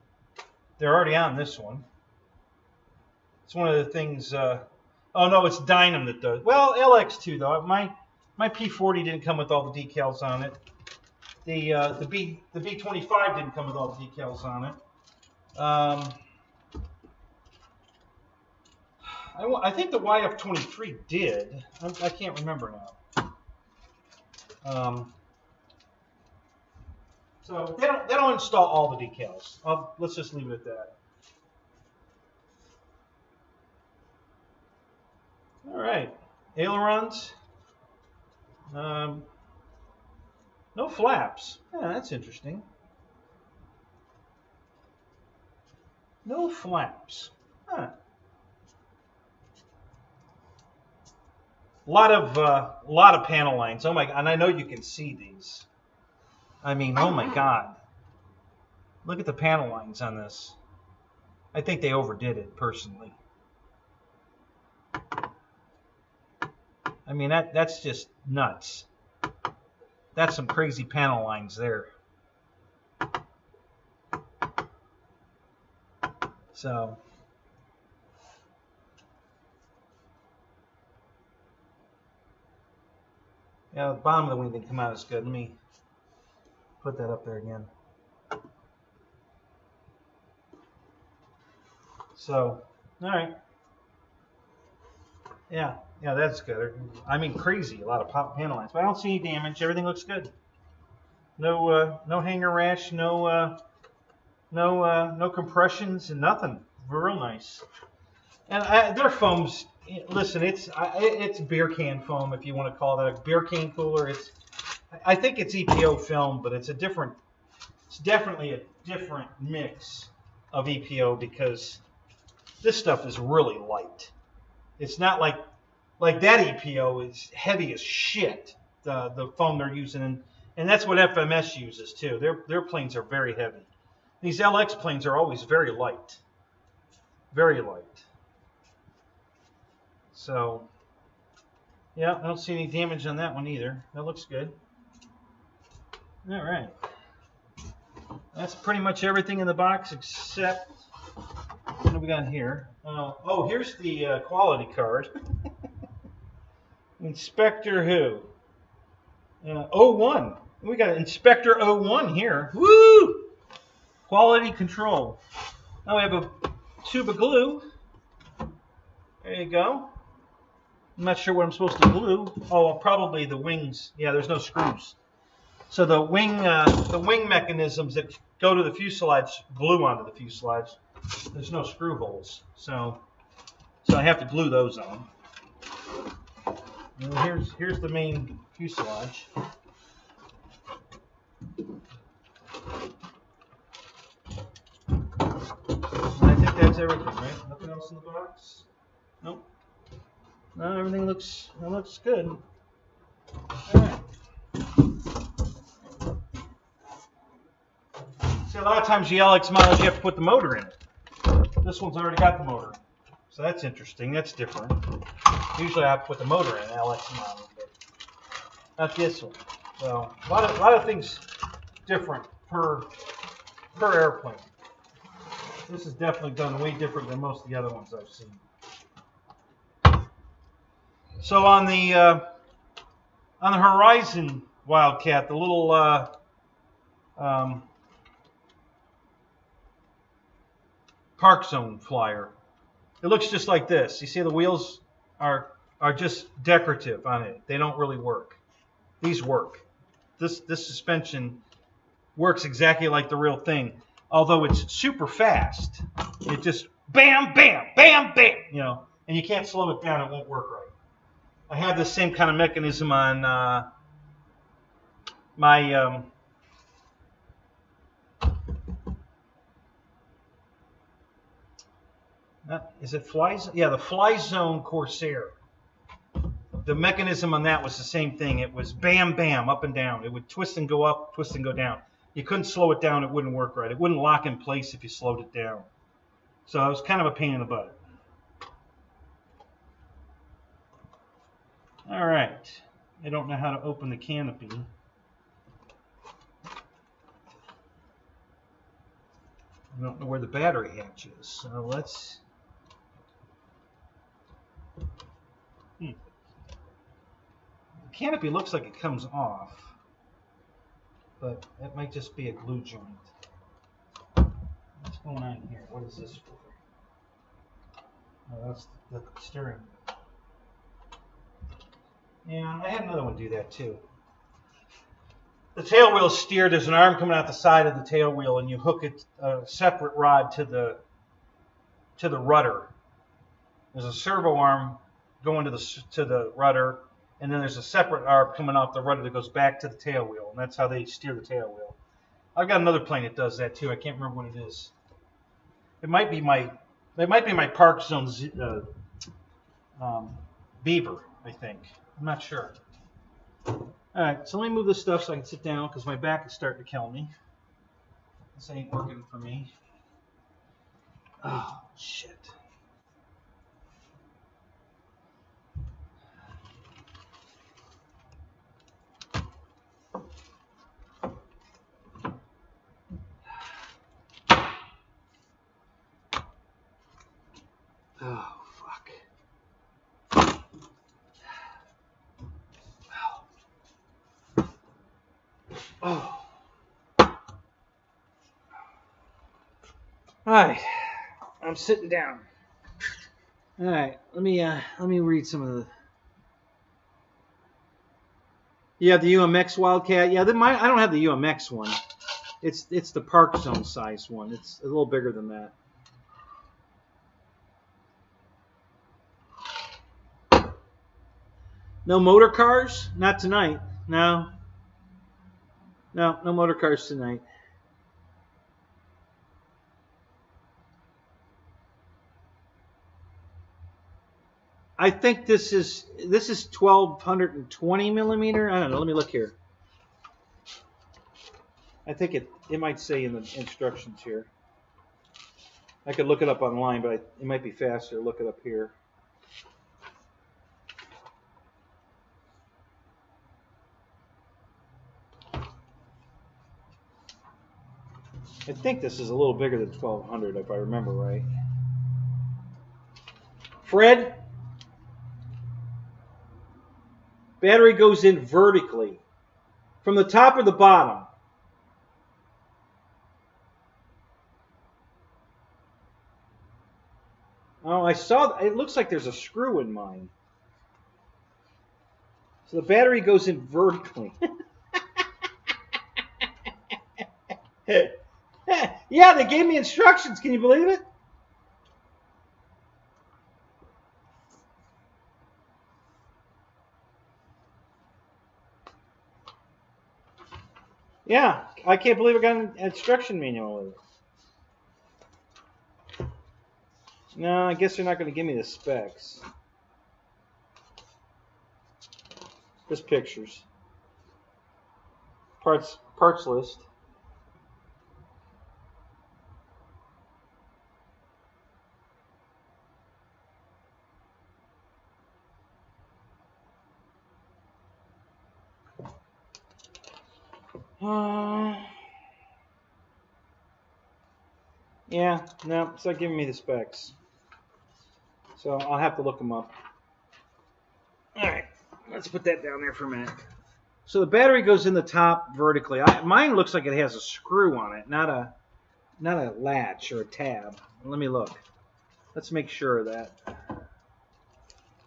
S2: They're already on this one. It's one of the things, oh no, it's Dynam that does. Well, LX too, though. My P40 didn't come with all the decals on it. The B25 didn't come with all the decals on it. I think the YF23 did. I can't remember now. So they don't install all the decals. Let's just leave it at that. All right, ailerons. No flaps. Yeah, that's interesting. No flaps. Huh. A lot of panel lines. Oh my! And I know you can see these. I mean, oh my God! Look at the panel lines on this. I think they overdid it, personally. I mean, that's just nuts. That's some crazy panel lines there. So, yeah, the bottom of the wing didn't come out as good. Let me put that up there again. So, all right. Yeah, that's good. I mean, crazy, a lot of pop panel lines, but I don't see any damage. Everything looks good. No hanger rash, no compressions, and nothing. Real nice. And their foams. Listen, it's beer can foam, if you want to call that a beer can cooler. I think it's EPO film, but it's definitely a different mix of EPO, because this stuff is really light. It's not like that EPO is heavy as shit, the foam they're using, and that's what FMS uses too. Their planes are very heavy. These LX planes are always very light. Very light. So, yeah, I don't see any damage on that one either. That looks good. All right. That's pretty much everything in the box except What do we got here? Oh, here's the quality card. Inspector who? 01. We got Inspector 01 here. Woo! Quality control. Now we have a tube of glue. There you go. I'm not sure what I'm supposed to glue. Oh, probably the wings. Yeah, there's no screws. So the wing mechanisms that go to the fuselage glue onto the fuselage. There's no screw holes, so I have to glue those on. And here's the main fuselage. And I think that's everything, right? Nothing else in the box? Nope. No, everything looks good. All right. See, a lot of times the LX models you have to put the motor in it. This one's already got the motor in it. So that's interesting. That's different. Usually I have to put the motor in an LX model, but not this one. So a lot of things different per airplane. This is definitely done way different than most of the other ones I've seen. So on the Horizon Wildcat, the little Park Zone flyer, it looks just like this. You see the wheels are just decorative on it. They don't really work. These work. This suspension works exactly like the real thing, although it's super fast. It just bam, bam, bam, bam, you know, and you can't slow it down. It won't work right. I have the same kind of mechanism on my is it Fly? Yeah, the Fly Zone Corsair. The mechanism on that was the same thing. It was bam, bam, up and down. It would twist and go up, twist and go down. You couldn't slow it down. It wouldn't work right. It wouldn't lock in place if you slowed it down. So it was kind of a pain in the butt. All right. I don't know how to open the canopy. I don't know where the battery hatch is. So let's... The canopy looks like it comes off, but that might just be a glue joint. What's going on here? What is this for? Oh, that's the steering wheel. Yeah, I had another one do that too. The tail wheel is steered. There's an arm coming out the side of the tail wheel, and you hook it a separate rod to the rudder. There's a servo arm going to the rudder, and then there's a separate arm coming off the rudder that goes back to the tail wheel, and that's how they steer the tail wheel. I've got another plane that does that too. I can't remember what it is. It might be my Park Zone Beaver, I think. I'm not sure. All right, so let me move this stuff so I can sit down because my back is starting to kill me. This ain't working for me. Oh, shit. Oh, fuck. Oh. All right, I'm sitting down. All right, let me read some of the. You have the UMX Wildcat. Yeah, I don't have the UMX one. It's the Park Zone size one. It's a little bigger than that. No motor cars? Not tonight. No. No motor cars tonight. I think this is 1220 millimeter. I don't know. Let me look here. I think it might say in the instructions here. I could look it up online, but it might be faster to look it up here. I think this is a little bigger than 1200 if I remember right. Fred, battery goes in vertically from the top or the bottom. Oh, I saw. It looks like there's a screw in mine. So the battery goes in vertically. Yeah, they gave me instructions. Can you believe it? Yeah, I can't believe I got an instruction manual with it. No, I guess they're not going to give me the specs. Just pictures. Parts list. Yeah, no, it's not giving me the specs. So I'll have to look them up. Alright, let's put that down there for a minute. So the battery goes in the top vertically. Mine looks like it has a screw on it, not a latch or a tab. Let me look. Let's make sure of that.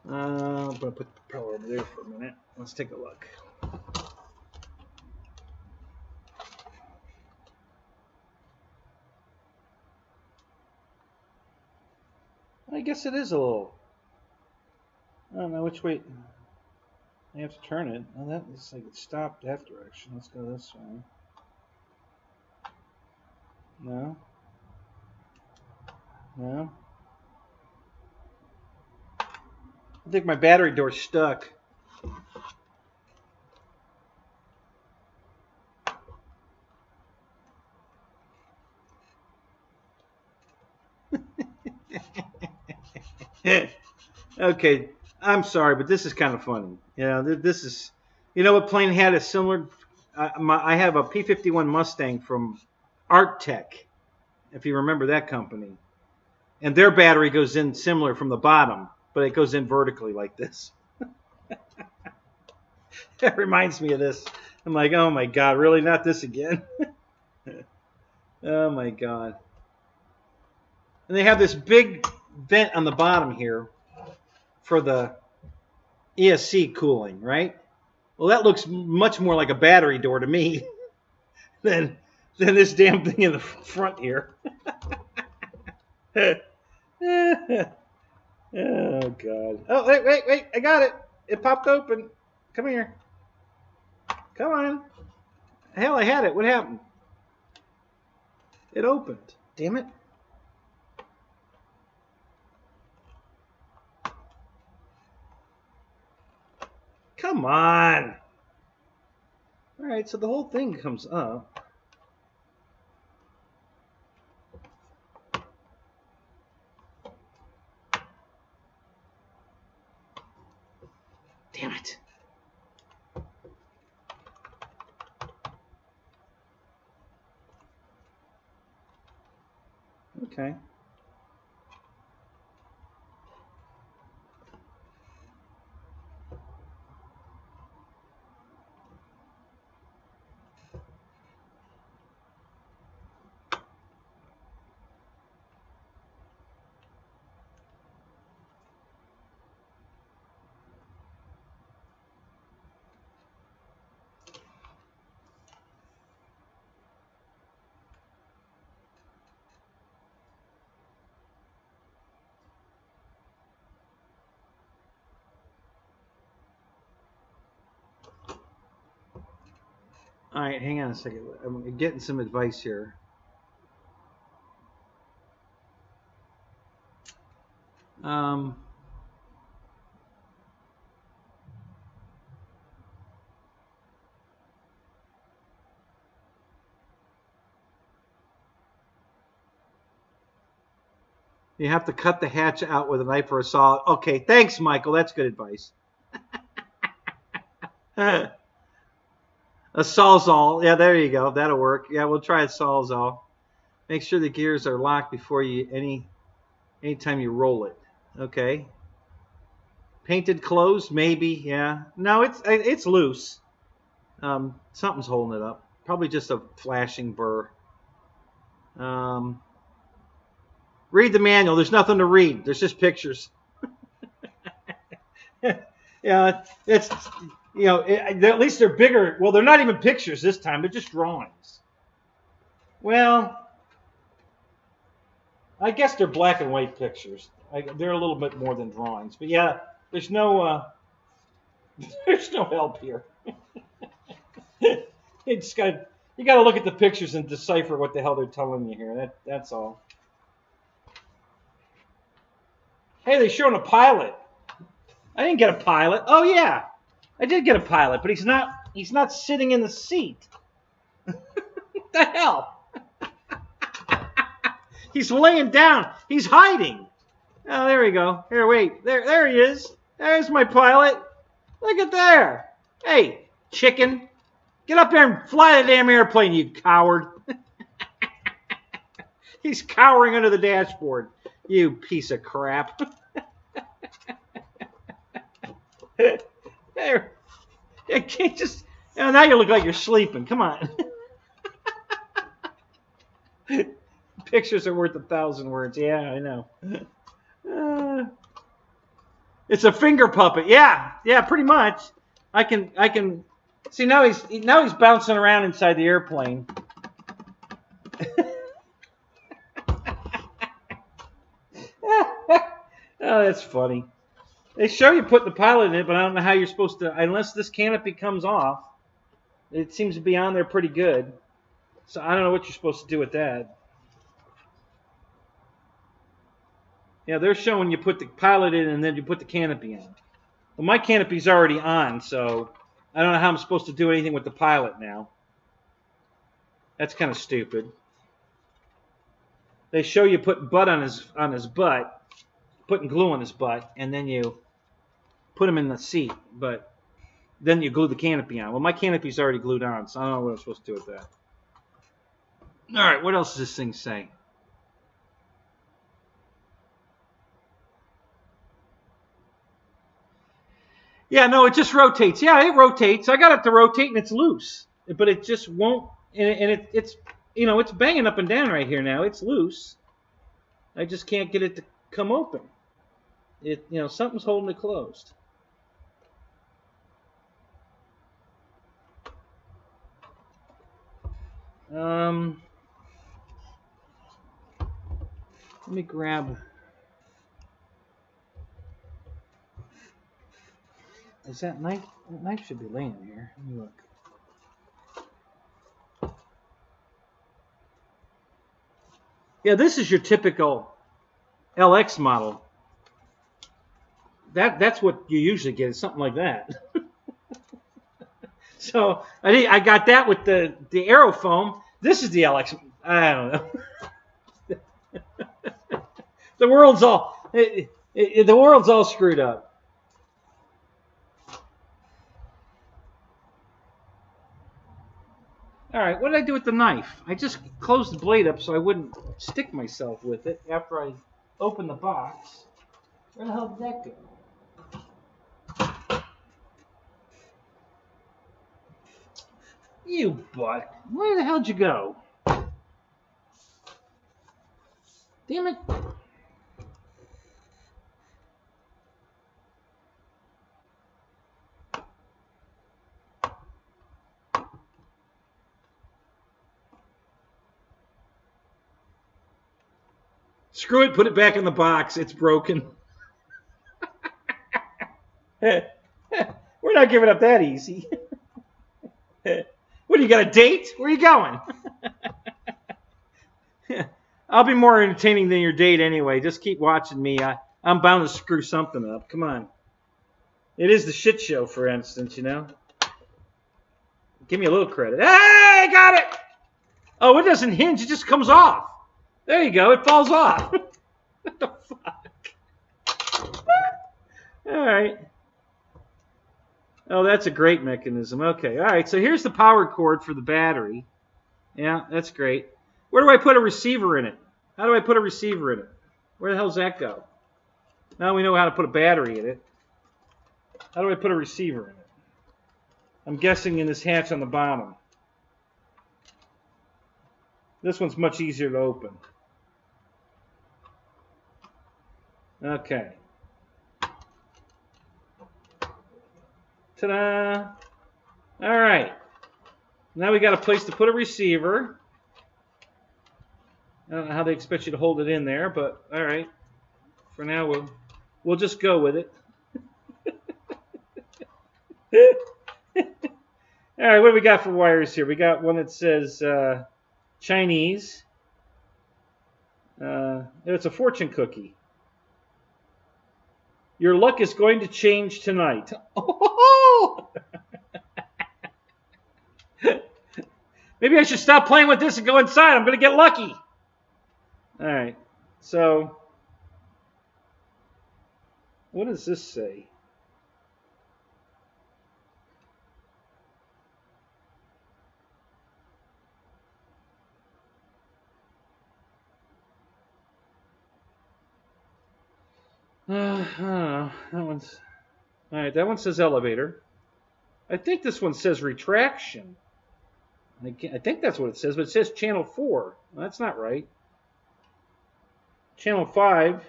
S2: I'm going to put the propeller over there for a minute. Let's take a look. I guess it is a little. I don't know which way. I have to turn it. Oh, that looks like it stopped that direction. Let's go this way. No. No. I think my battery door's stuck. Okay, I'm sorry, but this is kind of funny. You know, this is. You know what plane had a similar? I have a P-51 Mustang from Arctech, if you remember that company, and their battery goes in similar from the bottom, but it goes in vertically like this. That reminds me of this. I'm like, oh my God, really? Not this again? Oh my God. And they have this big vent on the bottom here for the ESC cooling, right? Well, that looks much more like a battery door to me than this damn thing in the front here. Oh, God. Oh, wait. I got it. It popped open. Come here. Come on. Hell, I had it. What happened? It opened. Damn it. Come on. All right, so the whole thing comes up. Damn it. Okay. All right, hang on a second. I'm getting some advice here. You have to cut the hatch out with a knife or a saw. Okay, thanks, Michael. That's good advice. A sawzall. Yeah, there you go. That'll work. Yeah, we'll try a sawzall. Make sure the gears are locked before you anytime you roll it. Okay. Painted closed, maybe. Yeah. No, it's loose. Something's holding it up. Probably just a flashing burr. Read the manual. There's nothing to read. There's just pictures. Yeah, it's at least they're bigger. Well, they're not even pictures this time. They're just drawings. Well, I guess they're black and white pictures. They're a little bit more than drawings. But yeah, there's no help here. You got to look at the pictures and decipher what the hell they're telling you here. That's all. Hey, they're showing a pilot. I didn't get a pilot. Oh yeah, I did get a pilot, but he's not sitting in the seat. What the hell? He's laying down. He's hiding. Oh, there we go. Here, wait. There he is. There's my pilot. Look at there. Hey, chicken. Get up there and fly the damn airplane, you coward. He's cowering under the dashboard. You piece of crap. There. You can't just... now you look like you're sleeping. Come on. Pictures are worth 1,000 words. Yeah, I know. It's a finger puppet. Yeah, pretty much. I can see now. He's bouncing around inside the airplane. Oh, that's funny. They show you put the pilot in it, but I don't know how you're supposed to, unless this canopy comes off. It seems to be on there pretty good. So I don't know what you're supposed to do with that. Yeah, they're showing you put the pilot in and then you put the canopy on. Well, my canopy's already on, so I don't know how I'm supposed to do anything with the pilot now. That's kind of stupid. They show you putting butt on his butt, putting glue on his butt, and then you put him in the seat, but then you glue the canopy on. Well, my canopy's already glued on, so I don't know what I'm supposed to do with that. All right, what else does this thing say? Yeah, no, it just rotates. Yeah, it rotates. I got it to rotate, and it's loose, but it just won't. And it's it's banging up and down right here now. It's loose. I just can't get it to come open. Something's holding it closed. Let me grab. Is that knife? That knife should be laying here. Let me look. Yeah, this is your typical LX model. That's what you usually get. It's something like that. So I got that with the aerofoam. This is the LX. I don't know. The world's all screwed up. All right, what did I do with the knife? I just closed the blade up so I wouldn't stick myself with it after I opened the box. Where the hell did that go? You butt. Where the hell did you go? Damn it. Screw it, put it back in the box. It's broken. We're not giving up that easy. What, do you got a date? Where are you going? I'll be more entertaining than your date anyway. Just keep watching me. I'm bound to screw something up. Come on. It is the shit show, for instance, Give me a little credit. Hey, I got it! Oh, it doesn't hinge. It just comes off. There you go. It falls off. What the fuck? All right. Oh, that's a great mechanism. Okay. All right. So here's the power cord for the battery. Yeah, that's great. Where do I put a receiver in it? How do I put a receiver in it? Where the hell does that go? Now we know how to put a battery in it. How do I put a receiver in it? I'm guessing in this hatch on the bottom. This one's much easier to open. Okay. Ta-da! All right. Now we got a place to put a receiver. I don't know how they expect you to hold it in there, but all right. For now, we'll just go with it. All right, what do we got for wires here? We got one that says Chinese. It's a fortune cookie. Your luck is going to change tonight. Oh! Maybe I should stop playing with this and go inside. I'm going to get lucky. All right. So, what does this say? That one's all right. That one says elevator. I think this one says retraction. I think that's what it says, but it says channel 4. Well, that's not right. Channel 5.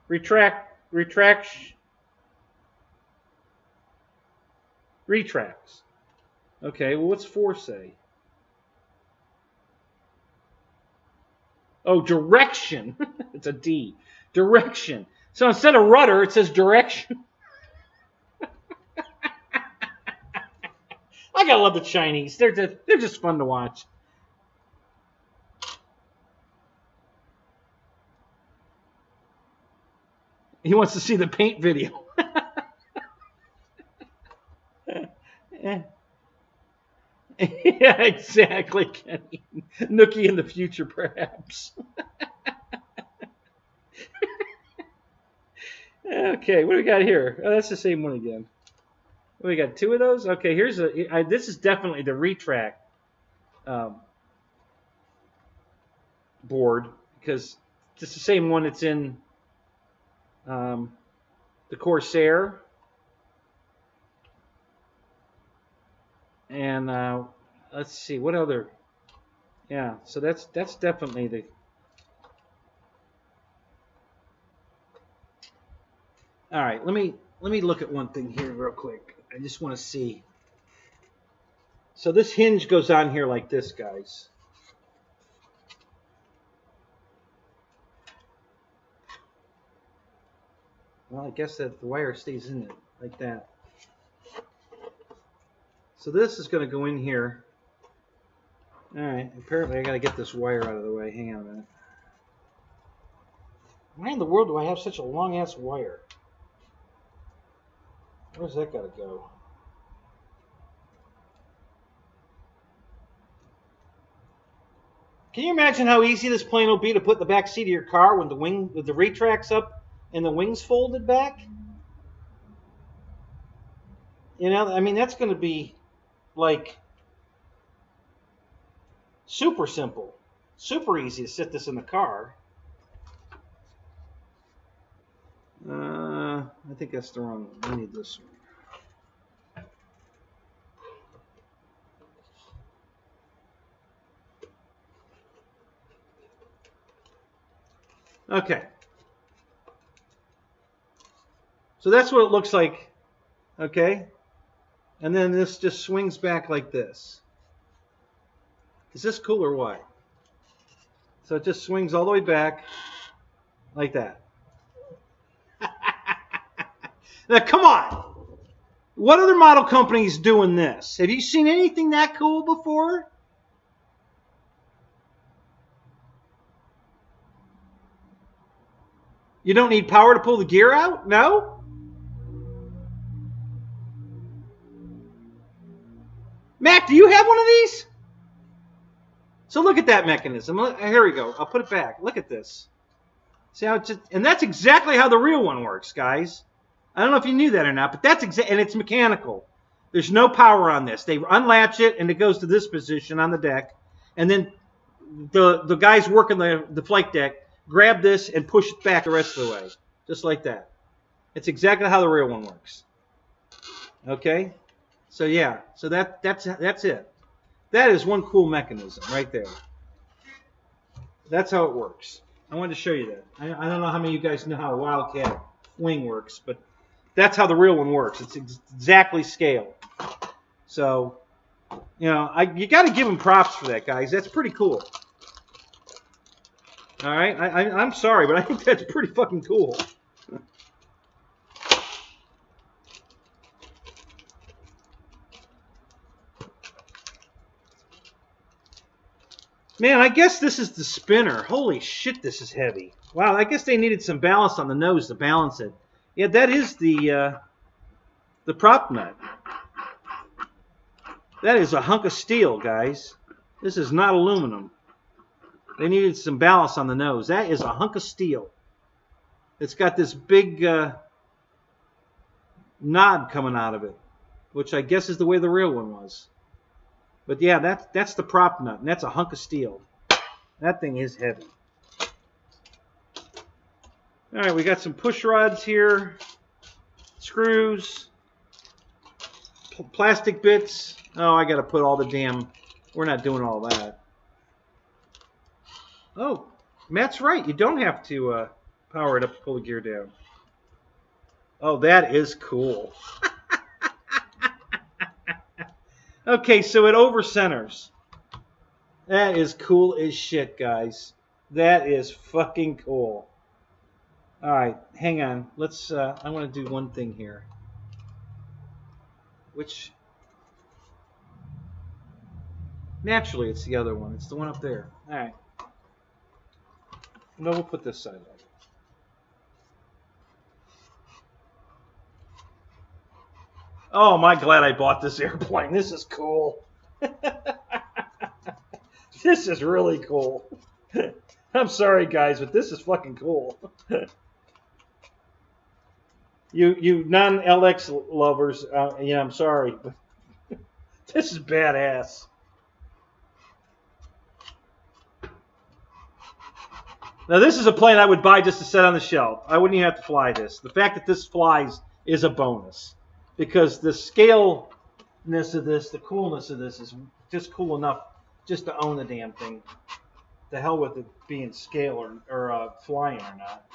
S2: Retracts. Okay. Well, what's 4 say? Oh, direction. It's a D. Direction. So instead of rudder, it says direction. I gotta love the Chinese. They're just fun to watch. He wants to see the paint video. Yeah, exactly, Kenny. Nookie in the future, perhaps. Okay, what do we got here? Oh, that's the same one again. We got 2 of those. Okay, here's this is definitely the retract board because it's the same one that's in the Corsair. And let's see what other. Yeah, so that's definitely the. All right, let me look at one thing here real quick. I just want to see. So this hinge goes on here like this, guys. Well, I guess that the wire stays in it like that. So this is going to go in here. All right, apparently I got to get this wire out of the way. Hang on a minute. Why in the world do I have such a long-ass wire? Where's that got to go? Can you imagine how easy this plane will be to put in the back seat of your car when the retract's up and the wings folded back? You know, I mean, that's going to be like super simple, super easy to sit this in the car. I think that's the wrong one. I need this one. Okay. So that's what it looks like. Okay. And then this just swings back like this. Is this cool or what? So it just swings all the way back like that. Now, come on. What other model company is doing this? Have you seen anything that cool before? You don't need power to pull the gear out? No? Mac, do you have one of these? So look at that mechanism. Here we go. I'll put it back. Look at this. See how it's just, and that's exactly how the real one works, guys. I don't know if you knew that or not, but that's and it's mechanical. There's no power on this. They unlatch it and it goes to this position on the deck, and then the guys working the flight deck grab this and push it back the rest of the way. Just like that. It's exactly how the real one works. Okay? So yeah, so that's it. That is one cool mechanism right there. That's how it works. I wanted to show you that. I don't know how many of you guys know how a Wildcat wing works, but that's how the real one works. It's exactly scale. So, you know, you got to give them props for that, guys. That's pretty cool. All right? I'm sorry, but I think that's pretty fucking cool. Man, I guess this is the spinner. Holy shit, this is heavy. Wow, I guess they needed some ballast on the nose to balance it. Yeah, that is the prop nut. That is a hunk of steel, guys. This is not aluminum. They needed some ballast on the nose. That is a hunk of steel. It's got this big knob coming out of it, which I guess is the way the real one was. But yeah, that's the prop nut, and that's a hunk of steel. That thing is heavy. All right, we got some push rods here, screws, plastic bits. Oh, I got to put all the damn... We're not doing all that. Oh, Matt's right. You don't have to power it up to pull the gear down. Oh, that is cool. Okay, so it over-centers. That is cool as shit, guys. That is fucking cool. All right, hang on. Let's. I want to do one thing here. Which, naturally, it's the other one. It's the one up there. All right. No, we'll put this side up. Oh, am I glad I bought this airplane. This is cool. This is really cool. I'm sorry, guys, but this is fucking cool. You non-LX lovers, yeah, I'm sorry, but this is badass. Now, this is a plane I would buy just to set on the shelf. I wouldn't even have to fly this. The fact that this flies is a bonus. Because the scaleness of this, the coolness of this is just cool enough just to own the damn thing. The hell with it being scale or flying or not.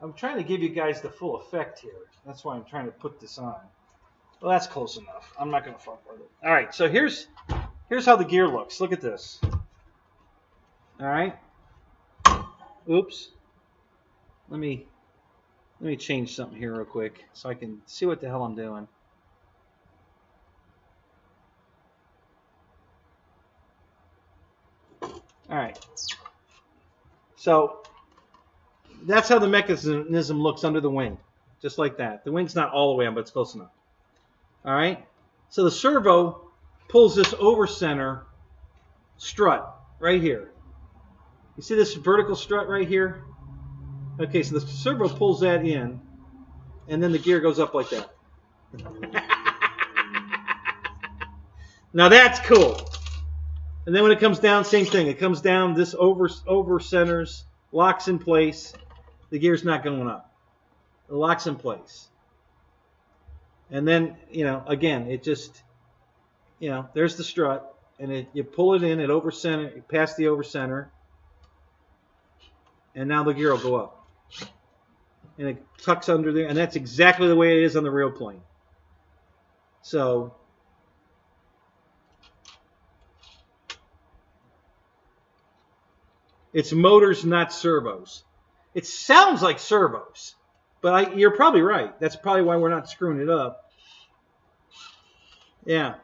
S2: I'm trying to give you guys the full effect here. That's why I'm trying to put this on. Well, that's close enough. I'm not going to fuck with it. All right, so here's how the gear looks. Look at this. All right. Oops. Let me change something here real quick so I can see what the hell I'm doing. All right. So that's how the mechanism looks under the wing, just like that. The wing's not all the way on, but it's close enough. All right, so the servo pulls this over center strut right here. You see this vertical strut right here? Okay, so the servo pulls that in, and then the gear goes up like that. Now that's cool. And then when it comes down, same thing. It comes down, this over centers, locks in place. The gear's not going up. It locks in place. And then, you know, again, it just, you know, there's the strut, and you pull it in, it over center, past the over center, and now the gear will go up. And it tucks under there, and that's exactly the way it is on the real plane. So, it's motors, not servos. It sounds like servos. But you're probably right. That's probably why we're not screwing it up. Yeah.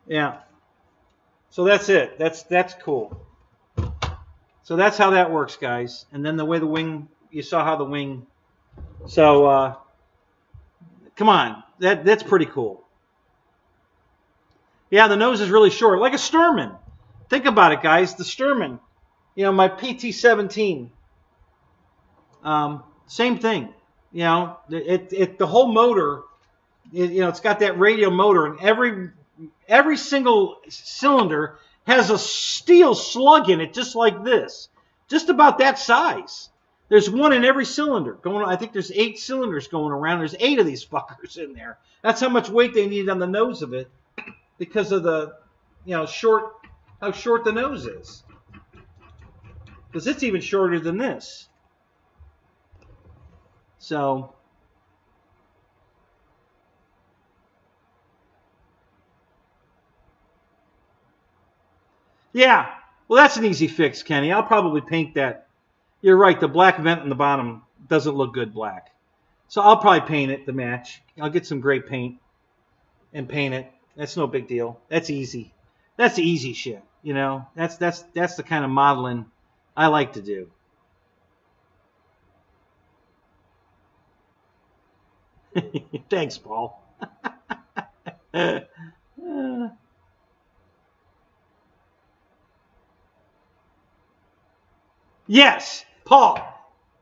S2: Yeah. So that's it. That's cool. So that's how that works, guys. And then the way the wing, you saw how the wing. So come on, that's pretty cool. Yeah, the nose is really short, like a Sturman. Think about it, guys. The Sturman, you know, my PT-17. Same thing. You know, the whole motor, you know, it's got that radial motor, and every single cylinder has a steel slug in it, just like this, just about that size. There's one in every cylinder going on. I think there's 8 cylinders going around. There's 8 of these fuckers in there. That's how much weight they need on the nose of it, because of the, you know, how short the nose is. Because it's even shorter than this. So, yeah. Well, that's an easy fix, Kenny. I'll probably paint that. You're right. The black vent in the bottom doesn't look good black. So I'll probably paint it to match. I'll get some gray paint and paint it. That's no big deal. That's easy. That's easy shit. You know, that's the kind of modeling I like to do. Thanks, Paul. Yes, Paul.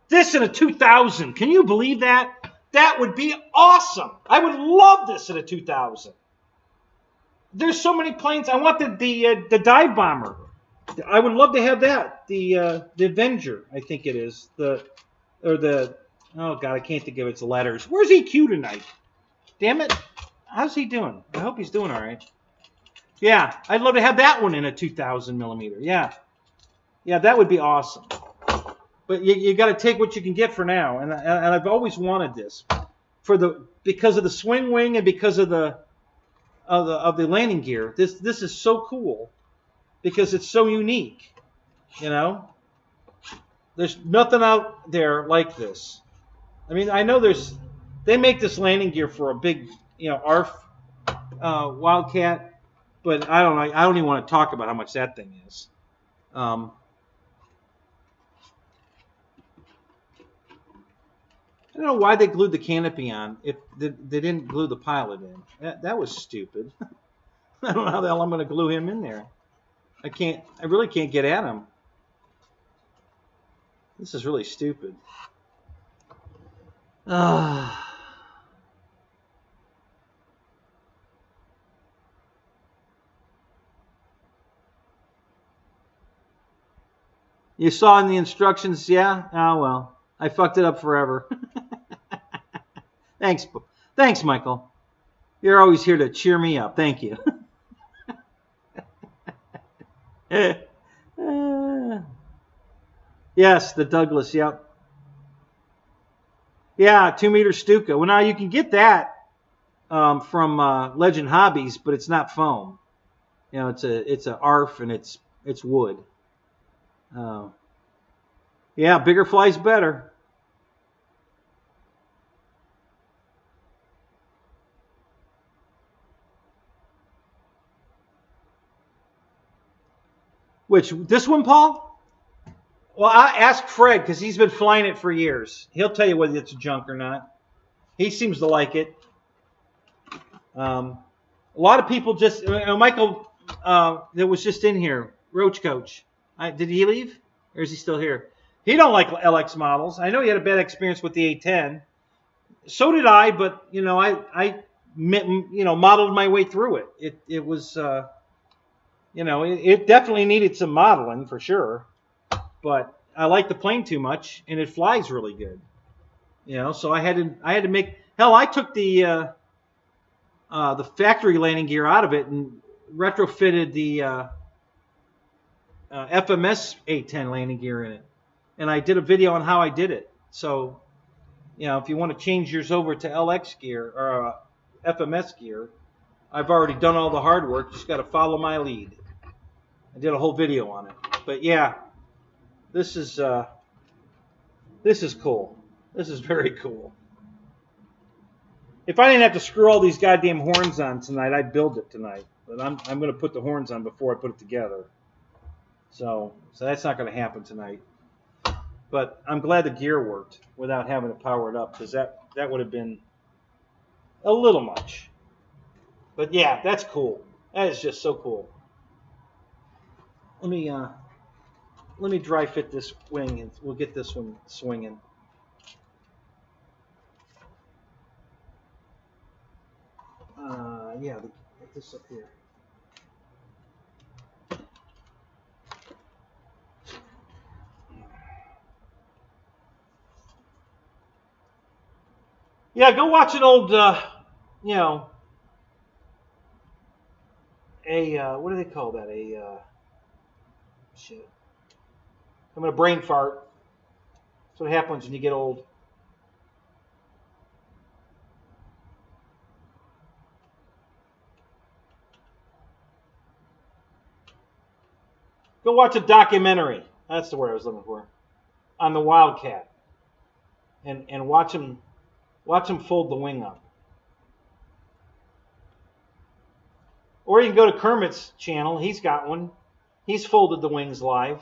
S2: This in a 2000. Can you believe that? That would be awesome. I would love this in a 2000. There's so many planes. I want the dive bomber. I would love to have that. The Avenger, I think it is. Oh God, I can't think of its letters. Where's EQ tonight? Damn it. How's he doing? I hope he's doing all right. Yeah, I'd love to have that one in a 2000 millimeter. Yeah. Yeah, that would be awesome. But you got to take what you can get for now. And I've always wanted this because of the swing wing and because of the landing gear. This is so cool because it's so unique. You know, there's nothing out there like this. I mean, I know they make this landing gear for a big, you know, ARF Wildcat, but I don't even want to talk about how much that thing is. I don't know why they glued the canopy on if they didn't glue the pilot in. That was stupid. I don't know how the hell I'm going to glue him in there. I really can't get at him. This is really stupid. You saw in the instructions, yeah? Oh, well. I fucked it up forever. Thanks, Michael. You're always here to cheer me up. Thank you. Yes, the Douglas, yep. Yeah, 2-meter Stuka. Well, now you can get that from Legend Hobbies, but it's not foam. You know, it's a ARF and it's wood. Yeah, bigger fly's better. This one, Paul? Well, I ask Fred because he's been flying it for years. He'll tell you whether it's junk or not. He seems to like it. A lot of people just... Michael that was just in here, Roach Coach. Did he leave? Or is he still here? He don't like LX models. I know he had a bad experience with the A10. So did I, but, you know, I modeled my way through it. It was... you know, it definitely needed some modeling for sure, but I like the plane too much, and it flies really good. You know, so I had to make. Hell, I took the factory landing gear out of it and retrofitted the FMS A10 landing gear in it, and I did a video on how I did it. So, you know, if you want to change yours over to LX gear or FMS gear, I've already done all the hard work. Just got to follow my lead. I did a whole video on it. But yeah, this is cool. This is very cool. If I didn't have to screw all these goddamn horns on tonight, I'd build it tonight. But I'm going to put the horns on before I put it together. So that's not going to happen tonight. But I'm glad the gear worked without having to power it up, because that would have been a little much. But yeah, that's cool. That is just so cool. Let me dry fit this wing and we'll get this one swinging. Yeah, get this up here. Yeah, go watch an old, you know, what do they call that? Shit. I'm gonna brain fart. That's what happens when you get old. Go watch a documentary. That's the word I was looking for. On the Wildcat, and watch him fold the wing up. Or you can go to Kermit's channel. He's got one. He's folded the wings live.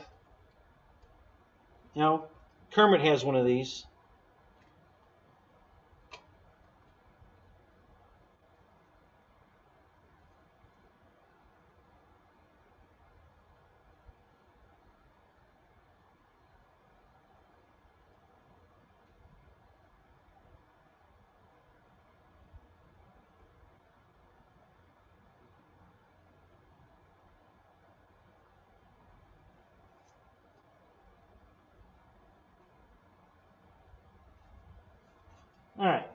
S2: You know, Kermit has one of these. All right.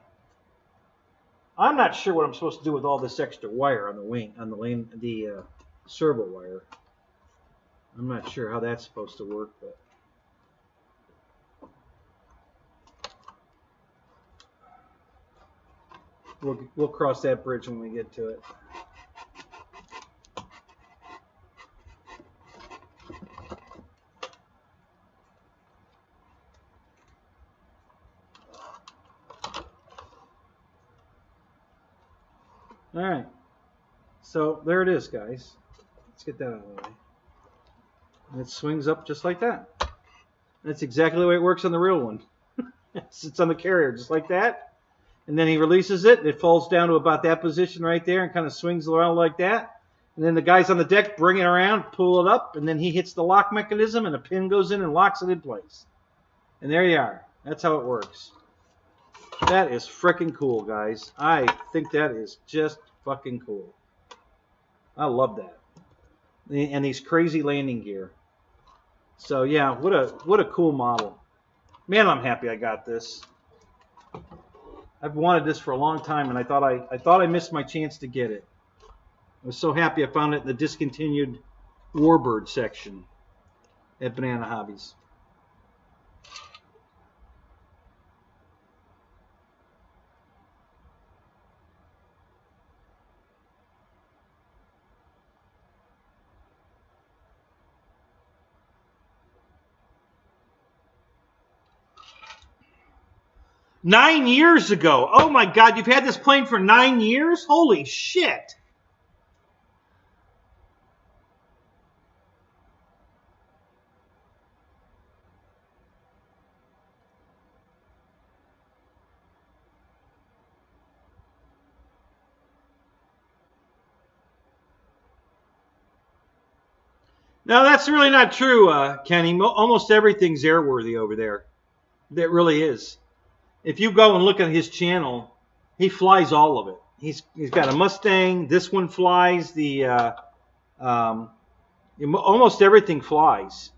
S2: I'm not sure what I'm supposed to do with all this extra wire on the wing, on the servo wire. I'm not sure how that's supposed to work, but we'll cross that bridge when we get to it. All right. So there it is, guys. Let's get that out of the way. And it swings up just like that. That's exactly the way it works on the real one. It sits on the carrier just like that. And then he releases it. It falls down to about that position right there and kind of swings around like that. And then the guys on the deck bring it around, pull it up, and then he hits the lock mechanism and a pin goes in and locks it in place. And there you are. That's how it works. That is freaking cool, guys. I think that is just fucking cool. I love that. And these crazy landing gear. So yeah, what a cool model. Man, I'm happy I got this. I've wanted this for a long time, and I thought I missed my chance to get it. I was so happy I found it in the discontinued Warbird section at Banana Hobbies. Nine years ago. Oh my God, you've had this plane for 9 years? Holy shit. No, that's really not true, Kenny. Almost everything's airworthy over there. That really is. If you go and look at his channel, he flies all of it. He's got a Mustang. This one flies. Almost everything flies.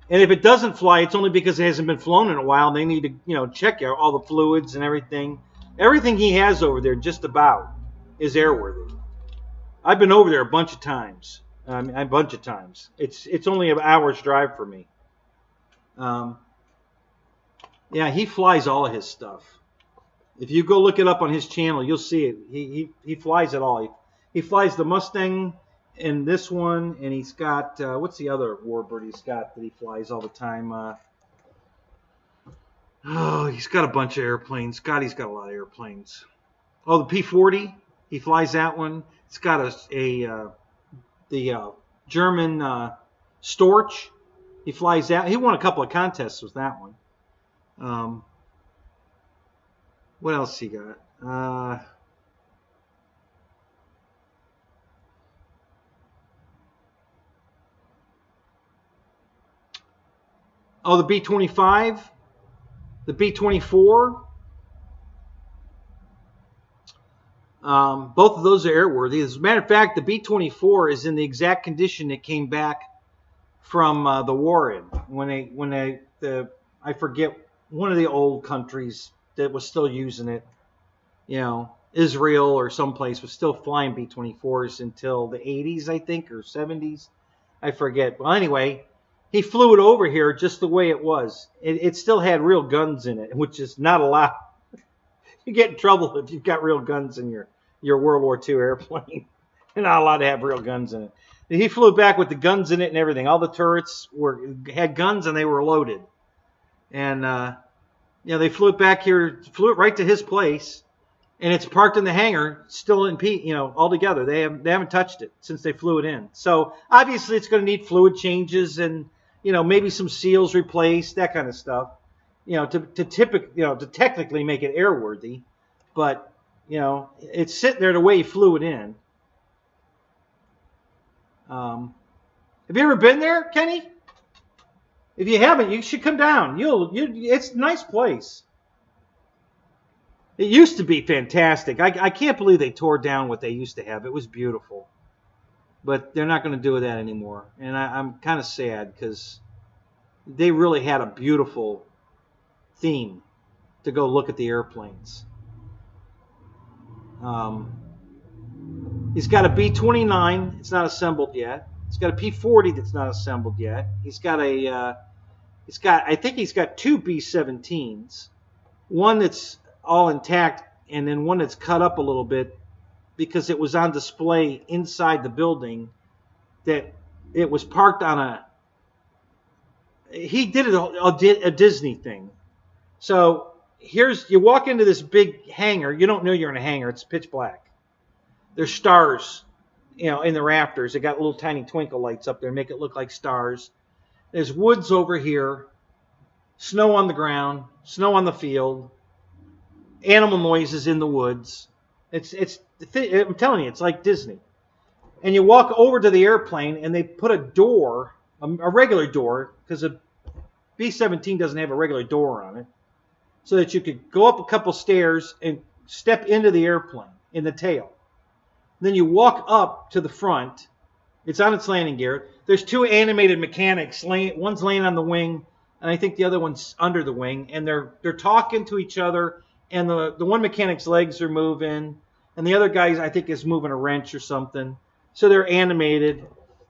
S2: And if it doesn't fly, it's only because it hasn't been flown in a while. And they need to check out all the fluids and everything. Everything he has over there, just about, is airworthy. I've been over there a bunch of times. A bunch of times. It's only an hour's drive for me. Yeah, he flies all of his stuff. If you go look it up on his channel, you'll see it. He flies it all. He flies the Mustang and this one, and he's got what's the other Warbird he's got that he flies all the time? He's got a bunch of airplanes. God, he's got a lot of airplanes. Oh, the P-40. He flies that one. It's got the German Storch. He flies that. He won a couple of contests with that one. What else he got? Oh, the B-25, the B-24. Both of those are airworthy. As a matter of fact, the B-24 is in the exact condition it came back from the war in. I forget, one of the old countries that was still using it, Israel or someplace was still flying B-24s until the 80s, I think, or 70s. I forget. Well, anyway, he flew it over here just the way it was. It still had real guns in it, which is not allowed. You get in trouble if you've got real guns in your World War II airplane. You're not allowed to have real guns in it. He flew back with the guns in it and everything. All the turrets had guns and they were loaded. And they flew it back here, flew it right to his place, and it's parked in the hangar, still in all together. They haven't touched it since they flew it in. So obviously it's going to need fluid changes and maybe some seals replaced, that kind of stuff. To technically make it airworthy, but it's sitting there the way he flew it in. Have you ever been there, Kenny? If you haven't, you should come down. It's a nice place. It used to be fantastic. I can't believe they tore down what they used to have. It was beautiful, but they're not going to do that anymore, and I'm kind of sad because they really had a beautiful theme to go look at the airplanes. He's got a B-29. It's not assembled yet. He's got a P-40 that's not assembled yet. I think he's got two B-17s. One that's all intact, and then one that's cut up a little bit because it was on display inside the building. That it was parked on he did a Disney thing. So you walk into this big hangar. You don't know you're in a hangar. It's pitch black. There's stars, in the rafters. They got little tiny twinkle lights up there, make it look like stars. There's woods over here, snow on the ground, snow on the field, animal noises in the woods. I'm telling you, it's like Disney. And you walk over to the airplane, and they put a door, a regular door, because a B-17 doesn't have a regular door on it, so that you could go up a couple stairs and step into the airplane in the tail. Then you walk up to the front. It's on its landing gear. There's two animated mechanics. One's laying on the wing, and I think the other one's under the wing. And they're talking to each other. And the one mechanic's legs are moving, and the other guy, I think, is moving a wrench or something. So they're animated.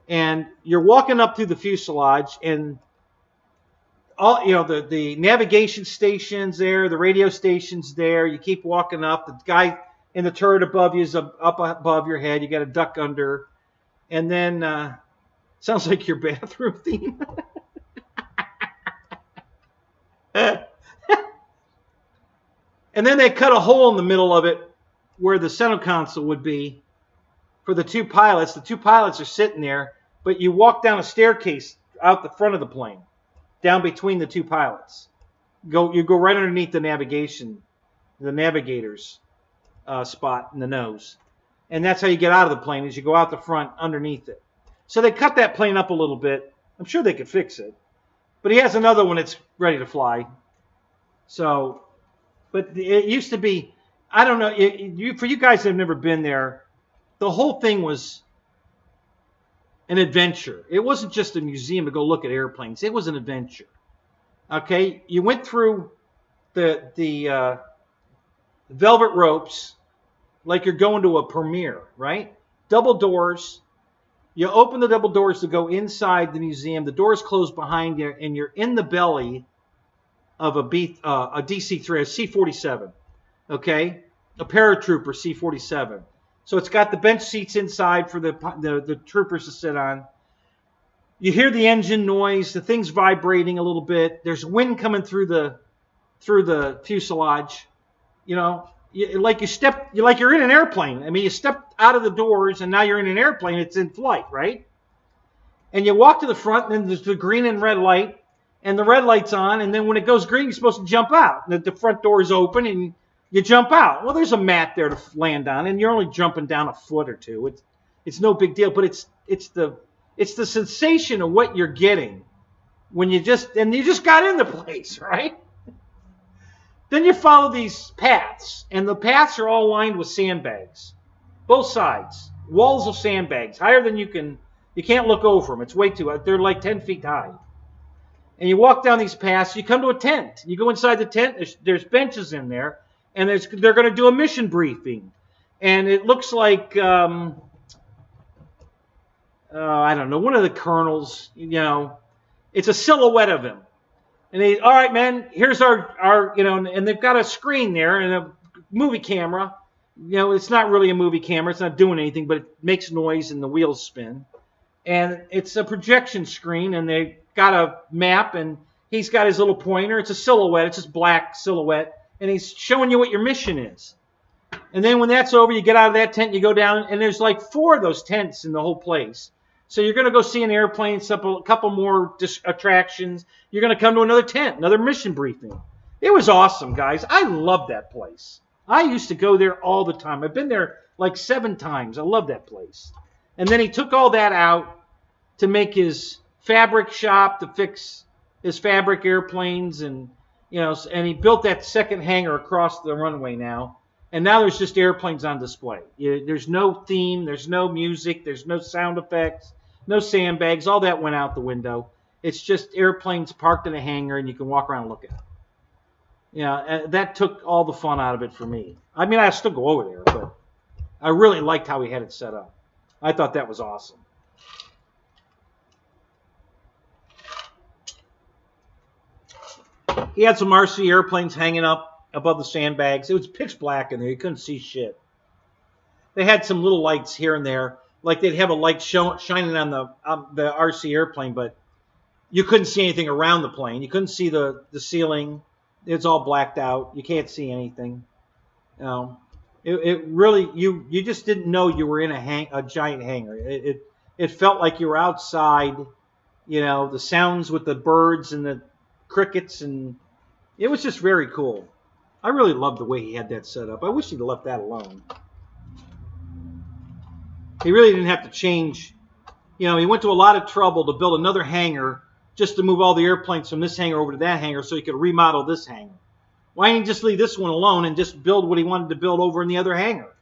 S2: And you're walking up through the fuselage, and all the navigation station's there, the radio station's there. You keep walking up. The guy in the turret above you is up above your head. You got to duck under. And then, sounds like your bathroom theme. And then they cut a hole in the middle of it where the center console would be for the two pilots. The two pilots are sitting there, but you walk down a staircase out the front of the plane, down between the two pilots. You go right underneath the navigator's spot in the nose. And that's how you get out of the plane, is you go out the front underneath it. So they cut that plane up a little bit. I'm sure they could fix it. But he has another one that's ready to fly. So, but it used to be, I don't know, for you guys that have never been there, the whole thing was an adventure. It wasn't just a museum to go look at airplanes. It was an adventure. Okay? You went through the velvet ropes like you're going to a premiere, right? Double doors. You open the double doors to go inside the museum. The doors close behind you, and you're in the belly of a DC-3, a C-47, okay? A paratrooper C-47. So it's got the bench seats inside for the troopers to sit on. You hear the engine noise. The thing's vibrating a little bit. There's wind coming through the fuselage. Like you're in an airplane. I mean, you stepped out of the doors, and now you're in an airplane. It's in flight, right? And you walk to the front, and then there's the green and red light, and the red light's on, and then when it goes green, you're supposed to jump out. The front door is open, and you jump out. Well, there's a mat there to land on, and you're only jumping down a foot or two. It's no big deal, but it's the sensation of what you're getting when you just got in the place, right? Then you follow these paths, and the paths are all lined with sandbags, both sides, walls of sandbags, higher than you can't look over them. It's way too high. They're like 10 feet high. And you walk down these paths, you come to a tent. You go inside the tent, there's benches in there, and they're going to do a mission briefing. And it looks like, I don't know, one of the colonels, it's a silhouette of him. And all right, man, here's our and they've got a screen there and a movie camera. It's not really a movie camera. It's not doing anything, but it makes noise and the wheels spin. And it's a projection screen, and they've got a map, and he's got his little pointer. It's a silhouette. It's just black silhouette. And he's showing you what your mission is. And then when that's over, you get out of that tent, you go down, and there's like 4 of those tents in the whole place. So you're going to go see an airplane, a couple more attractions. You're going to come to another tent, another mission briefing. It was awesome, guys. I love that place. I used to go there all the time. I've been there like 7 times. I love that place. And then he took all that out to make his fabric shop to fix his fabric airplanes, and and he built that second hangar across the runway now. And now there's just airplanes on display. There's no theme, there's no music, there's no sound effects, no sandbags. All that went out the window. It's just airplanes parked in a hangar, and you can walk around and look at them. That took all the fun out of it for me. I mean, I still go over there, but I really liked how he had it set up. I thought that was awesome. He had some RC airplanes hanging up above the sandbags. It was pitch black in there. You couldn't see shit. They had some little lights here and there. Like they'd have a light shining on the RC airplane, but you couldn't see anything around the plane. You couldn't see the ceiling. It's all blacked out. You can't see anything. It really, you just didn't know you were in a giant hangar. It felt like you were outside. The sounds with the birds and the crickets, and it was just very cool. I really loved the way he had that set up. I wish he'd left that alone. He really didn't have to change. He went to a lot of trouble to build another hangar just to move all the airplanes from this hangar over to that hangar so he could remodel this hangar. Why didn't he just leave this one alone and just build what he wanted to build over in the other hangar?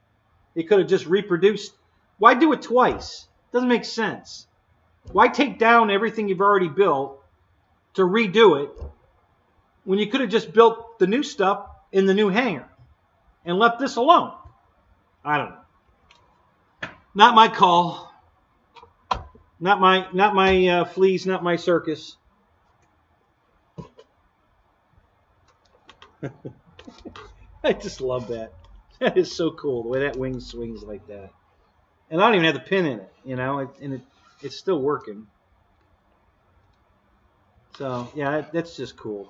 S2: He could have just reproduced. Why do it twice? Doesn't make sense. Why take down everything you've already built to redo it when you could have just built the new stuff in the new hangar and left this alone? I don't know. Not my call. Not my fleas, not my circus. I just love that. That is so cool, the way that wing swings like that. And I don't even have the pin in it, and it's still working. So, yeah, that's just cool.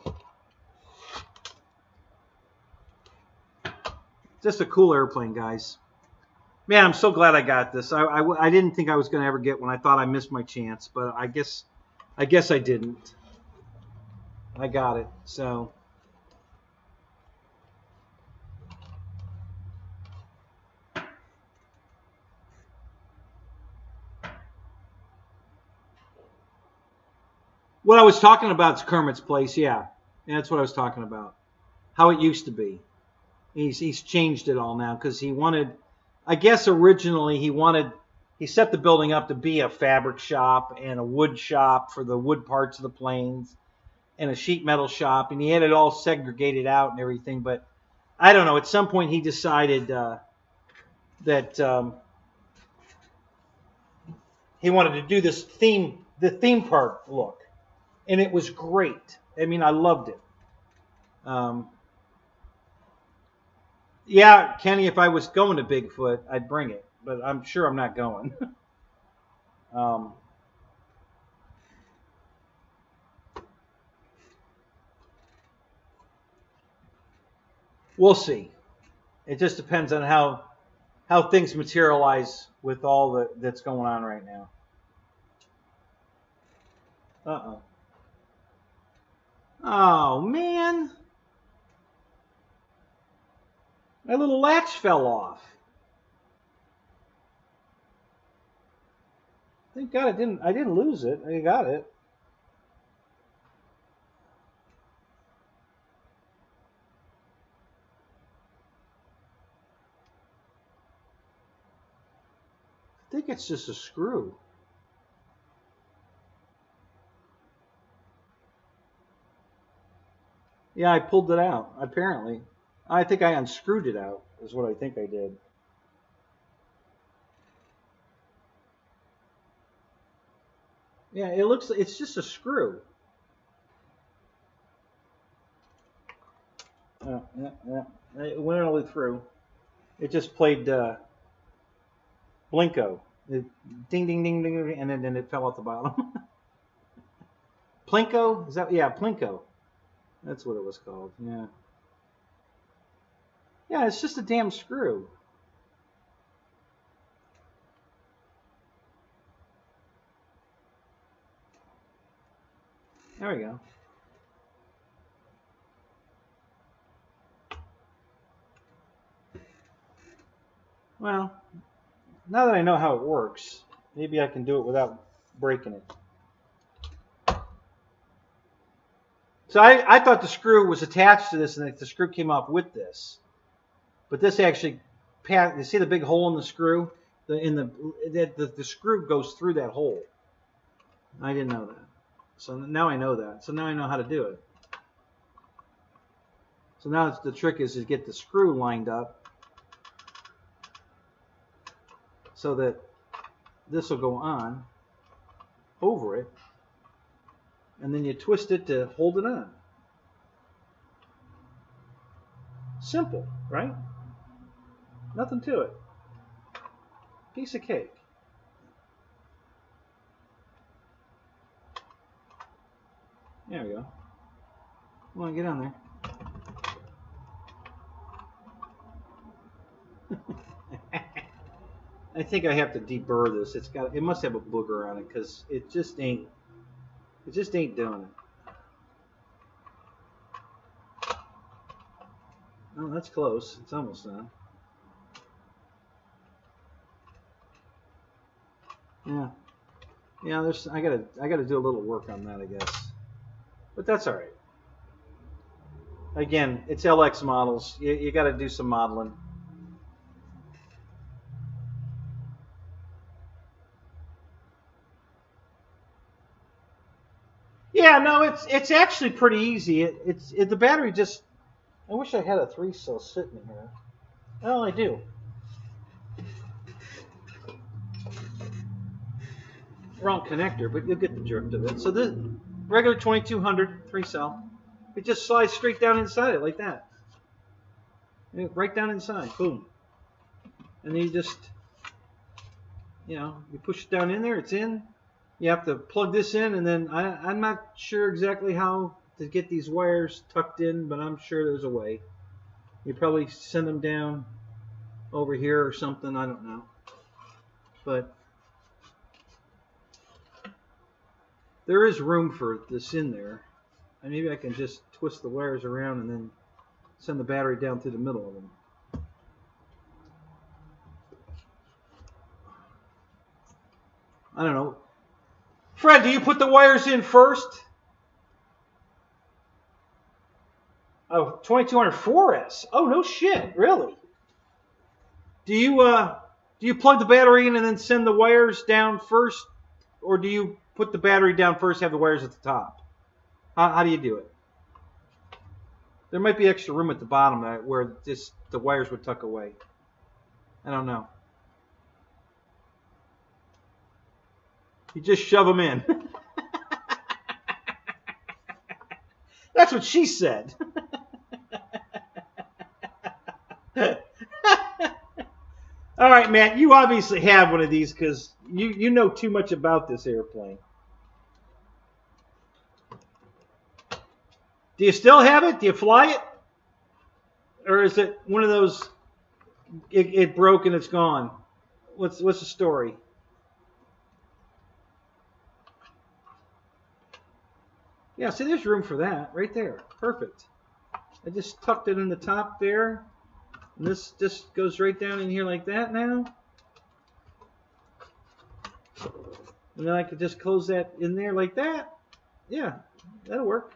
S2: Just a cool airplane, guys. Man, I'm so glad I got this. I didn't think I was going to ever get one. I thought I missed my chance, but I guess I didn't. I got it. So what I was talking about is Kermit's place, yeah. And that's what I was talking about. How it used to be. He's changed it all now because he wanted, I guess originally he set the building up to be a fabric shop and a wood shop for the wood parts of the planes and a sheet metal shop, and he had it all segregated out and everything. But I don't know, at some point he decided that he wanted to do this the theme park look. And it was great. I mean, I loved it. Yeah, Kenny, if I was going to Bigfoot, I'd bring it. But I'm sure I'm not going. We'll see. It just depends on how things materialize with all that's going on right now. Uh-oh. Oh, man. My little latch fell off. Thank God I didn't lose it. I got it. think it's just a screw. Yeah, I pulled it out, apparently. I think I unscrewed it out, is what I think I did. Yeah, it looks like it's just a screw. Yeah. It went all the way through. It just played Blinko. Ding, ding, ding, ding, and then it fell at the bottom. Plinko? Is that? Yeah, Plinko. That's what it was called. Yeah. Yeah, it's just a damn screw. There we go. Well, now that I know how it works, maybe I can do it without breaking it. So I thought the screw was attached to this and the screw came off with this. But this actually, you see the big hole in the screw? The screw goes through that hole. I didn't know that. So now I know that. So now I know how to do it. So now the trick is to get the screw lined up so that this will go on over it. And then you twist it to hold it on. Simple, right? Nothing to it. Piece of cake. There we go. Come on, get on there. I think I have to deburr this. It must have a booger on it because it just ain't doing it. Oh, that's close. It's almost done. Yeah. Yeah, I gotta do a little work on that, I guess. But that's all right. Again, it's LX models. You gotta do some modeling. Yeah, no, it's actually pretty easy. The battery just. I wish I had a 3-cell sitting here. Well, I do. Wrong connector, but you'll get the drift of it. So the regular 2200 3-cell, it just slides straight down inside it like that. Right down inside, boom. And then you just, you push it down in there, it's in. You have to plug this in, and then I'm not sure exactly how to get these wires tucked in, but I'm sure there's a way. You probably send them down over here or something, I don't know. But there is room for this in there. And maybe I can just twist the wires around and then send the battery down through the middle of them. I don't know. Fred, do you put the wires in first? Oh, 2200 4S. Oh, no shit, really? Do you plug the battery in and then send the wires down first, or do you put the battery down first, have the wires at the top? How do you do it? There might be extra room at the bottom where the wires would tuck away. I don't know. You just shove them in. That's what she said. All right, Matt, you obviously have one of these because you know too much about this airplane. Do you still have it? Do you fly it? Or is it one of those, it broke and it's gone? What's the story? Yeah, see, there's room for that right there. Perfect. I just tucked it in the top there. And this just goes right down in here like that now. And then I could just close that in there like that. Yeah, that'll work.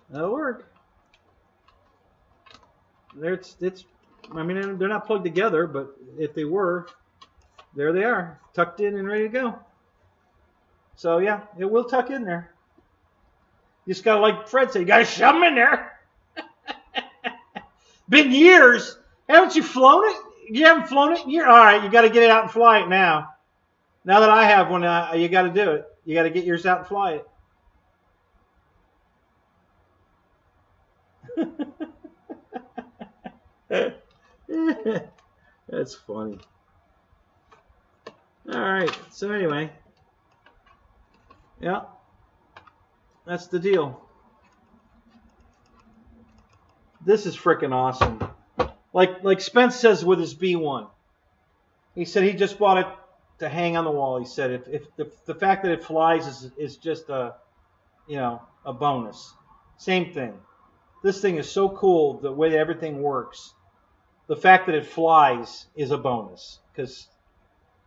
S2: That'll work. There, it's I mean, they're not plugged together, but if they were, there they are, tucked in and ready to go. So yeah, it will tuck in there. You just gotta, like Fred said, you gotta shove them in there. Been years. Haven't you flown it? You haven't flown it in years? All right, you got to get it out and fly it now. Now that I have one, you got to do it. You got to get yours out and fly it. That's funny. All right, so anyway, yeah, that's the deal. This is freaking awesome. Like Spence says with his B1. He said he just bought it to hang on the wall. He said if the fact that it flies is just a bonus. Same thing. This thing is so cool the way that everything works. The fact that it flies is a bonus because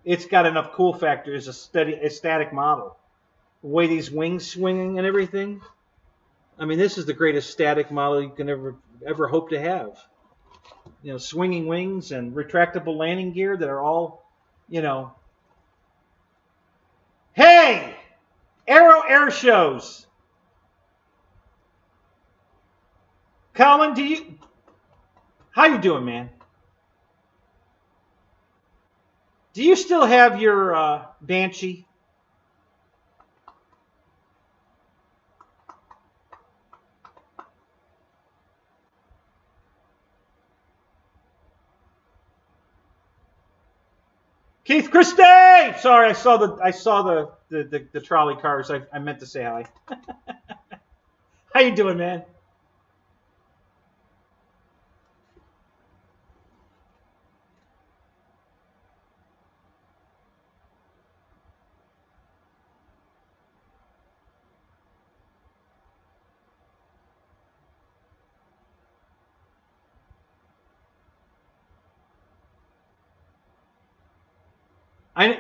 S2: it's got enough cool factor as a static model. The way these wings swinging and everything. I mean, this is the greatest static model you can ever hope to have. You know, swinging wings and retractable landing gear that are all, Hey! Aero Air Shows! Colin, how you doing, man? Do you still have your Banshee? Keith Christie! Sorry, I saw the trolley cars. I meant to say hi. How you doing, man?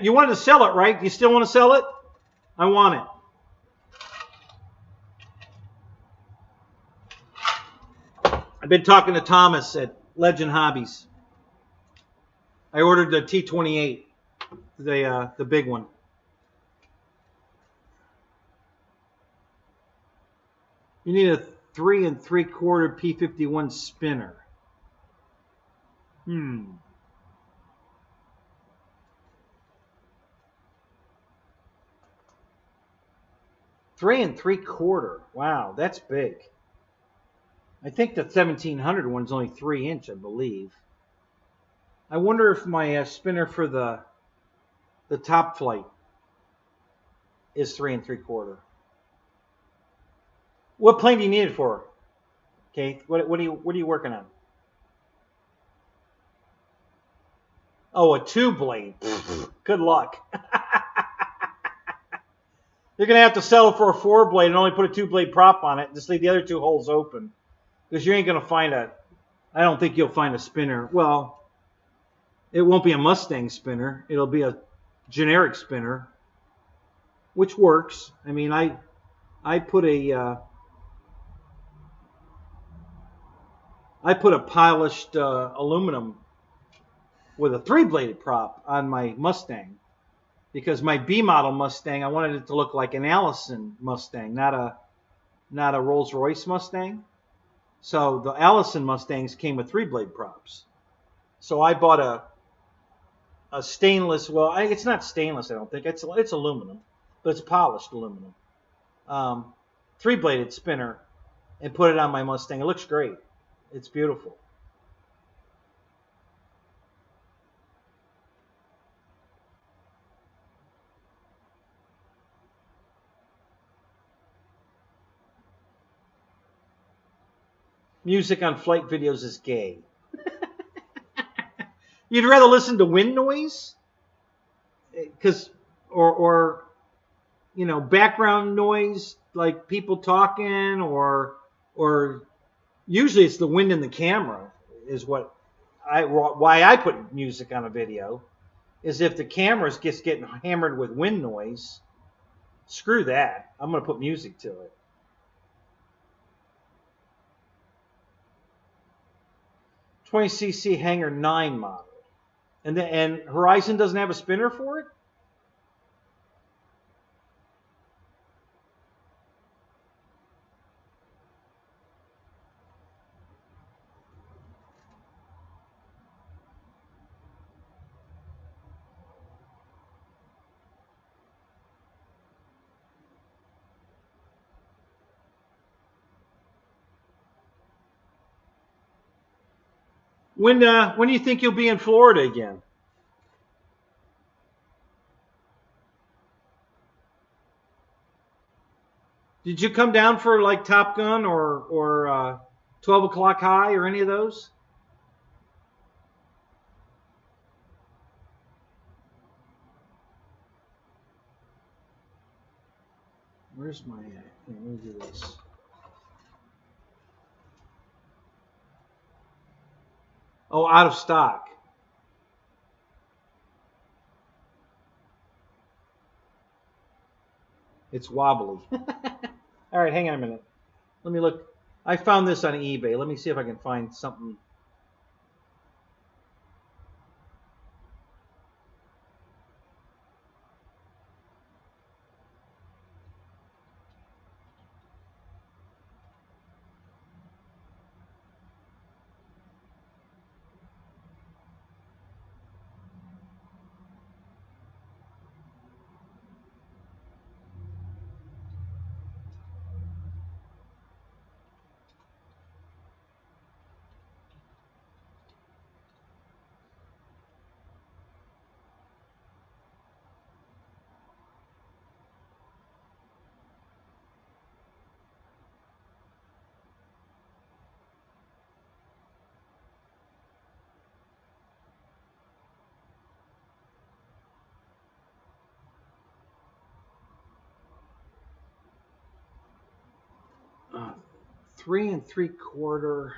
S2: You wanted to sell it, right? You still want to sell it? I want it. I've been talking to Thomas at Legend Hobbies. I ordered the T28, the big one. You need a 3 3/4 P51 spinner. 3 3/4. Wow, that's big. I think the 1700 one's only 3-inch, I believe. I wonder if my spinner for the top flight is 3 3/4. What plane do you need it for? Okay, what are you working on? Oh, a 2-blade. Good luck. You're going to have to settle for a 4-blade and only put a 2-blade prop on it. Just leave the other 2 holes open. Because you ain't going to find I don't think you'll find a spinner. Well, it won't be a Mustang spinner. It'll be a generic spinner, which works. I mean, I put a polished aluminum with a 3-bladed prop on my Mustang. Because my B model Mustang, I wanted it to look like an Allison Mustang, not a Rolls-Royce Mustang. So the Allison Mustangs came with 3-blade props. So I bought a stainless. Well, it's not stainless. I don't think it's aluminum, but it's polished aluminum. 3-bladed spinner, and put it on my Mustang. It looks great. It's beautiful. Music on flight videos is gay. You'd rather listen to wind noise? Or background noise, like people talking, or usually it's the wind in the camera is why I put music on a video, is if the camera gets getting hammered with wind noise, screw that. I'm going to put music to it. 20cc Hanger 9 model. And Horizon doesn't have a spinner for it? When do you think you'll be in Florida again? Did you come down for like Top Gun or 12 O'Clock High or any of those? Where's my... Here, let me do this. Oh, out of stock. It's wobbly. All right, hang on a minute. Let me look. I found this on eBay. Let me see if I can find something. Uh, 3 3/4.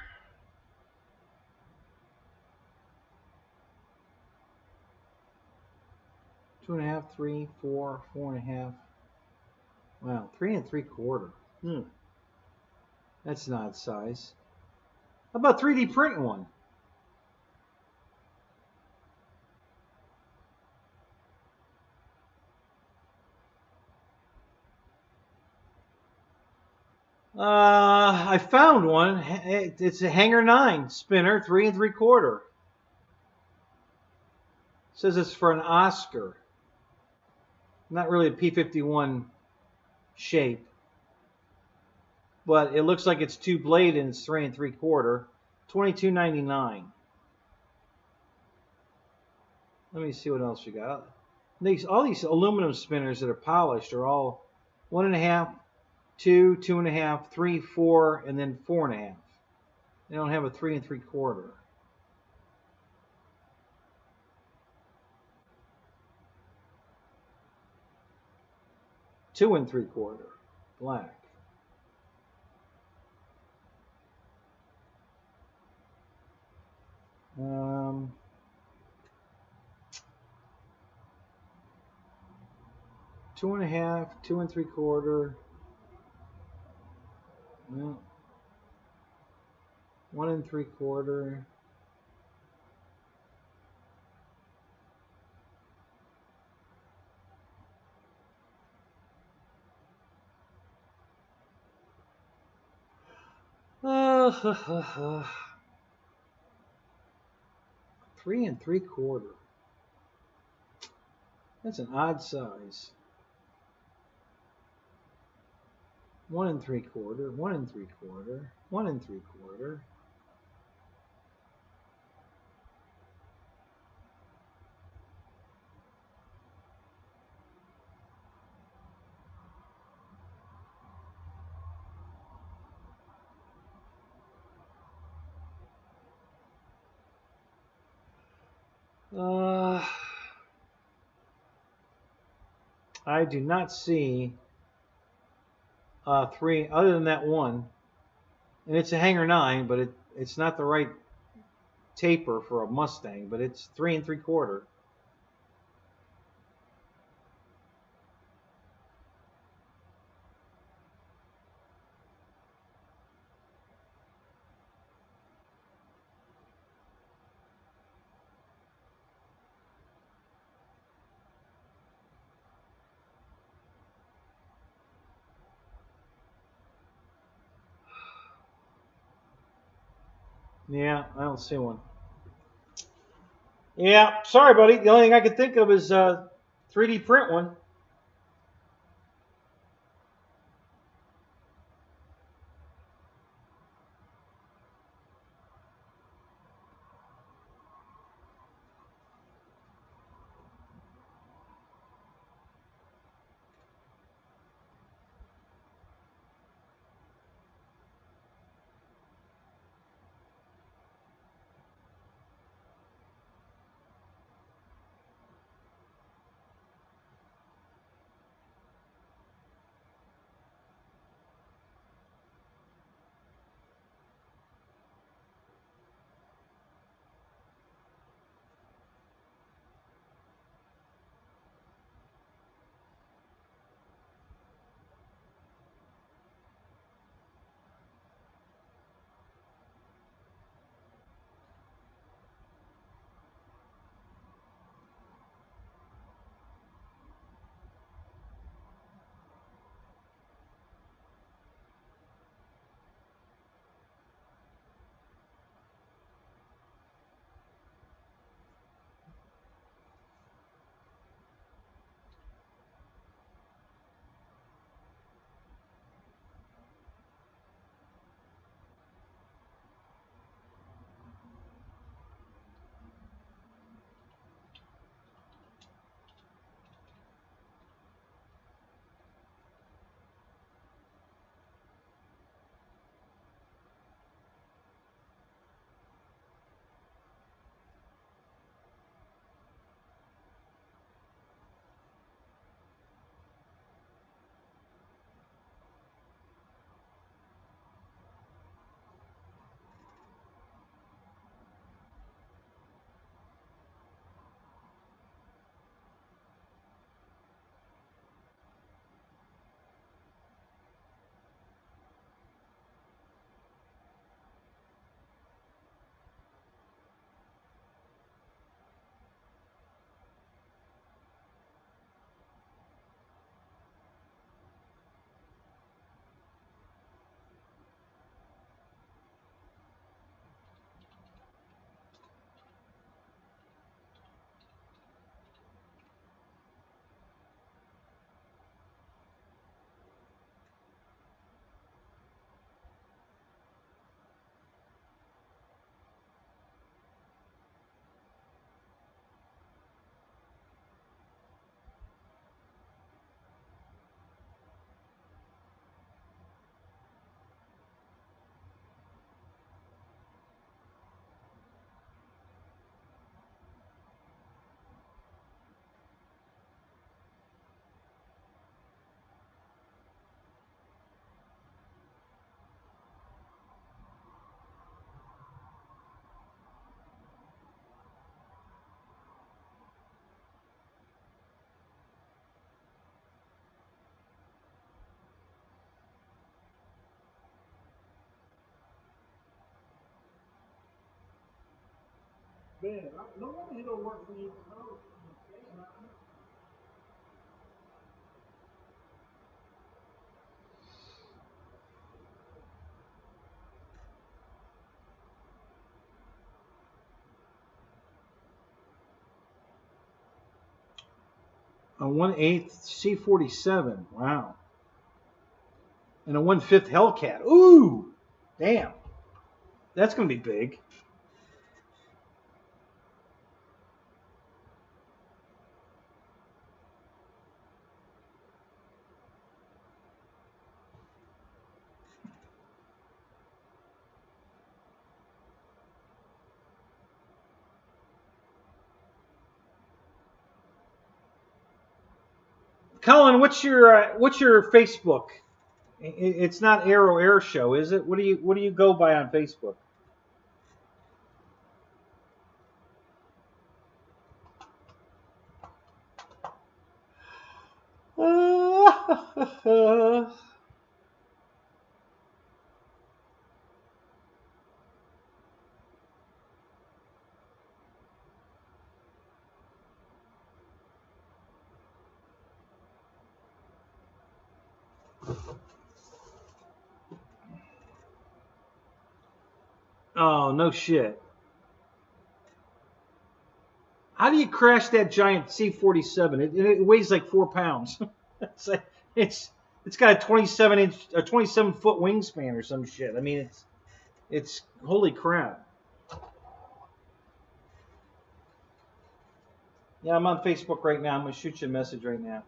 S2: Two and a half, 3, 4, 4.5. Wow, 3 3/4. That's an odd size. How about 3D printing one? I found one. It's a Hanger 9 spinner, 3 3/4. Says it's for an Oscar. Not really a P51 shape, but it looks like it's 2 blade and it's 3 3/4. $22.99. Let me see what else you got. All these aluminum spinners that are polished are all 1.5, 2, 2.5, 3, 4, and then 4.5. They don't have a 3 3/4. Two and 3/4, black. Two and a half, 2 3/4. Well, 1 3/4. Uh, 3 3/4. That's an odd size. 1 3/4, 1 3/4, 1 3/4. I do not see 3 other than that one, and it's a Hanger 9, but it's not the right taper for a Mustang, but it's 3 3/4. Yeah, I don't see one. Yeah, sorry, buddy. The only thing I could think of is 3D print one. Man, no wonder he don't work for you. A 1/8 C-47. Wow. And a 1/5 Hellcat. Ooh, damn. That's gonna be big. Colin, what's your Facebook? It's not Aero Air Show, is it? What do you go by on Facebook? Oh, no shit. How do you crash that giant C-47? It weighs like 4 pounds. it's like, it's got a 27-foot wingspan or some shit. I mean, it's holy crap. Yeah, I'm on Facebook right now. I'm gonna shoot you a message right now.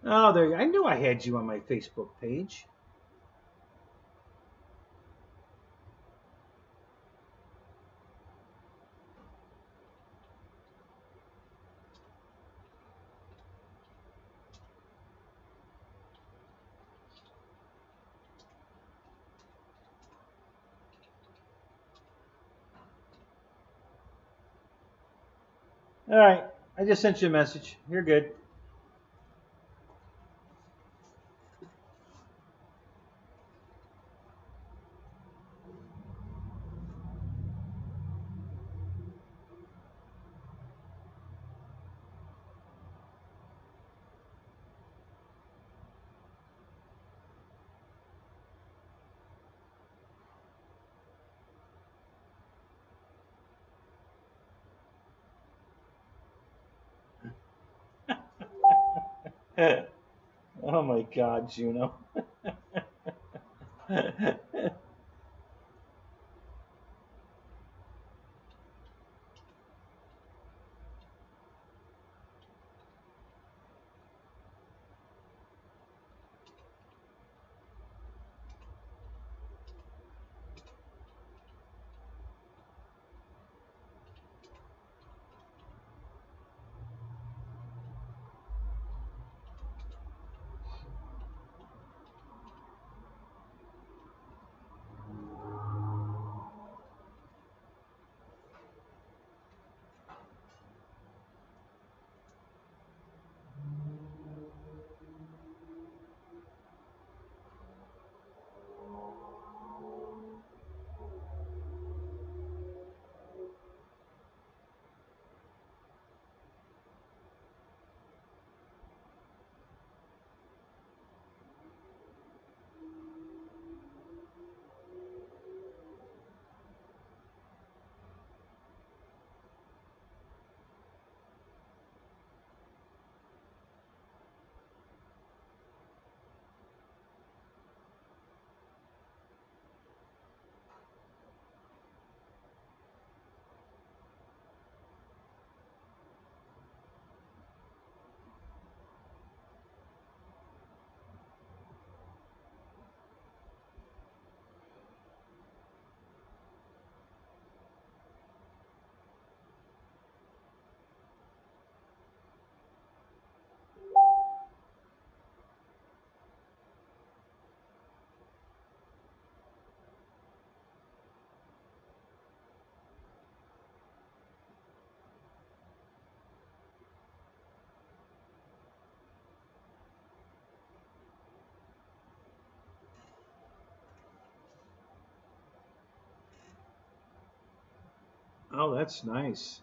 S2: Oh, there. I knew I had you on my Facebook page. All right, I just sent you a message. You're good. Oh my God, Juno. Oh, that's nice.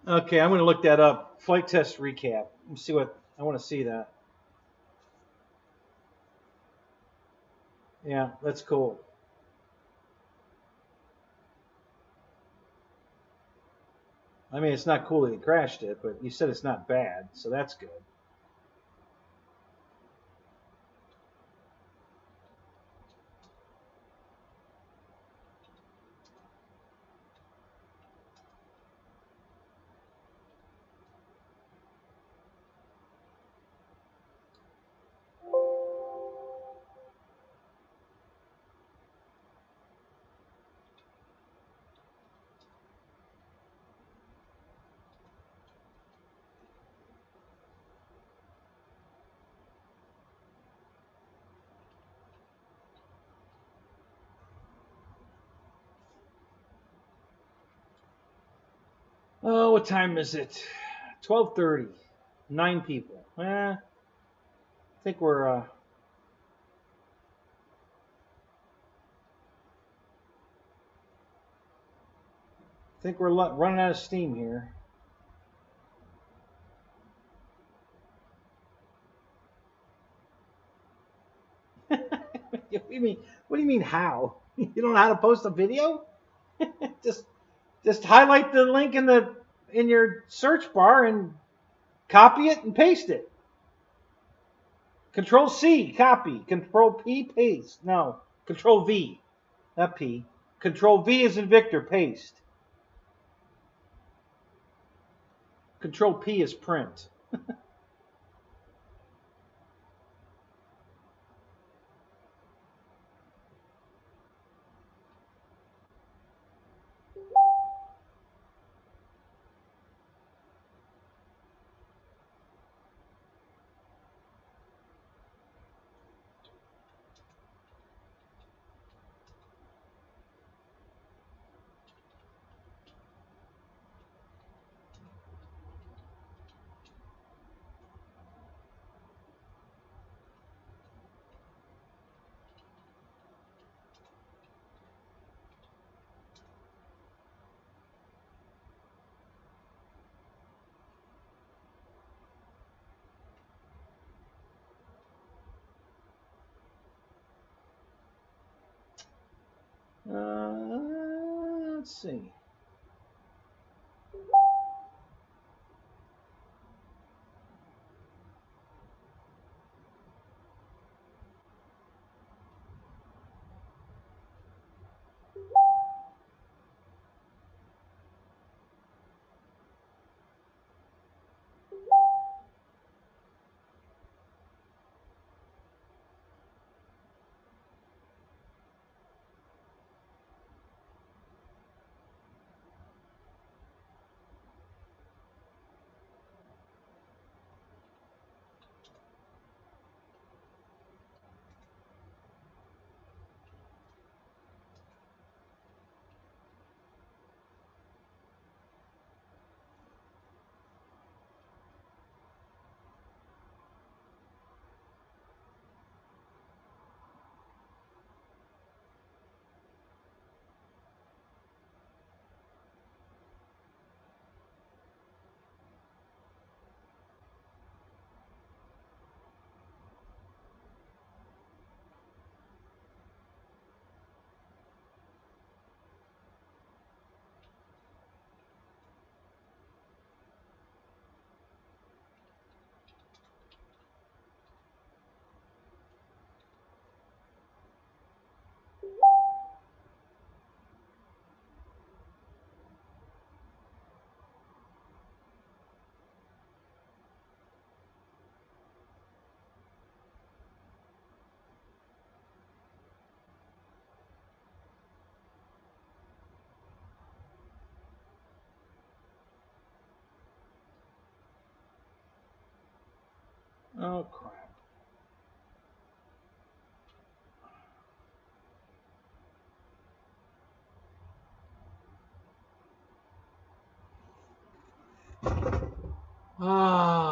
S2: Okay, I'm going to look that up. Flight test recap. Let me see what I want to see that. Yeah, that's cool. I mean, it's not cool that he crashed it, but you said it's not bad, so that's good. Oh, what time is it? 12:30. 9 people. I think we're running out of steam here. What do you mean? What do you mean how? You don't know how to post a video? just highlight the link in your search bar and copy it and paste it. Control C, copy. Control P, paste. No, Control V, not P. Control V is in Victor, paste. Control P is print. Let's see. Oh, crap. Ah.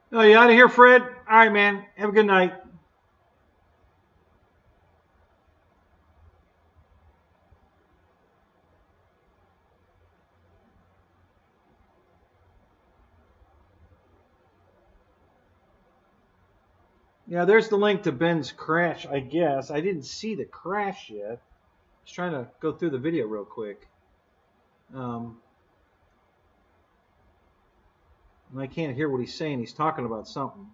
S2: Oh, you out of here, Fred? All right, man. Have a good night. Yeah, there's the link to Ben's crash, I guess. I didn't see the crash yet. I was trying to go through the video real quick. And I can't hear what he's saying. He's talking about something.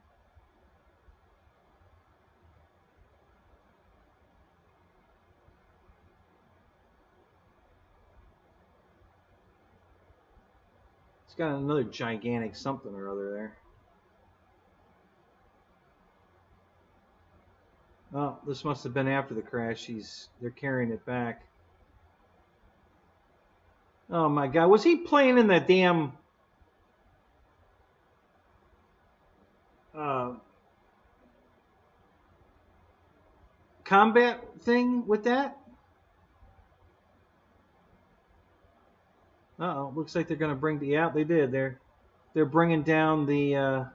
S2: He's got another gigantic something or other there. Oh, this must have been after the crash. They're carrying it back. Oh my God, was he playing in that damn combat thing with that? Uh-oh, looks like they're going to bring the out. They did. They're bringing down the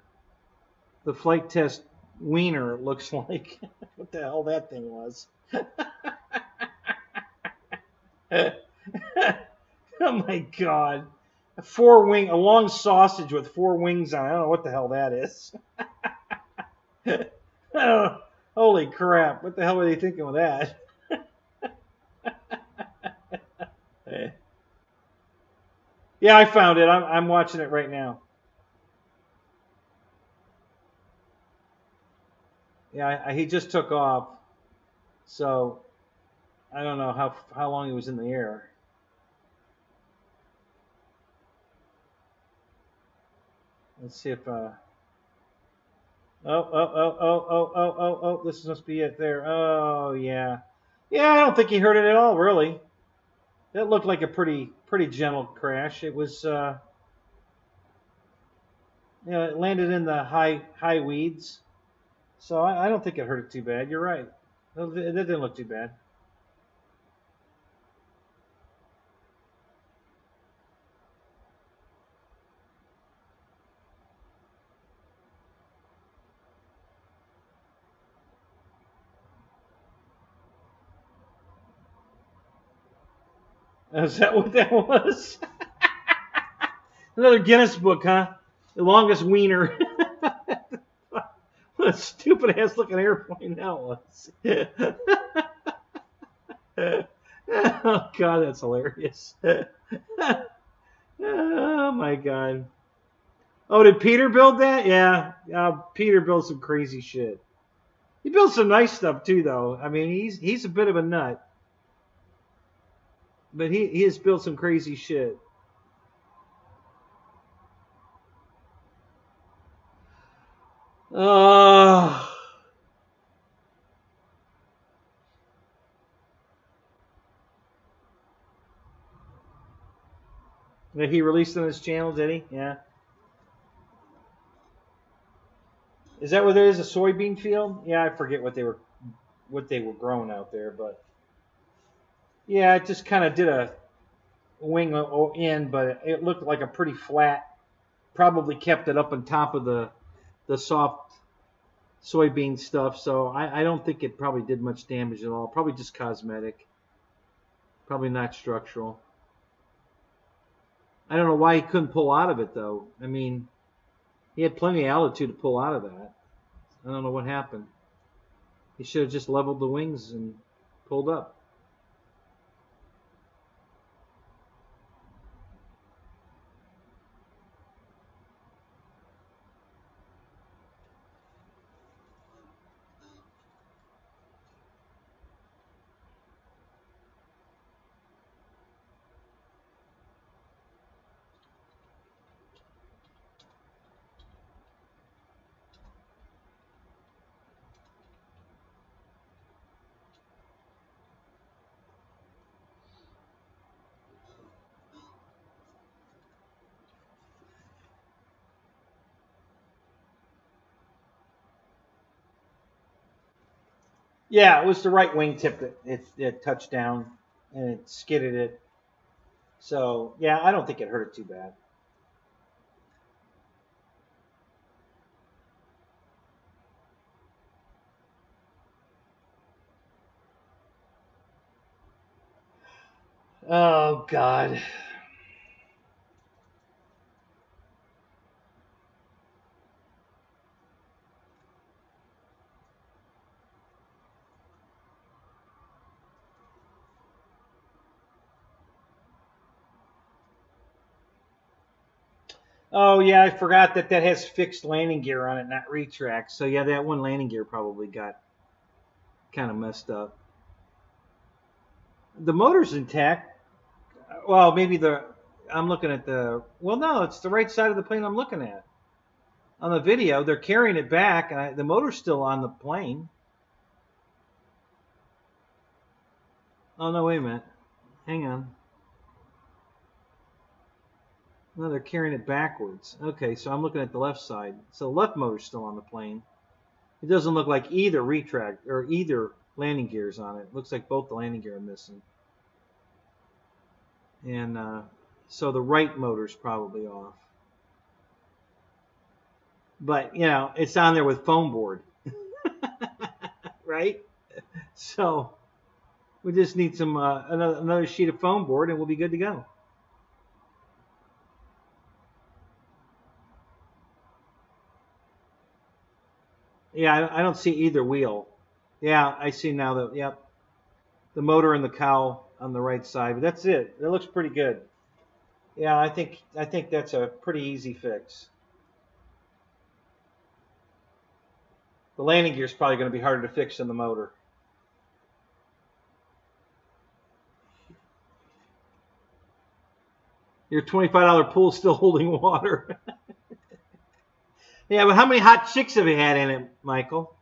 S2: flight test wiener. It looks like. What the hell that thing was? Oh my God. A long sausage with 4 wings on it. I don't know what the hell that is. Oh, holy crap. What the hell were they thinking with that? Yeah, I found it. I'm watching it right now. Yeah, he just took off. So I don't know how long he was in the air. Let's see if oh, this must be it there. Oh, yeah. Yeah, I don't think he hurt it at all, really. That looked like a pretty gentle crash. It was, it landed in the high weeds. So I don't think it hurt it too bad. You're right. That didn't look too bad. Is that what that was? Another Guinness book, huh? The longest wiener. What a stupid ass looking airplane that was. Oh God, that's hilarious. Oh my God. Oh, did Peter build that? Yeah. Peter built some crazy shit. He built some nice stuff too, though. I mean, he's a bit of a nut, but he has built some crazy shit. Oh. He released on his channel, did he? Yeah. Is that where there is a soybean field? Yeah, I forget what they were growing out there, but yeah, it just kind of did a wing in, but it looked like a pretty flat. Probably kept it up on top of the soft soybean stuff, so I don't think it probably did much damage at all. Probably just cosmetic. Probably not structural. I don't know why he couldn't pull out of it, though. I mean, he had plenty of altitude to pull out of that. I don't know what happened. He should have just leveled the wings and pulled up. Yeah, it was the right wingtip that it touched down and it skidded it. So, yeah, I don't think it hurt it too bad. Oh, God. Oh, yeah, I forgot that that has fixed landing gear on it, not retract. So, yeah, that one landing gear probably got kind of messed up. The motor's intact. Well, maybe I'm looking at well, no, it's the right side of the plane I'm looking at. On the video, they're carrying it back, and the motor's still on the plane. Oh, no, wait a minute. Hang on. No, they're carrying it backwards. Okay, so I'm looking at the left side. So the left motor's still on the plane. It doesn't look like either retract or either landing gears on it. It looks like both the landing gear are missing. And so the right motor's probably off. But, you know, it's on there with foam board. Right? So we just need some another sheet of foam board and we'll be good to go. Yeah, I don't see either wheel. Yeah, I see now that, yep. The motor and the cowl on the right side. But that's it. It looks pretty good. Yeah, I think that's a pretty easy fix. The landing gear is probably going to be harder to fix than the motor. Your $25 pool's still holding water. Yeah, but how many hot chicks have you had in it, Michael?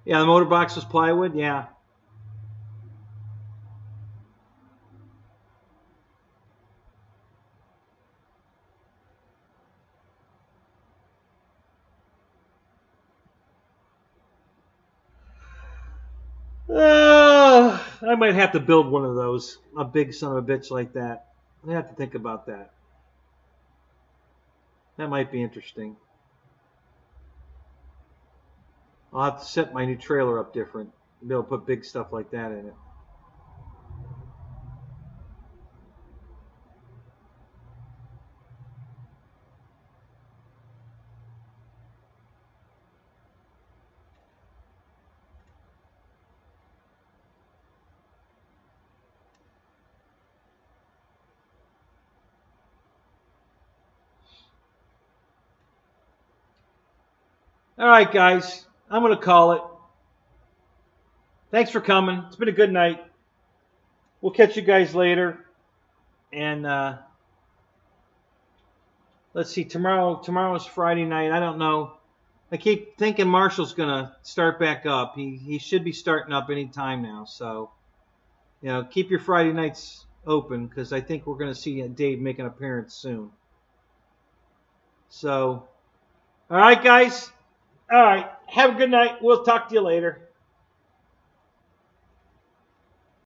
S2: Yeah, the motor box was plywood, yeah. I might have to build one of those, a big son of a bitch like that. I have to think about that. That might be interesting. I'll have to set my new trailer up different. Be able to put big stuff like that in it. All right, guys. I'm going to call it. Thanks for coming. It's been a good night. We'll catch you guys later. And let's see. Tomorrow's Friday night. I don't know. I keep thinking Marshall's going to start back up. He should be starting up any time now. So, you know, keep your Friday nights open because I think we're going to see Dave make an appearance soon. So, all right, guys. All right. Have a good night. We'll talk to you later.